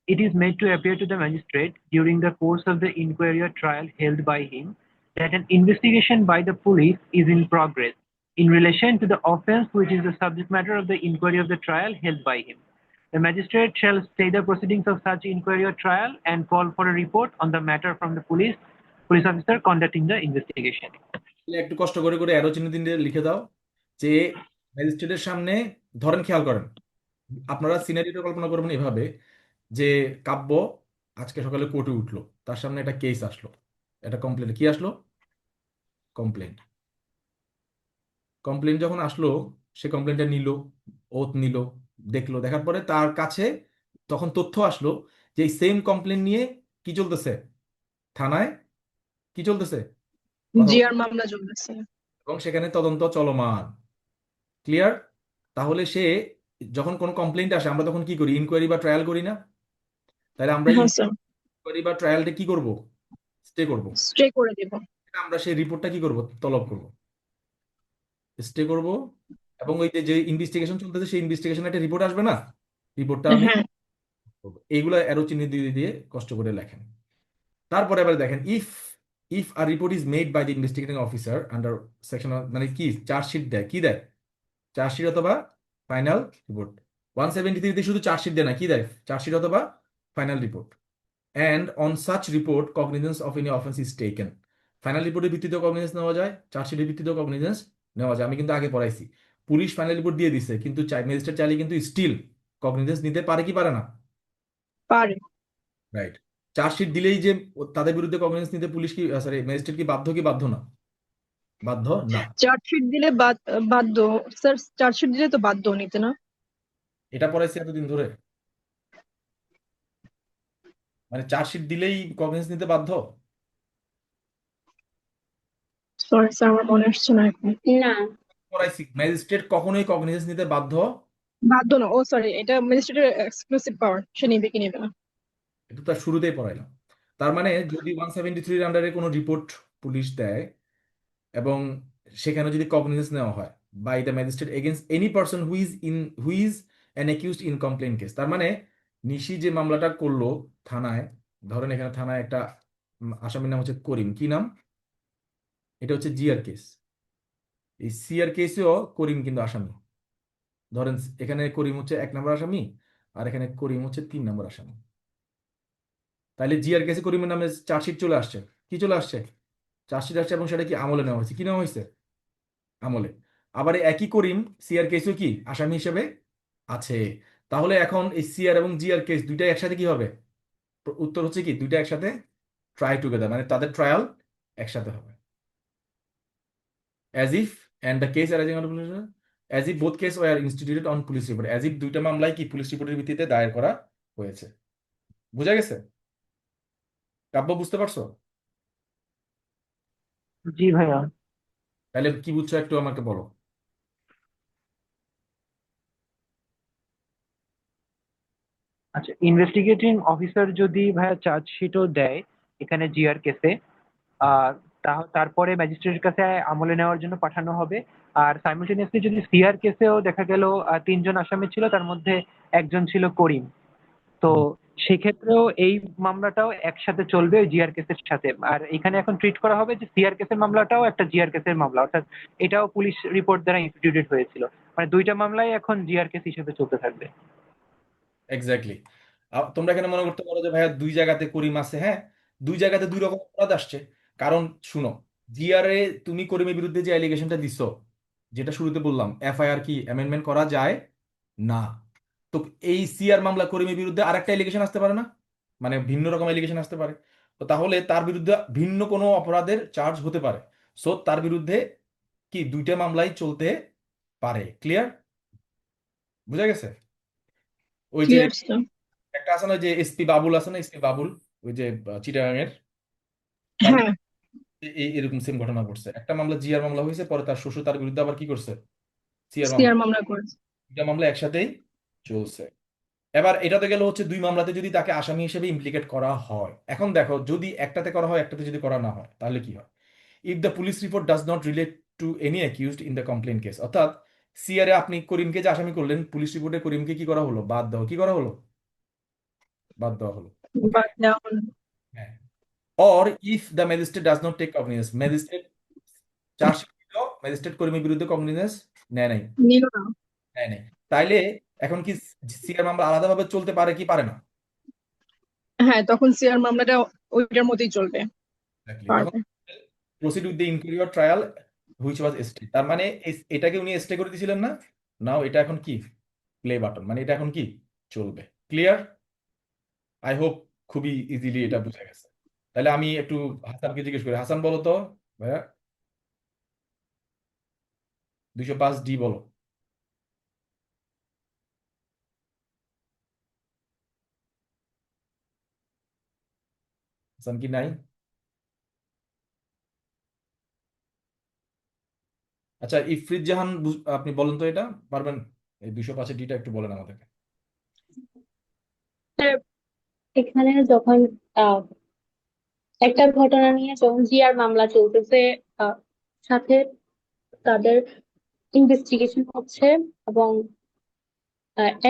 it is made to appear to the magistrate during the course of the inquiry or trial held by him that an investigation by the police is in progress in relation to the offence which is the subject matter of the inquiry of the trial held by him. The magistrate shall stay the proceedings of such inquiry or trial and call for a report on the matter from the police officer conducting the investigation. একটু কষ্ট করে করে arrow চিহ্ন দিয়ে লিখে দাও যে ম্যাজিস্ট্রেটের সামনে, ধরেন খেয়াল করেন, আপনারা সিনারিটা কল্পনা করবেন এভাবে যে কাব্য আজকে সকালে কোর্টে উঠলো, তার সামনে একটা কেস আসলো, একটা কমপ্লেন, কি আসলো? কমপ্লেন। কমপ্লেন যখন আসলো, সে কমপ্লেনটা নিল, ওথ নিল, দেখলো, দেখার পরে তার কাছে তখন তথ্য আসলো যে এই সেম কমপ্লেন নিয়ে কি চলতেছে থানায়, কি চলতেছে কথা বল- জিআর মামলা চলতেছে। এবং সেখানে তদন্ত চলমান। ক্লিয়ার? তাহলে সে যখন কোনো কমপ্লেন্ট আসে আমরা তখন কি করি? ইনকোয়ারি বা ট্রায়াল করি না? তাহলে আমরা হ্যাঁ স্যার, ইনকোয়ারি বা ট্রায়ালটা কি করব? স্টে করব। স্টে করে দেব। আমরা সেই রিপোর্টটা কি করব? তলব করব, স্টে করব। এবং ওই যে যে ইনভেস্টিগেশন চলতেছে সেই ইনভেস্টিগেশন একটা রিপোর্ট আসবে না, রিপোর্টটা আমি হ্যাঁ, করব। এইগুলা অ্যারো চিহ্ন দিয়ে দিয়ে কষ্ট করে লেখেন। তারপরে আবার দেখেন, if if a report is made by the investigating officer under section, মানে কি চার্জশিট দেয়, কি দেয়? চার্জশিট অথবা ফাইনাল রিপোর্ট। 173 শুধু চার্জশিট দেয় না, কি দেয়? চার্জশিট অথবা final report. And on such report cognisance of any offence is taken. Final রিপোর্টের ভিত্তিতেও কগনিজেন্স নেওয়া যায়, চার্জশিটের ভিত্তিতেও কগনিজেন্স নেওয়া যায়। আমি কিন্তু আগে পড়াইছি, পুলিশ ফাইনাল রিপোর্ট দিয়ে দিছে কিন্তু ম্যাজিস্ট্রেট চাইলে কিন্তু স্টিল কগনিজেন্স নিতে পারে কি পারে না? পারে। রাইট। চার্জশিট দিলেই যে তাদের বিরুদ্ধে কগনিজেন্স নিতে পুলিশ কি, সরি, ম্যাজিস্ট্রেট কি বাধ্য, কি বাধ্য না? বাধ্য না। চার্জশিট দিলে বাধ্য। স্যার, চার্জশিট দিলে তো বাধ্য নিতে না? এটা পড়াইছি এতদিন ধরে, মানে চার্জশিট দিলেই কগনিজেন্স নিতে বাধ্য। সরি স্যার, আমার মনে আসছে না এখন। না, পড়াইছি ম্যাজিস্ট্রেট কখনোই কগনিজেন্স নিতে বাধ্য। বাধ্য না, ও সরি, এটা ম্যাজিস্ট্রেটের এক্সক্লুসিভ পাওয়ার, সে নিবে কি নিবে না। এটা তার শুরুতেই পড়াইলাম। তার মানে যদি 173 আন্ডারে কোনো রিপোর্ট পুলিশ দেয় এবং সেখানে যদি কগনিজেন্স নেওয়া হয় by the magistrate against any person who is an accused in complain case, তার মানে নিশি যে মামলাটা করলো থানায়, ধরেন এখানে থানায় একটা আসামির নাম হচ্ছে করিম, কি নাম? এটা হচ্ছে জিআর কেস। এই সিআর কেসেও করিম কিন্তু আসামি। ধরেন এখানে করিম হচ্ছে 1 নম্বর আসামি আর এখানে করিম হচ্ছে 3 নম্বর আসামি। তাহলে জিআর কেসে করিমের নামে চার্জশিট চলে আসছে, কি চলে আসছে? চার্জশিট আসছে এবং সেটা কি আমলে নেওয়া হয়েছে, কি নেওয়া হয়েছে? আমলে। আবার এই একই করিম সিআর কেসও কি আসামি হিসেবে আছে। তাহলে এখন এই সিআর এবং জিআর কেস দুইটা একসাথে কি হবে? উত্তর হচ্ছে কি দুইটা একসাথে ট্রাই টুগেদার, মানে তাদের ট্রায়াল একসাথে হবে। As if and the case arising out of, as if both case were instituted on police report, as if দুইটা মামলায় কি পুলিশ রিপোর্টের ভিত্তিতে দায়ের করা হয়েছে। বুঝা গেছে? কাব্য বুঝতে পারছো? জি ভাইয়া। তাহলে কি বুঝছো একটু আমাকে বলো। আচ্ছা, ইনভেস্টিগেটিং অফিসার যদি ভাইয়া চার্জশিটও দেয় এখানে জিআর কেসে, আর তারপরে ম্যাজিস্ট্রেটের কাছে আমলে নেওয়ার জন্য পাঠানো হবে। আর সাইমultaneously যদি সিআর কেসেও দেখা গেল 3 জন আসামি ছিল, তার মধ্যে একজন ছিল করিম, তো সেক্ষেত্রেও এই মামলাটাও একসাথে চলবে ওই জিআর কেসের সাথে। আর এখানে এখন ট্রিট করা হবে যে সিআর কেসের মামলাটাও একটা জিআর কেসের মামলা, অর্থাৎ এটাও পুলিশ রিপোর্ট দ্বারা ইনস্টিটিউটেড হয়েছিল। মানে দুইটা মামলাই এখন জিআর কেস হিসেবে চলতে থাকবে। এক্স্যাক্টলি। তোমরা এখানে মনে করতে পারো যে ভাইয়া দুই জায়গাতে করিম আছে। হ্যাঁ, দুই জায়গাতে দুই রকম অপরাধ আসছে। কারণ শুনো, জিআরএ তুমি করিমের বিরুদ্ধে যে অ্যালিগেশনটা দিছো, যেটা শুরুতে বললাম, এফআইআর কি অ্যামেন্ডমেন্ট করা যায় না। তো এই সিআর মামলা করিমের বিরুদ্ধে আরেকটা এলিগেশন আসতে পারে না, মানে ভিন্ন রকম এলিগেশন আসতে পারে। তো তাহলে তার বিরুদ্ধে ভিন্ন কোনো অপরাধের চার্জ হতে পারে। সো তার বিরুদ্ধে কি দুইটা মামলাই চলতে পারে। ক্লিয়ার? বুঝা গেছে? ওই যে ক্লিয়ার স্যার। একটা আছে না, যে এসপি বাবুল আছে না, এসপি বাবুল, ওই যে চিটাগাং এর, তার হ্যাঁ, এরকম সেম ঘটনা ঘটছে। একটা মামলা জিআর মামলা হয়েছে, পরে তার শ্বশুর তার বিরুদ্ধে আবার কি করছে, সিআর মামলা। সিআর মামলা করেছে। দুইটা মামলা একসাথেই চলছে। এবার এটাতে গেল হচ্ছে দুই মামলাতে যদি তাকে আসামি হিসেবে ইমপ্লিকেট করা হয়। এখন দেখো, যদি একটাতে করা হয়, একটাতে যদি করা না হয়, তাহলে কি হয়? If the police report does not relate to any accused in the complain case, অর্থাৎ সিআরে আপনি করিমকে যে আসামি করলেন, পুলিশ রিপোর্টে করিমকে কি করা হলো, বাদ দেওয়া, কি করা হলো, বাদ দেওয়া হলো। ওকে, বাদ দেওয়া হলো। হ্যাঁ। Or if the magistrate does not take cognizance, magistrate chargesheet দিল, ম্যাজিস্ট্রেট কর্মীর বিরুদ্ধে কগনিজেন্স নেয় নাই, নিল না। নেয় নাই, তাইলে এখন কি সিআর মামলা আলাদাভাবে চলতে পারে কি পারে না? হ্যাঁ, তখন সিআর মামলাটা ওইটার মতোই চলবে, Exactly. তখন পারবে। Proceed with the inquiry or trial which was stay, তার মানে এটাকে উনি স্টে করে দিয়েছিলেন না, নাও এটা এখন কি প্লে বাটন, মানে এটা এখন কি চলবে। ক্লিয়ার? আই হোপ খুবই ইজিলি এটা বুঝে গেছে। তাহলে আমি একটু হাসানকে জিজ্ঞেস করি, হাসান বলো তো ভাইয়া, 205D বলো। হাসান কি নাই? আচ্ছা, ইফরিত জাহান আপনি বলেন তো, এটা পারবেন? এই 205-ডিটা একটু বলেন আমাদেরকে। স্যার, এখানে যখন আহ, একটা ঘটনা নিয়ে যখন জিআর মামলা চলতেছে, আহ, সাথে তাদের ইনভেস্টিগেশন হচ্ছে, এবং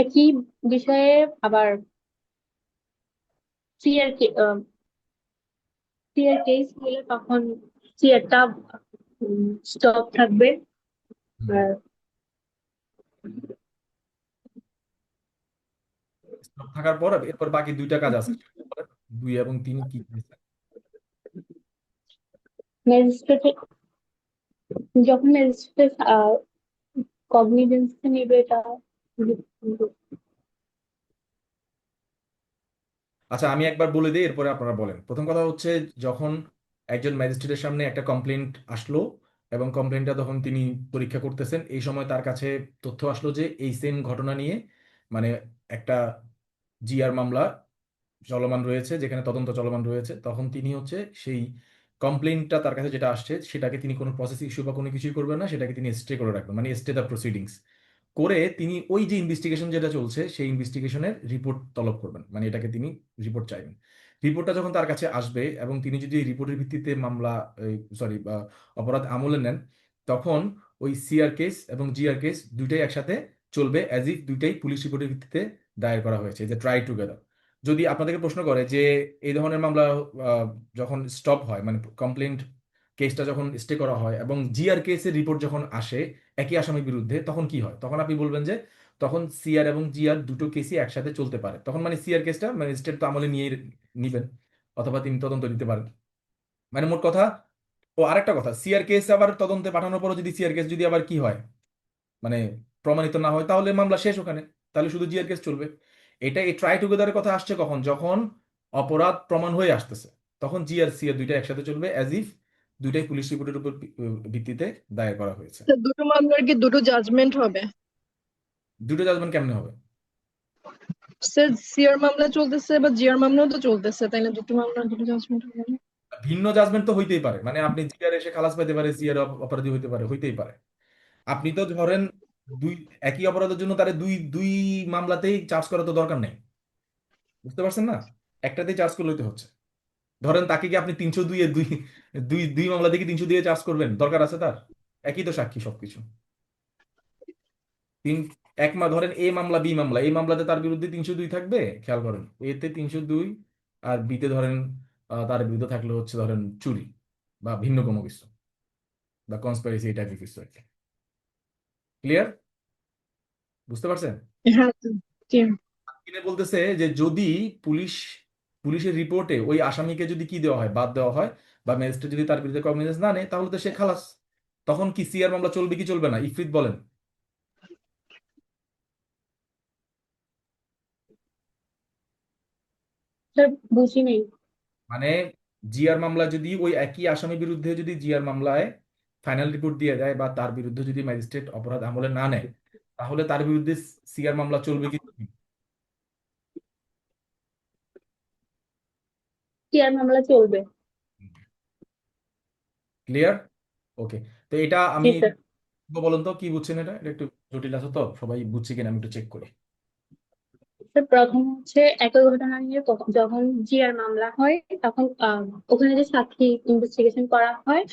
একই বিষয়ে আবার সিআর সিআর কেস হলে তখন সিআরটা স্টপ থাকবে। হুম। আর স্টপ থাকার পর এরপর বাকি দুইটা কাজ আছে, 2 এবং 3 কি কি আছে? ম্যাজিস্ট্রেট যখন ম্যাজিস্ট্রেট কগনিজেন্স নেবে এটা। আচ্ছা, আমি একবার বলে দিই, এরপরে আপনারা বলেন। প্রথম কথা হচ্ছে, যখন একজন ম্যাজিস্ট্রেটের সামনে একটা কমপ্লেন্ট আসলো এবং কমপ্লেন্টটা তখন তিনি পরীক্ষা করতেছেন, এই সময় তার কাছে তথ্য আসলো যে এই সেম ঘটনা নিয়ে, মানে একটা জিআর মামলা চলমান রয়েছে, যেখানে তদন্ত চলমান রয়েছে, তখন তিনি হচ্ছে সেই কমপ্লেইনটা তার কাছে যেটা আসছে সেটাকে তিনি কোনো প্রসেস ইস্যু বা কোনো কিছুই করবেন না, সেটাকে তিনি স্টে করে রাখবেন, মানে স্টে দ্য প্রসিডিংস করে তিনি ওই যে ইনভেস্টিগেশন যেটা চলছে সেই ইনভেস্টিগেশনের রিপোর্ট তলব করবেন, মানে এটাকে তিনি রিপোর্ট চাইবেন। রিপোর্টটা যখন তার কাছে আসবে এবং তিনি যদি রিপোর্টের ভিত্তিতে মামলা, সরি, অপরাধ আমলে নেন, তখন ওই সিআর কেস এবং জিআর কেস দুইটাই একসাথে চলবে, অ্যাজ ইফ দুইটাই পুলিশ রিপোর্টের ভিত্তিতে দায়ের করা হয়েছে, যে ট্রাই টুগেদার। যদি আপনাদেরকে প্রশ্ন করে যে এই ধরনের মামলা যখন স্টপ হয়, মানে কমপ্লেন্ট কেসটা যখন স্টে করা হয় এবং জিআর কেসের রিপোর্ট যখন আসে একই আসামির বিরুদ্ধে, তখন কি হয়? তখন আপনি বলবেন যে তখন সিআর এবং জিআর দুটো কেসই একসাথে চলতে পারে। তখন মানে সিআর কেসটা ম্যাজিস্ট্রেট তো আমলে নিয়ে নিবেন, অথবা তিনি তদন্ত দিতে পারেন। মানে মোট কথা, ও আরেকটা কথা, সিআর কেস আবার তদন্তে পাঠানোর পর যদি সিআর কেস যদি আবার কি হয়, মানে প্রমাণিত না হয়, তাহলে মামলা শেষ ওখানে, তাহলে শুধু জিআর কেস চলবে। এটা এই ট্রাই টুগেদারের কথা আসছে কখন? যখন অপরাধ প্রমাণ হয়ে আসতেছে, তখন জি আর সি এর দুইটা একসাথে চলবে, অ্যাজ ইফ দুইটাই পুলিশ রিপোর্টের উপর ভিত্তিতে দায়ের করা হয়েছে। তো দুটো মামলার কি দুটো জাজমেন্ট হবে? দুটো জাজমেন্ট কেমনে হবে? স্যার, সিআর মামলা চলতেছে বা জিআর মামলাও তো চলতেছে, তাইলে দুটো মামলার দুটো জাজমেন্ট হবে না? ভিন্ন জাজমেন্ট তো হইতেই পারে, মানে আপনি জিআর এসে খালাস পেতে পারে, সিআর অপরাধী হইতে পারে, হইতেই পারে। আপনি তো ধরেন দুই একই অপরাধের জন্য তারে দুই দুই মামলাতেই চার্জ করা তো দরকার নেই, বুঝতে পারছেন না? একটাতেই চার্জ করলে তো হচ্ছে। ধরেন তাকে কি আপনি 302 এ দুই দুই দুই মামলা থেকে 300 দিয়ে চার্জ করবেন? দরকার আছে তার? একই তো সাক্ষী সবকিছু। তিন ধরেন এ মামলা বি মামলা, এই মামলাতে তার বিরুদ্ধে 302 থাকবে, খেয়াল করেন, এতে 302, আর বিতে ধরেন তার বিরুদ্ধে থাকলে হচ্ছে ধরেন চুরি বা ভিন্ন কোনো কিছু বা কনস্পাইরেসি, এই টাইপের কিছু। ক্লিয়ার? বুঝতে পারছেন? হ্যাঁ, জি। কিনে বলতেছে যে যদি পুলিশ পুলিশের রিপোর্টে ওই আসামিকে যদি কি দেওয়া হয়, বাদ দেওয়া হয়, বা ম্যাজিস্ট্রেট যদি তার বিরুদ্ধে কগনিজেন্স না নেয়, তাহলে তো সে খালাস। তখন কি সিআর মামলা চলবে কি চলবে না, ইফরিত বলেন। স্যার বুঝি নাই। মানে জিআর মামলা যদি ওই একই আসামি বিরুদ্ধে যদি জিআর মামলায় ফাইনাল রিপোর্ট দিয়ে দেয় বা তার বিরুদ্ধে যদি ম্যাজিস্ট্রেট অপরাধ আমলে না নেয়, তাহলে তার বিরুদ্ধে সিআর মামলা চলবে কি? সিআর মামলা চলবে। ক্লিয়ার? ওকে। তো এটা জি আমি স্যার। বলুন তো কি বুঝছেন, এটা একটু জটিল আছে তো, সবাই বুঝছে কিনা আমি একটু চেক করি। স্যার প্রথম হচ্ছে একই ঘটনা নিয়ে যখন জিআর মামলা হয় তখন ওখানে যে সাক্ষী ইনভেস্টিগেশন করা হয়,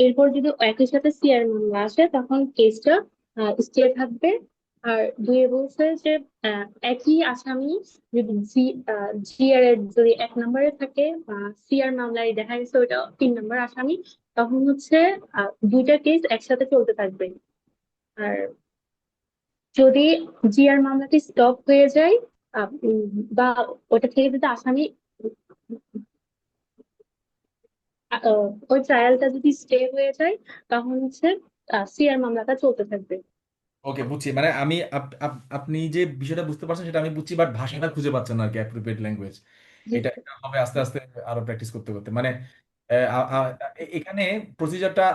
এরপর যদি একই সাথে সিআর মামলা আসে তখন কেসটা স্টে থাকবে। আর দুয়ে বলছে যে একই আসামি যদি জিআর এর যদি 1 নম্বরে থাকে বা সিআর মামলায় দেখা গেছে ওইটা 3 নম্বর আসামি, তখন হচ্ছে দুইটা কেস একসাথে চলতে থাকবে। আর যদি জিআর মামলাটি স্টপ হয়ে যায় বা ওটা থেকে যদি আসামি ওই ট্রায়ালটা যদি স্টে হয়ে যায় তখন হচ্ছে সিআর মামলাটা চলতে থাকবে। ওকে, বুঝছি। মানে আমি আপনি যে বিষয়টা বুঝতে পারছেন সেটা আমি বুঝছি, বাট ভাষাটা খুঁজে পাচ্ছেন না আর কি, অ্যাপ্রোপ্রিয়েট ল্যাঙ্গুয়েজ। জি এটা স্যার। এটা হবে আস্তে আস্তে, আরো প্র্যাকটিস করতে করতে। মানে এখানে প্রসিজারটা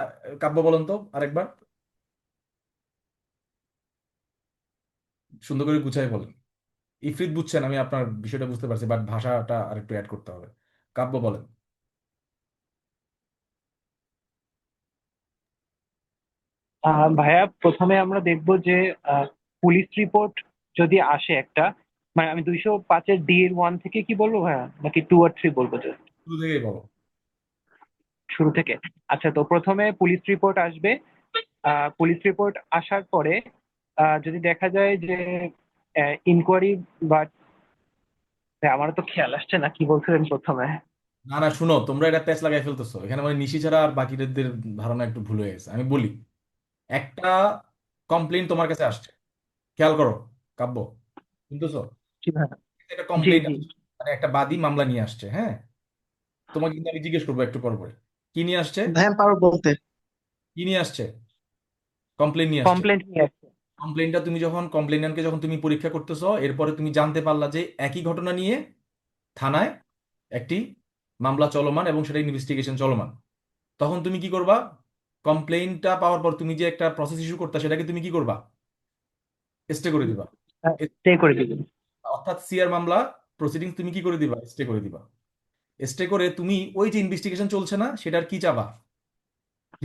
কাব্য বলেন তো আরেকবার, সুন্দর করে গুছাই বলেন। ইফরিত বুঝছেন, আমি আপনার বিষয়টা বুঝতে পারছি, বাট ভাষাটা আরেকটু অ্যাড করতে হবে। কাব্য বলেন। ভাইয়া প্রথমে আমরা দেখব যে পুলিশ রিপোর্ট যদি আসে একটা, মানে আমি 205-এর D-1 থেকে কি বলবো ভাইয়া, নাকি 2 আর 3 বলবো? শুরু থেকেই বলো। শুরু থেকে। আচ্ছা, তো প্রথমে পুলিশ রিপোর্ট আসবে। পুলিশ রিপোর্ট আসার পরে যদি দেখা যায় যে ইনকোয়ারি বা আমারও তো খেয়াল আসছে না কি বলছিলেন প্রথমে। না না, শুনো, তোমরা এটা প্যাচ লাগাই ফেলতেছো এখানে, মানে নিশি ছাড়া আর বাকিদের ধারণা একটু ভুল হয়ে গেছে। আমি বলি, একটা কমপ্লেন তোমার কাছে আসছে, খেয়াল করো কাব্য, শুনতেছো? জি ভাইয়া। একটা জি কমপ্লেন, জি। মানে একটা বাদী মামলা নিয়ে আসছে, হ্যাঁ। তোমাকে কিন্তু আমি জিজ্ঞেস করবো একটু পর পরে, কি নিয়ে আসছে? ভাইয়া পারো বলতে। কি নিয়ে আসছে? কমপ্লেন নিয়ে আসছে। কমপ্লেন্ট নিয়ে আসছে। কমপ্লেনটা তুমি যখন কমপ্লেনারকে যখন তুমি পরীক্ষা করতেছো, এরপরে তুমি জানতে পারলা যে একই ঘটনা নিয়ে থানায় একটি মামলা চলমান এবং সেটা ইনভেস্টিগেশন চলমান, তখন তুমি কি করবা? কমপ্লেইনটা পাওয়ার পর তুমি যে একটা প্রসেস ইস্যু করতে, সেটাকে তুমি কি করবা? স্টে করে দিবা। স্টে করে দিবেন। অর্থাৎ সিআর মামলা প্রসিডিং তুমি কি করে দিবা? স্টে করে দিবা। স্টে করে তুমি ওই যে ইনভেস্টিগেশন চলছে না, সেটার কি চাবা?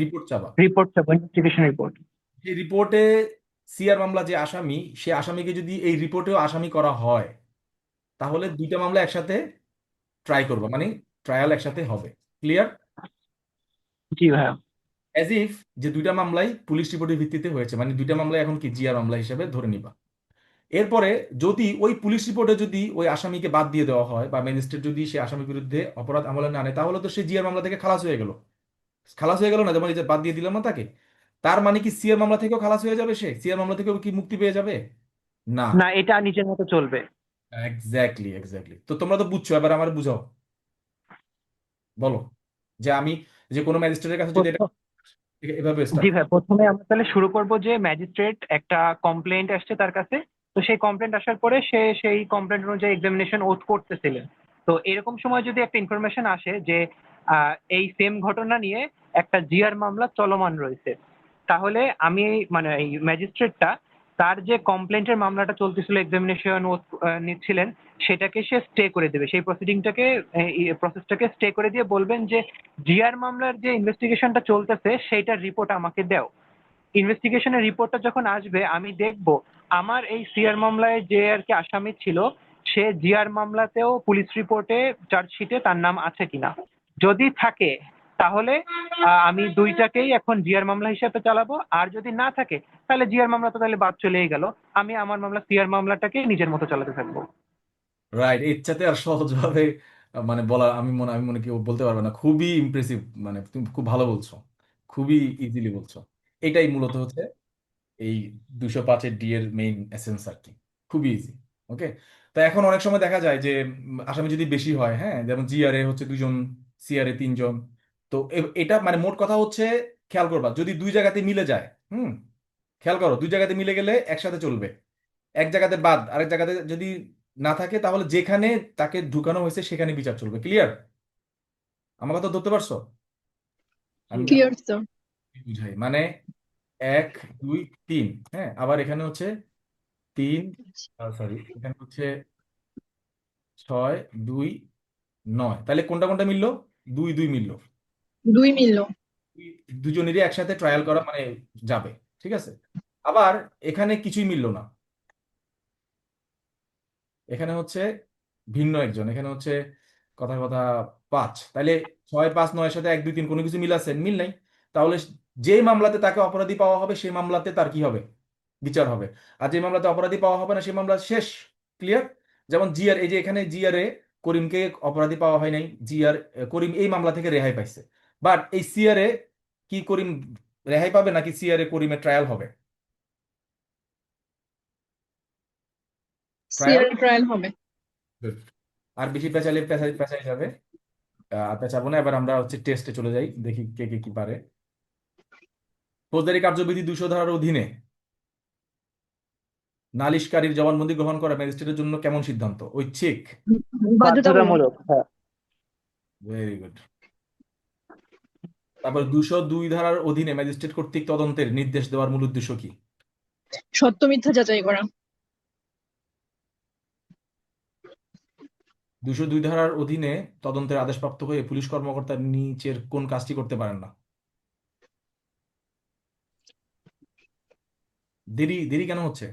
রিপোর্ট চাবা। রিপোর্ট চাবো, ইনভেস্টিগেশন রিপোর্ট। সেই রিপোর্টে সিআর মামলা যে আসামি, সে আসামিকে যদি এই রিপোর্টেও আসামি করা হয়, তাহলে দুইটা মামলা একসাথে ট্রাই করবা, মানে ট্রায়াল একসাথে হবে। ক্লিয়ার? জি ভাইয়া। অ্যাজ ইফ যে দুইটা মামলাই পুলিশ রিপোর্টের ভিত্তিতে হয়েছে, মানে দুইটা মামলা এখন কি জিআর মামলা হিসেবে ধরে নিবা। এরপরে যদি ওই পুলিশ রিপোর্টে যদি ওই আসামিকে বাদ দিয়ে দেওয়া হয় বা ম্যাজিস্ট্রেট যদি সে আসামির বিরুদ্ধে অপরাধ আমলে না নেয়, তাহলে তো সে জিআর মামলা থেকে খালাস হয়ে গেল। খালাস হয়ে গেল না, যেমন এই যে বাদ দিয়ে দিলাম না তাকে, তার মানে কি সিআর মামলা থেকেও খালাস হয়ে যাবে? সে সিআর মামলা থেকেও কি মুক্তি পেয়ে যাবে? না। না, এটা নিজের মতো চলবে। Exactly exactly. তো তোমরা তো বুঝছো, এবার আমার বুঝাও, বলো যে আমি যে কোনো ম্যাজিস্ট্রেটের কাছে যদি এটা এভাবে জি স্টার্ট। ভাই, প্রথমে আমরা তাহলে শুরু করব যে ম্যাজিস্ট্রেট একটা কমপ্লেন্ট আসছে তার কাছে। তো সেই কমপ্লেন্ট আসার পরে সে সেই কমপ্লেন্ট অনুযায়ী এক্সামিনেশন ওথ করতেছিলেন। তো এরকম সময় যদি একটা ইনফরমেশন আসে যে এই সেম ঘটনা নিয়ে একটা জিআর মামলা চলমান রয়েছে, তাহলে আমি মানে এই ম্যাজিস্ট্রেটটা তার যে কমপ্লেন্টের মামলাটা চলতেছিল, এক্সামিনেশন ওথ নিচ্ছিলেন, সেটাকে সে স্টে করে দেবে। সেই প্রসেসটাকে স্টে করে দিয়ে বলবেন যে জিআর মামলার যে ইনভেস্টিগেশনটা চলতেছে সেইটার রিপোর্ট আমাকে দাও। ইনভেস্টিগেশনের রিপোর্টটা যখন আসবে আমি দেখব আমার এই সিআর মামলায় যে আর কি আসামি ছিল, সে জিআর মামলাতেও পুলিশ রিপোর্টে চার্জশিটে তার নাম আছে কিনা। যদি থাকে তাহলে আমি দুইটাকেই এখন জিআর মামলা হিসেবে চালাবো। আর যদি না থাকে তাহলে জিআর মামলা তো তাহলে বাদ চলেই গেল। আমি আমার মামলা সিআর মামলাটাকে নিজের মতো চালাতে থাকবো। রাইট, ইচ্ছাতে আর সহজভাবে মানে বলা, আমি মনে কি বলতে পারবো না, খুবই ইমপ্রেসিভ। মানে তুমি খুব ভালো বলছো, খুবই ইজিলি বলছো। এটাই মূলত হচ্ছে এই 205-এর ডি এর মেইন এসেন্স আর কি, খুবই ইজি। ওকে। তো এখন অনেক সময় দেখা যায় যে আসামি যদি বেশি হয়, হ্যাঁ, যেমন জিআরএ হচ্ছে 2 জন, সিআরএ 3 জন। তো এটা মানে মোট কথা হচ্ছে খেয়াল করবা যদি দুই জায়গাতে মিলে যায়, খেয়াল করো দুই জায়গাতে মিলে গেলে একসাথে চলবে, এক জায়গাতে বাদ আরেক জায়গাতে যদি না থাকে তাহলে যেখানে তাকে ঢুকানো হয়েছে সেখানে বিচার চলবে। ক্লিয়ার? আমার কথা ধরতে পারছো? আমি ক্লিয়ার স্যার। বুঝাই মানে 1 2 3, হ্যাঁ, আবার এখানে হচ্ছে 3, সরি এখানে হচ্ছে 6 2 9, তাহলে কোনটা কোনটা মিললো? 2 2 মিললো। 2 মিলল। দুজনেরই একসাথে ট্রায়াল করা মানে যাবে, ঠিক আছে। আবার এখানে কিছুই মিললো না, এখানে হচ্ছে ভিন্ন একজন, এখানে হচ্ছে কথা কথা 5, তাহলে 6 5 9 এর সাথে 1 2 3 কোনো কিছু মিল আছে? মিল নাই। তাহলে যে মামলাতে তাকে অপরাধী পাওয়া হবে সেই মামলাতে তার কি হবে? বিচার হবে। আর যে মামলাতে অপরাধী পাওয়া হবে না সেই মামলা শেষ। ক্লিয়ার? যেমন জিআর, এই যে এখানে জিআর এ করিমকে অপরাধী পাওয়া হয় নাই, জিআর করিম এই মামলা থেকে রেহাই পাইছে, বাট এই সিআর এ কি করিম রেহাই পাবে নাকি সিআর এ করিমের ট্রায়াল হবে? ট্রায়াল। সিআর ট্রায়াল হবে। আর বেশি পেঁচালে পেঁচাই পেঁচাই যাবে, আর পেঁচাবো না। এবার আমরা হচ্ছে টেস্টে চলে যাই, দেখি কে কে কি পারে। ফৌজদারি কার্যবিধি 200 ধারার অধীনে নালিশকারীর জবানবন্দি গ্রহণ করা ম্যাজিস্ট্রেটের জন্য কেমন সিদ্ধান্ত? ঐচ্ছিক? বাধ্যতামূলক। বাধ্যতামূলক, হ্যাঁ। Very good. তারপর 202 ধারার অধীনে ম্যাজিস্ট্রেট কর্তৃক তদন্তের নির্দেশ দেওয়ার মূল উদ্দেশ্য কি? সত্য মিথ্যা যাচাই করা। 202 ধারার অধীনে তদন্তের আদেশপ্রাপ্ত হয়ে পুলিশ কর্মকর্তা নিচের কোন কাজটি করতে পারেন না? দেরি দেরি কেন হচ্ছে?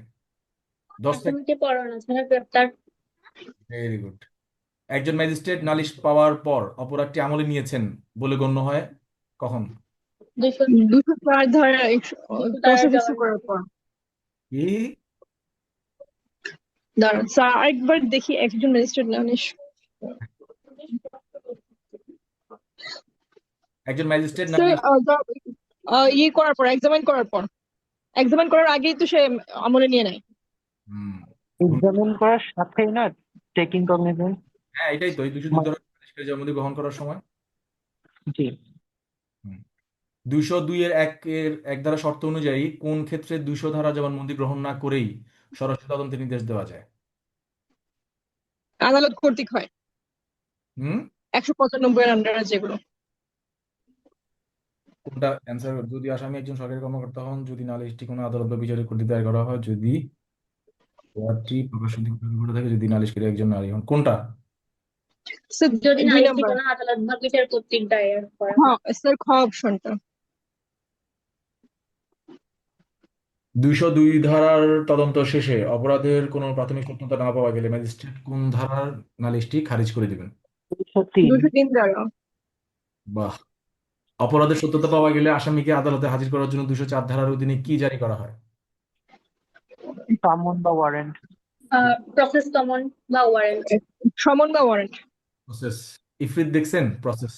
10 সেকেন্ড। আসামিকে পরোয়ানা ছাড়া গ্রেপ্তার। Very good. একজন ম্যাজিস্ট্রেট নালিশ পাওয়ার পর অপরাধটি আমলে নিয়েছেন বলে গণ্য হয় কখন? 204 ধারা তারা প্রসিডিউস করার পর। কি? দাঁড়ান স্যার আরেকবার দেখি একজন ম্যাজিস্ট্রেট নালিশ। একজন ম্যাজিস্ট্রেট স্যার নালিশ ইয়ে করার পর, এক্সামিন করার পর, এক্সামিন করার আগেই তো সে আমলে নিয়ে নেয়। হুম, এক্সামিন করার সাথেই না, টেকিং কগনিজেন্স। হ্যাঁ এটাই তো, এই 202 ধারা নালিশকারী জবানবন্দি গ্রহণ করার সময়। জি। 202 এর 1 ধারা শর্ত অনুযায়ী কোন ক্ষেত্রে 200 ধারা জবানবন্দি গ্রহণ না করেই সরাসরি তদন্তের নির্দেশ দেওয়া যায়? আদালত কর্তৃক হয়। হুম 195 এর আন্ডারে যেগুলো। কোনটা অ্যান্সার? যদি আসামি একজন সরকারি কর্মকর্তা হন, যদি নালিশটি কোনো আদালত বা বিচারিক কর্তৃক দায়ের করা হয়, যদি রাত্রি প্রকাশন ঘটে থাকে, যদি নালিশকারী একজন নারী হন। কোনটা? স্যার যদি 2 নালিশটি নাম্বার। কোনো আদালত বা বিচার কর্তৃক দায়ের করা হয়। হ্যাঁ স্যার খ অপশনটা। 202 ধারার তদন্ত শেষে অপরাধের কোনো প্রাথমিক সত্যতা না পাওয়া গেলে ম্যাজিস্ট্রেট কোন ধারার নালিশটি খারিজ করে দিবেন? 203 ধারা। বাহ। অপরাধের সত্যতা পাওয়া গেলে আসামিকে আদালতে হাজির করার জন্য 204 ধারার অধীনে কি জারি করা হয়? সামন বা ওয়ারেন্ট। প্রসেস সমন বা ওয়ারেন্ট। সমন বা ওয়ারেন্ট। প্রসেস। ইফরিত দেখছেন প্রসেস?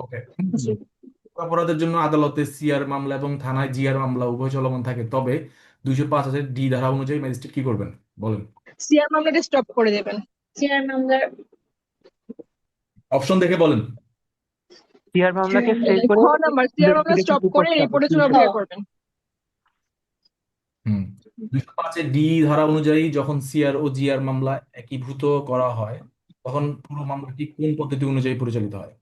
ওকে। জি। অপরাধের জন্য আদালতে সিআর মামলা এবং থানায় জিআর মামলা উভয় চলমান থাকে, তবে 205 ধারা অনুযায়ী ম্যাজিস্ট্রেট কি করবেন বলেন? সিআর মামলাটা স্টপ করে দেবেন। সিআর মামলার অপশন দেখে বলেন। সিআর মামলাকে স্টে খ করে নাম্বার সিআর মামলা ইনভেস্টিগেশন স্টপ করে করতে হবে। রিপোর্টের জন্য অপেক্ষা করবেন। 205 ধারা অনুযায়ী যখন সিআর ও জিআর মামলা একীভূত করা হয় তখন পুরো মামলাটি কোন পদ্ধতি অনুযায়ী পরিচালিত হয়?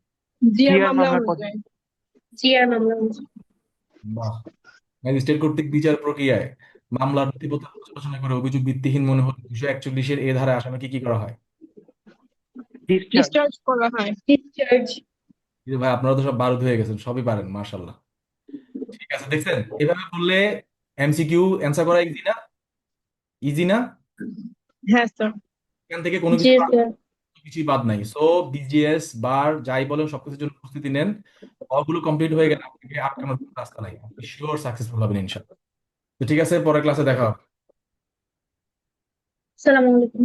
জিআর সিআর মামলা মামলার অনুযায়ী। সিআর মামলা। বাহ। ম্যাজিস্ট্রেট কর্তৃক বিচার প্রক্রিয়ায় মামলার নথিপত্র পর্যালোচনা করে অভিযোগ ভিত্তিহীন মনে হলে 241 এ ধারায় আসামিকে কি করা হয়? ডিসচার্জ। ডিসচার্জ করা হয়। ডিসচার্জ। কিন্তু ভাই আপনারা তো সব বারুদ হয়ে গেছেন, সবই পারেন মাশাআল্লাহ। ঠিক আছে, দেখছেন এভাবে করলে এমসিকিউ অ্যান্সার করা ইজি না? ইজি না? হ্যাঁ স্যার। এখান থেকে কোনো জি কিছু স্যার। কিছুই বাদ নাই। সো বিজিএস বার যাই বলেন সবকিছুর জন্য প্রস্তুতি নেন। সবগুলো কমপ্লিট হয়ে গেলে আপনাকে আটকানোর কোনো রাস্তা নাই, আপনি শিওর সাকসেসফুল হবেন ইনশাআল্লাহ। তো ঠিক আছে, পরের ক্লাসে দেখা হবে। আসসালামু আলাইকুম।